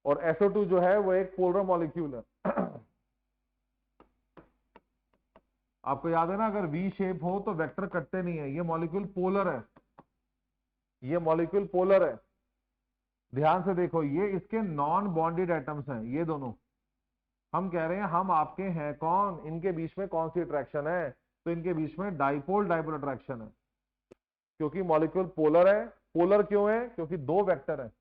और SO2 जो है वो एक पोलर मॉलिक्यूल है। आपको याद है ना, अगर वी शेप हो तो वेक्टर कटते नहीं है। ये मॉलिक्यूल पोलर है, ये मॉलिक्यूल पोलर है। ध्यान से देखो, ये इसके नॉन बॉन्डेड एटम्स हैं ये दोनों। हम कह रहे हैं हम आपके हैं कौन, इनके बीच में कौन सी अट्रैक्शन है? तो इनके बीच में डाइपोल डाइपोल अट्रैक्शन है, क्योंकि मॉलिक्यूल पोलर है। पोलर क्यों है? क्योंकि दो वेक्टर है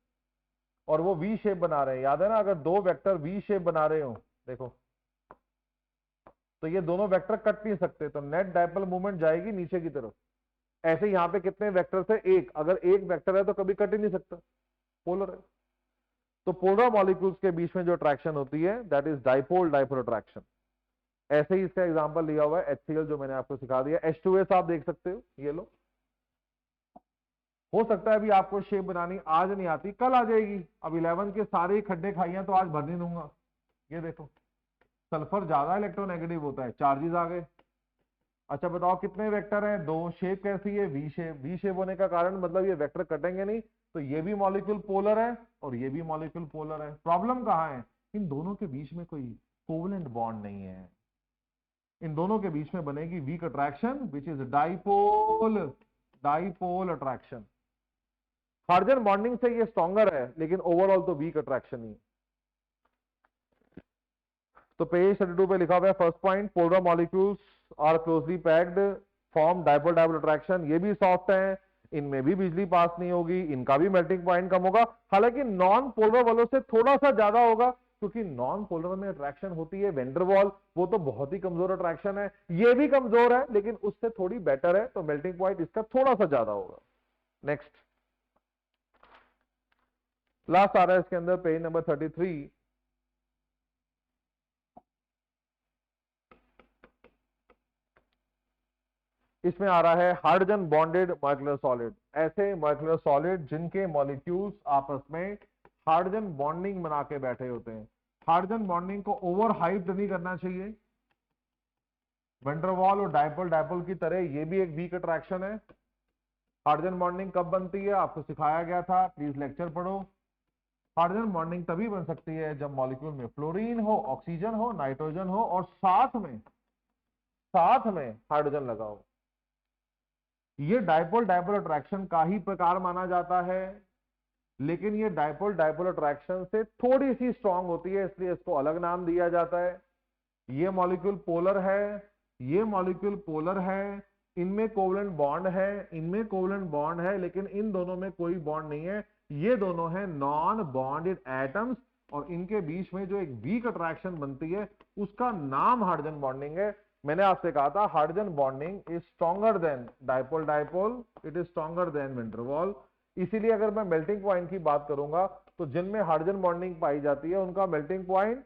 और वो वी शेप बना रहे हैं। याद है ना, अगर दो वेक्टर वी शेप बना रहे हो, देखो, तो ये दोनों वेक्टर कट नहीं सकते, तो नेट डाइपोल मूवमेंट जाएगी नीचे की तरफ। ऐसे यहां पे कितने वेक्टर थे? एक। अगर एक वेक्टर है तो कभी कट ही नहीं सकता, पोलर है। तो पोलर मॉलिक्यूल्स के बीच में जो अट्रैक्शन होती है that is dipole dipole attraction. ऐसे ही इसका एग्जांपल लिया हुआ है HCl, जो मैंने आपको सिखा दिया। H2S आप देख सकते हो, ये लो। हो सकता है अभी आपको शेप बनानी आज नहीं आती, कल आ जाएगी। अब 11 के सारे खड्डे खाइए तो आज भर नहीं दूंगा। ये देखो, सल्फर ज्यादा इलेक्ट्रोनेगेटिव होता है, चार्जेस आ गए। अच्छा बताओ कितने वेक्टर हैं? दो। शेप कैसी है? V shape. वी शेप होने का कारण मतलब ये वेक्टर कटेंगे नहीं, तो ये भी मॉलिक्यूल पोलर है और ये भी मॉलिक्यूल पोलर है। प्रॉब्लम कहां है? इन दोनों के बीच में कोई कोवलेंट बॉन्ड नहीं है। इन दोनों के बीच में बनेगी weak attraction which is dipole dipole attraction. Hydrogen bonding से ये स्ट्रॉन्गर है, लेकिन ओवरऑल तो वीक अट्रैक्शन ही। तो पेज 32 पे लिखा हुआ है first point, polar molecules are closely packed, form dipole dipole attraction. ये भी सॉफ्ट है, इनमें भी बिजली पास नहीं होगी, इनका भी मेल्टिंग पॉइंट कम होगा। हालांकि नॉन पोलर वालों से थोड़ा सा ज्यादा होगा, क्योंकि नॉन पोलर में अट्रैक्शन होती है वेंडरवॉल, वो तो बहुत ही कमजोर अट्रैक्शन है। ये भी कमजोर है लेकिन उससे थोड़ी बेटर है, तो मेल्टिंग पॉइंट इसका थोड़ा सा ज्यादा होगा। नेक्स्ट, लास्ट आ रहा है इसके अंदर पेज नंबर 33। इसमें आ रहा है हाइड्रोजन बॉन्डेड मॉलिक्यूलर सॉलिड। ऐसे मॉलिक्यूलर सॉलिड जिनके मॉलिक्यूल्स आपस में हाइड्रोजन बॉन्डिंग बना के बैठे होते हैं। हाइड्रोजन बॉन्डिंग को ओवर हाइप नहीं करना चाहिए। वैन-डर-वाल और डाइपोल डाइपोल की तरह ये भी एक वीक अट्रैक्शन है। हाइड्रोजन बॉन्डिंग कब बनती है आपको सिखाया गया था, प्लीज लेक्चर पढ़ो। हाइड्रोजन बॉन्डिंग तभी बन सकती है जब मॉलिक्यूल में फ्लोरीन हो, ऑक्सीजन हो, नाइट्रोजन हो और साथ में हाइड्रोजन लगा हो। ये डाइपोल डाइपोल अट्रैक्शन का ही प्रकार माना जाता है, लेकिन ये डाइपोल डाइपोल अट्रैक्शन से थोड़ी सी स्ट्रांग होती है, इसलिए इसको अलग नाम दिया जाता है। ये मॉलिक्यूल पोलर है, ये मॉलिक्यूल पोलर है, इनमें कोवलेंट बॉन्ड है, इनमें कोवलेंट बॉन्ड है, लेकिन इन दोनों में कोई बॉन्ड नहीं है। ये दोनों हैं नॉन बॉन्डेड एटम्स और इनके बीच में जो एक वीक अट्रैक्शन बनती है उसका नाम हाइड्रोजन बॉन्डिंग है। मैंने आपसे कहा था hydrogen bonding is stronger than dipole dipole, it is stronger than van der Waals. इसीलिए अगर मैं मेल्टिंग पॉइंट की बात करूंगा तो जिनमें हाइड्रोजन बॉन्डिंग पाई जाती है उनका मेल्टिंग पॉइंट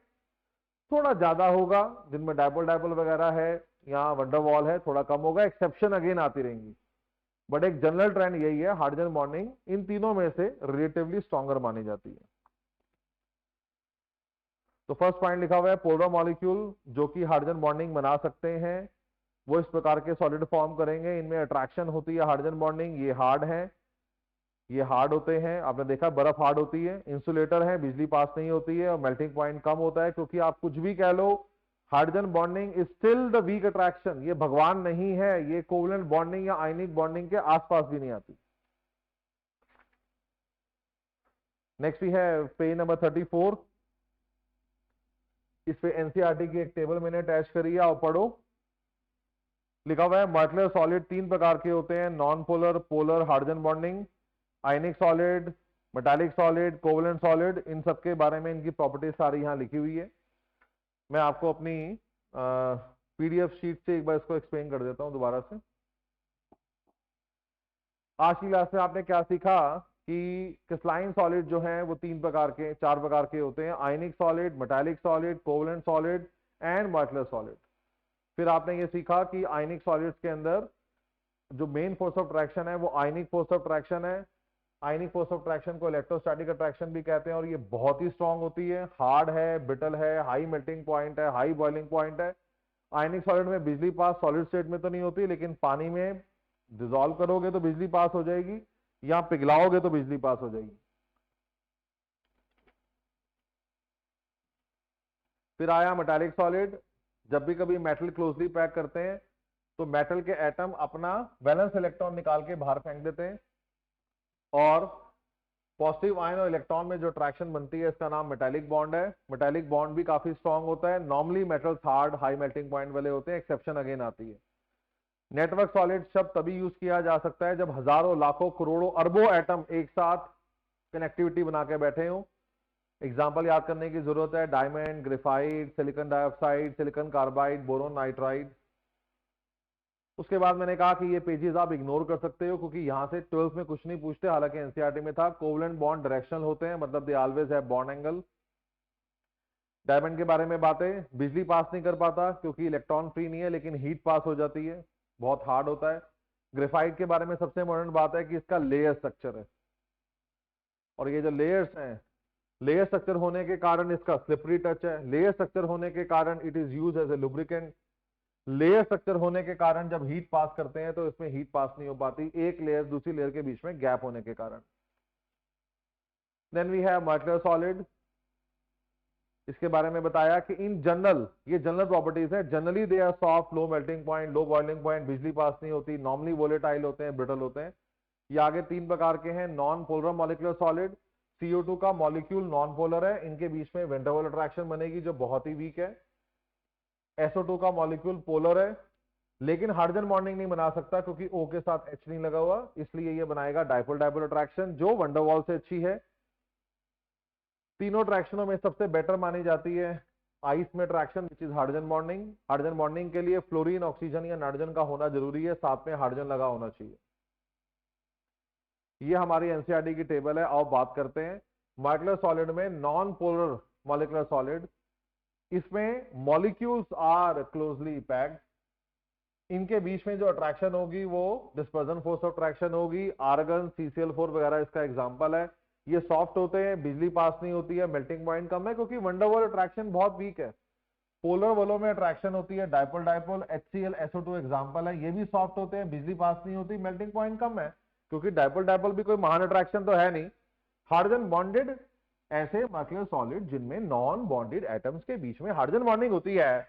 थोड़ा ज्यादा होगा, जिनमें डाइपोल डाइपोल वगैरह है, यहाँ वंडर वॉल है, थोड़ा कम होगा। एक्सेप्शन अगेन आती रहेंगी। बट एक जनरल ट्रेंड यही है, हाइड्रोजन बॉन्डिंग इन तीनों में से रिलेटिवली स्ट्रॉन्गर मानी जाती है। तो फर्स्ट पॉइंट लिखा हुआ है पोलर मॉलिक्यूल जो कि हाइड्रोजन बॉन्डिंग बना सकते हैं वो इस प्रकार के सॉलिड फॉर्म करेंगे, इनमें अट्रैक्शन होती है हाइड्रोजन बॉन्डिंग, ये हार्ड है, ये हार्ड होते हैं, आपने देखा बर्फ हार्ड होती है, इंसुलेटर है, बिजली पास नहीं होती है और मेल्टिंग पॉइंट कम होता है, क्योंकि आप कुछ भी कह लो hydrogen bonding is still the weak attraction, ये भगवान नहीं है, ये कोवलेंट बॉन्डिंग या आयनिक बॉन्डिंग के आसपास भी नहीं आती। नेक्स्ट भी है पेज नंबर 34, इस पे एनसीईआरटी की एक टेबल मैंने अटैच करी है, और पढ़ो। लिखा हुआ है मॉलिक्यूलर सॉलिड तीन प्रकार के होते हैं, non polar, polar, hydrogen bonding, ionic solid, metallic solid, covalent solid, इन सब के बारे में इनकी प्रॉपर्टीज सारी यहाँ लिखी हुई है। मैं आपको अपनी पीडीएफ शीट से एक बार इसको एक्सप्लेन कर देता हूँ दोबारा से। आज की क्लास में आपने क्या सीखा कि क्रिस्टलाइन सॉलिड जो है वो तीन प्रकार के, चार प्रकार के होते हैं, आयनिक solid, metallic solid, covalent solid and molecular solid. फिर आपने ये सीखा कि आयनिक सॉलिड्स के अंदर जो मेन फोर्स ऑफ अट्रैक्शन है वो आयनिक फोर्स ऑफ अट्रैक्शन है। आयनिक फोर्स ऑफ अट्रैक्शन को इलेक्ट्रोस्टैटिक अट्रैक्शन भी कहते हैं और ये बहुत ही स्ट्रांग होती है, हार्ड है, ब्रिटल है, हाई मेल्टिंग पॉइंट है, हाई बॉइलिंग पॉइंट है। आयनिक सॉलिड में बिजली पास सॉलिड स्टेट में तो नहीं होती, लेकिन पानी में डिसॉल्व करोगे तो बिजली पास हो जाएगी, या पिघलाओगे तो बिजली पास हो जाएगी। फिर आया मेटालिक सॉलिड, जब भी कभी मेटल क्लोजली पैक करते हैं तो मेटल के एटम अपना वैलेंस इलेक्ट्रॉन निकाल के बाहर फेंक देते हैं और पॉजिटिव आयन और इलेक्ट्रॉन में जो अट्रैक्शन बनती है इसका नाम मेटालिक बॉन्ड है। मेटालिक बॉन्ड भी काफी स्ट्रांग होता है, normally metals hard high melting point वाले होते हैं, एक्सेप्शन अगेन आती है। नेटवर्क सॉलिड शब्द तभी यूज किया जा सकता है जब हजारों लाखों करोड़ों अरबों एटम एक साथ कनेक्टिविटी बना के बैठे हों। एग्जाम्पल याद करने की जरूरत है, diamond, graphite, silicon dioxide, silicon carbide, boron nitride. उसके बाद मैंने कहा कि ये पेजेस आप इग्नोर कर सकते हो क्योंकि यहाँ से 12th में कुछ नहीं पूछते, हालांकि एनसीईआरटी में था। कोवलेंट बॉन्ड डायरेक्शनल होते हैं, मतलब they always have bond angle. Diamond के बारे में बातें, बिजली पास नहीं कर पाता क्योंकि इलेक्ट्रॉन फ्री नहीं है, लेकिन हीट पास हो जाती है, बहुत हार्ड होता है। ग्रेफाइट के बारे में सबसे इंपॉर्टेंट बात है कि इसका लेयर स्ट्रक्चर है, और ये जो लेयर्स हैं, लेयर स्ट्रक्चर होने के कारण इसका स्लिपरी टच है, लेयर स्ट्रक्चर होने के कारण it is use as a lubricant, layer structure होने के कारण जब हीट पास करते हैं तो इसमें हीट पास नहीं हो पाती, एक लेयर दूसरी लेयर के बीच में गैप होने के कारण। Then we have molecular solid, इसके बारे में बताया कि इन जनरल, ये जनरल प्रॉपर्टीज है, generally they are soft, low melting point, low boiling point, बिजली पास नहीं होती, नॉर्मली वोलेटाइल होते हैं, ब्रिटल होते हैं। ये आगे तीन प्रकार के हैं, non polar molecular solid, CO2 का मॉलिक्यूल नॉन पोलर है, इनके बीच में वैन डेर वाल्स अट्रैक्शन बनेगी जो बहुत ही वीक है। SO2 का मॉलिक्यूल पोलर है लेकिन हाइड्रोजन बॉन्डिंग नहीं बना सकता क्योंकि O के साथ H नहीं लगा हुआ, इसलिए ये बनाएगा डाइपोल डाइपोल अट्रैक्शन जो वैन डेर वाल्स से अच्छी है। तीनों अट्रैक्शनों में सबसे बेटर मानी जाती है आइस में attraction which is hydrogen bonding. Hydrogen bonding के लिए फ्लोरीन, ऑक्सीजन या नाइट्रोजन का होना जरूरी है, साथ में हाइड्रोजन लगा होना चाहिए। ये हमारी एनसीईआरटी की टेबल है। आओ बात करते हैं मॉलिक्यूलर सॉलिड में नॉन पोलर मॉलिक्यूलर सॉलिड, इसमें मॉलिक्यूल्स आर क्लोजली पैक्ड, इनके बीच में जो अट्रैक्शन होगी वो डिस्पर्जन फोर्स ऑफ अट्रैक्शन होगी, आर्गन, CCl4 वगैरह इसका एग्जांपल है। ये सॉफ्ट होते हैं, बिजली पास नहीं होती है, मेल्टिंग पॉइंट कम है क्योंकि वैन डेर वाल्स अट्रैक्शन बहुत वीक है। पोलर वालों में अट्रैक्शन होती है dipole dipole, HCl, SO2 example है, ये भी सॉफ्ट होते हैं, बिजली पास नहीं होती, मेल्टिंग पॉइंट कम है क्योंकि डाइपोल डाइपोल भी कोई महान अट्रैक्शन तो है नहीं। हाइड्रोजन बॉन्डेड ऐसे मॉलिक्यूलर सॉलिड जिनमें नॉन बॉन्डेड एटम्स के बीच में हाइड्रोजन बॉन्डिंग होती है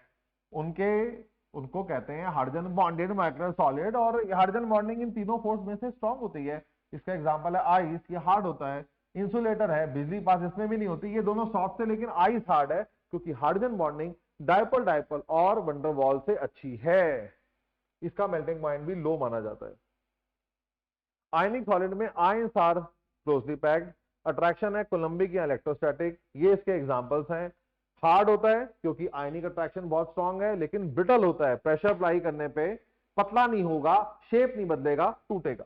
उनको कहते हैं हाइड्रोजन बॉन्डेड मॉलिक्यूलर सॉलिड, और हाइड्रोजन बॉन्डिंग इन तीनों फोर्स में से स्ट्रांग होती है। इसका एग्जांपल है आइस, ये हार्ड होता है, इंसुलेटर है, बिजली पास इसमें भी नहीं होती, ये दोनों सॉफ्ट है लेकिन आइस हार्ड है क्योंकि हाइड्रोजन बॉन्डिंग डाइपोल डाइपोल और वैन डेर वाल्स से अच्छी है, इसका मेल्टिंग पॉइंट भी लो माना जाता है। आयनिक सॉलिड में ions are closely packed, attraction है कोलम्बिक या इलेक्ट्रोस्टैटिक, ये इसके एग्जांपल्स हैं। हार्ड होता है क्योंकि आयनिक अट्रैक्शन बहुत स्ट्रांग है, लेकिन ब्रिटल होता है, प्रेशर अप्लाई करने पे पतला नहीं होगा, शेप नहीं बदलेगा, टूटेगा।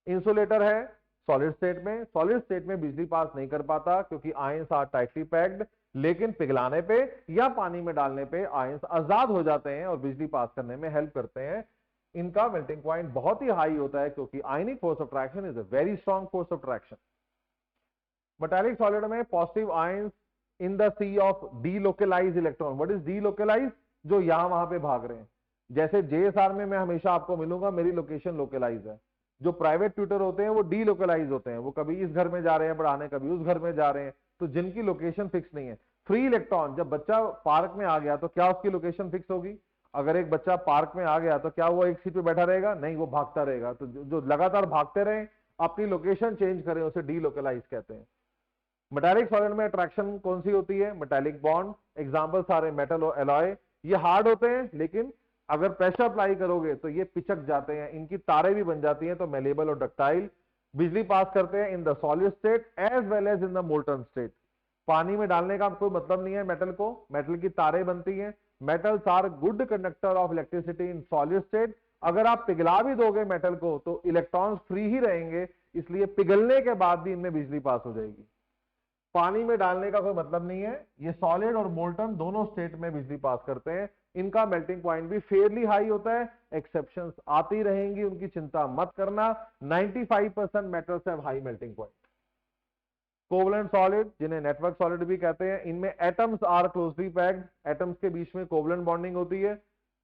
इंसुलेटर है सॉलिड स्टेट में बिजली पास नहीं कर पाता क्योंकि आयंस आर टाइटली पैक्ड, लेकिन पिघलाने पे या पानी में डालने पे आयंस आजाद हो जाते हैं और बिजली पास करने में हेल्प करते हैं। इनका मेल्टिंग पॉइंट बहुत ही हाई होता है, क्योंकि ionic force of attraction is a very strong force of attraction. Metallic solid में positive ions in the sea of delocalise electron. What is delocalise? जो यहां वहां पे भाग रहे हैं। जैसे जेएसआर में मैं हमेशा आपको मिलूंगा, मेरी लोकेशन लोकलाइज है। जो प्राइवेट ट्यूटर होते हैं वो डीलोकलाइज होते हैं, वो कभी इस घर में जा रहे हैं पढ़ाने, कभी उस घर में जा रहे हैं, तो जिनकी लोकेशन फिक्स नहीं है। फ्री इलेक्ट्रॉन, जब बच्चा पार्क में आ गया तो क्या उसकी लोकेशन फिक्स होगी? अगर एक बच्चा पार्क में आ गया तो क्या वो एक सीट पे बैठा रहेगा? नहीं, वो भागता रहेगा। तो जो लगातार भागते रहे, अपनी लोकेशन चेंज करें, उसे डीलोकलाइज कहते हैं। मेटालिक सॉलिड में अट्रैक्शन कौन सी होती है? Metallic bond. एग्जांपल सारे मेटल और एलॉय। ये हार्ड होते हैं, लेकिन अगर प्रेशर अप्लाई करोगे तो ये पिचक जाते हैं, इनकी तारें भी बन जाती हैं, तो मेलेबल और डक्टाइल। बिजली पास करते हैं in the solid state as well as in the molten state. पानी में डालने का कोई मतलब नहीं है मेटल को, मेटल की तारें बनती हैं। Metals are good conductor of electricity in solid state. अगर आप पिघला भी दोगे मेटल को तो इलेक्ट्रॉन्स फ्री ही रहेंगे, इसलिए पिघलने के बाद भी इनमें बिजली पास हो जाएगी। पानी में डालने का कोई मतलब नहीं है, ये सॉलिड और मोल्टन दोनों स्टेट में बिजली पास करते हैं। इनका मेल्टिंग पॉइंट भी फेयरली हाई होता है। एक्सेप्शंस आती रहेंगी, उनकी चिंता मत करना। 95% metals have high melting point. Covalent solid, जिन्हें नेटवर्क सॉलिड भी कहते हैं, इनमें atoms are closely packed. Atoms के बीच में कोवलेंट बॉन्डिंग होती है।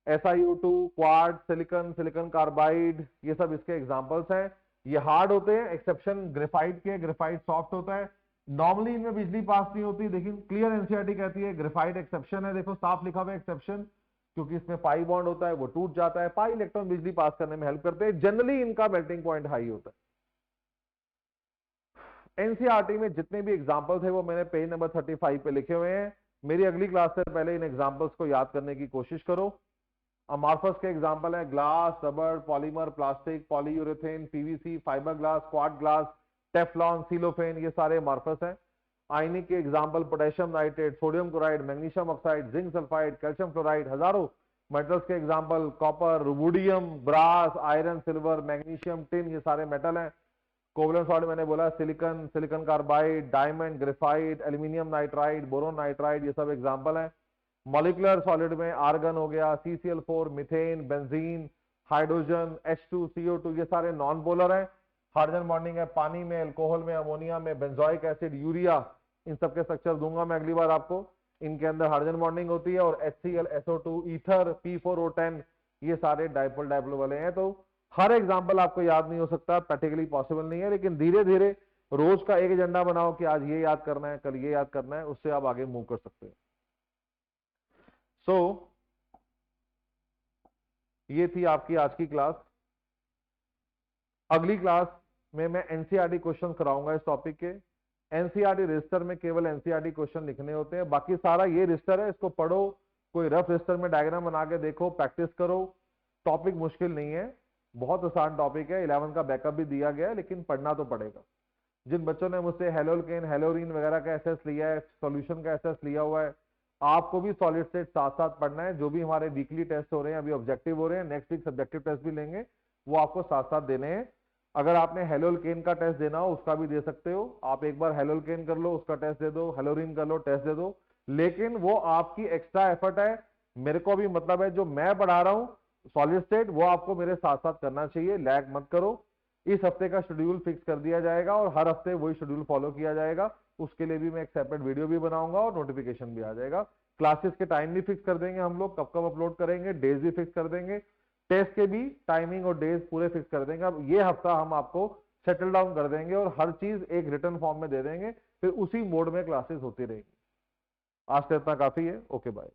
SiO2, quartz, silicon, silicon carbide, ये सब इसके एग्जांपल्स हैं। ये हार्ड होते हैं, एक्सेप्शन ग्रेफाइट के। ग्रेफाइट सॉफ्ट होता है। नॉर्मली इनमें बिजली पास नहीं होती, लेकिन क्लियर एनसीईआरटी कहती है ग्रेफाइट एक्सेप्शन है। देखो साफ लिखा हुआ एक्सेप्शन, क्योंकि इसमें पाई बॉन्ड होता है, वो टूट जाता है। पाई इलेक्ट्रॉन बिजली पास करने में हेल्प करते हैं। जनरली इनका मेल्टिंग पॉइंट हाई होता है। एनसीईआरटी में जितने भी एग्जांपल्स है वो मैंने पेज नंबर 35 पे लिखे हुए हैं। मेरी अगली क्लास से पहले इन एग्जांपल्स को याद करने की कोशिश करो। अमार्फस के एग्जांपल है glass, rubber, polymer, plastic, polyurethane, PVC, fibre glass, quartz glass, Teflon, cellophane, ये सारे अमार्फस हैं। आयनिक के example potassium nitrate, sodium chloride, magnesium oxide, zinc sulphide, calcium fluoride, हजारों। मेटल्स के example copper, rubidium, brass, iron, silver, magnesium, tin, ये सारे metal हैं। Covalent solid मैंने बोला silicon, silicon carbide, diamond, graphite, aluminium nitride, boron nitride, ये सब example हैं। मॉलिक्यूलर सॉलिड में आर्गन हो गया, CCl4, methane, benzene, hydrogen, H2, CO2, ये सारे नॉन पोलर हैं। हाइड्रोजन बॉन्डिंग है पानी में, अल्कोहल में, अमोनिया में, बेंजोइक एसिड, यूरिया, इन सब के स्ट्रक्चर दूंगा मैं अगली बार आपको। इनके अंदर हाइड्रोजन बॉन्डिंग होती है। और HCl, SO2, ईथर, P4O10, ये सारे डाइपोल डाइपोल वाले हैं। तो हर एग्जाम्पल आपको याद नहीं हो सकता, प्रैक्टिकली पॉसिबल नहीं है, लेकिन धीरे धीरे रोज का एक एजेंडा बनाओ कि आज ये याद करना है, कल ये याद करना है, उससे आप आगे मूव कर सकते हो। ये थी आपकी आज की क्लास। अगली क्लास में मैं एनसीईआरटी क्वेश्चन कराऊंगा इस टॉपिक के। एनसीईआरटी रजिस्टर में केवल एनसीईआरटी क्वेश्चन लिखने होते हैं, बाकी सारा ये रजिस्टर है, इसको पढ़ो, कोई रफ रजिस्टर में डायग्राम बना के देखो, प्रैक्टिस करो। टॉपिक मुश्किल नहीं है, बहुत आसान टॉपिक है। 11 का बैकअप भी दिया गया है, लेकिन पढ़ना तो पड़ेगा। जिन बच्चों ने मुझसे हेलोल्केन, हेलोरीन वगैरह का एसएस लिया है, सॉल्यूशन का एसएस लिया हुआ है, आपको भी सॉलिड स्टेट साथ साथ पढ़ना है। जो भी हमारे वीकली टेस्ट हो रहे हैं, अभी ऑब्जेक्टिव हो रहे हैं, नेक्स्ट वीक सब्जेक्टिव टेस्ट भी लेंगे, वो आपको साथ साथ देने हैं। अगर आपने हेलोल्केन का टेस्ट देना हो उसका भी दे सकते हो। आप एक बार हेलोल्केन कर लो, उसका टेस्ट दे दो, हेलोरीन कर लो, टेस्ट दे दो, लेकिन वो आपकी एक्स्ट्रा एफर्ट है। मेरे को भी मतलब है जो मैं पढ़ा रहा हूँ सॉलिड स्टेट, वो आपको मेरे साथ साथ करना चाहिए, लैग मत करो। इस हफ्ते का शेड्यूल फिक्स कर दिया जाएगा और हर हफ्ते वही शेड्यूल फॉलो किया जाएगा। उसके लिए भी मैं एक सेपरेट वीडियो भी बनाऊंगा और नोटिफिकेशन भी आ जाएगा। क्लासेस के टाइम भी फिक्स कर देंगे हम लोग, कब कब अपलोड करेंगे, डेज भी फिक्स कर देंगे, टेस्ट के भी टाइमिंग और डेज पूरे फिक्स कर देंगे। अब ये हफ्ता हम आपको सेटल डाउन कर देंगे और हर चीज एक रिटर्न फॉर्म में दे देंगे, फिर उसी मोड में क्लासेस होती रहेंगी। आज तो इतना काफी है। Okay bye.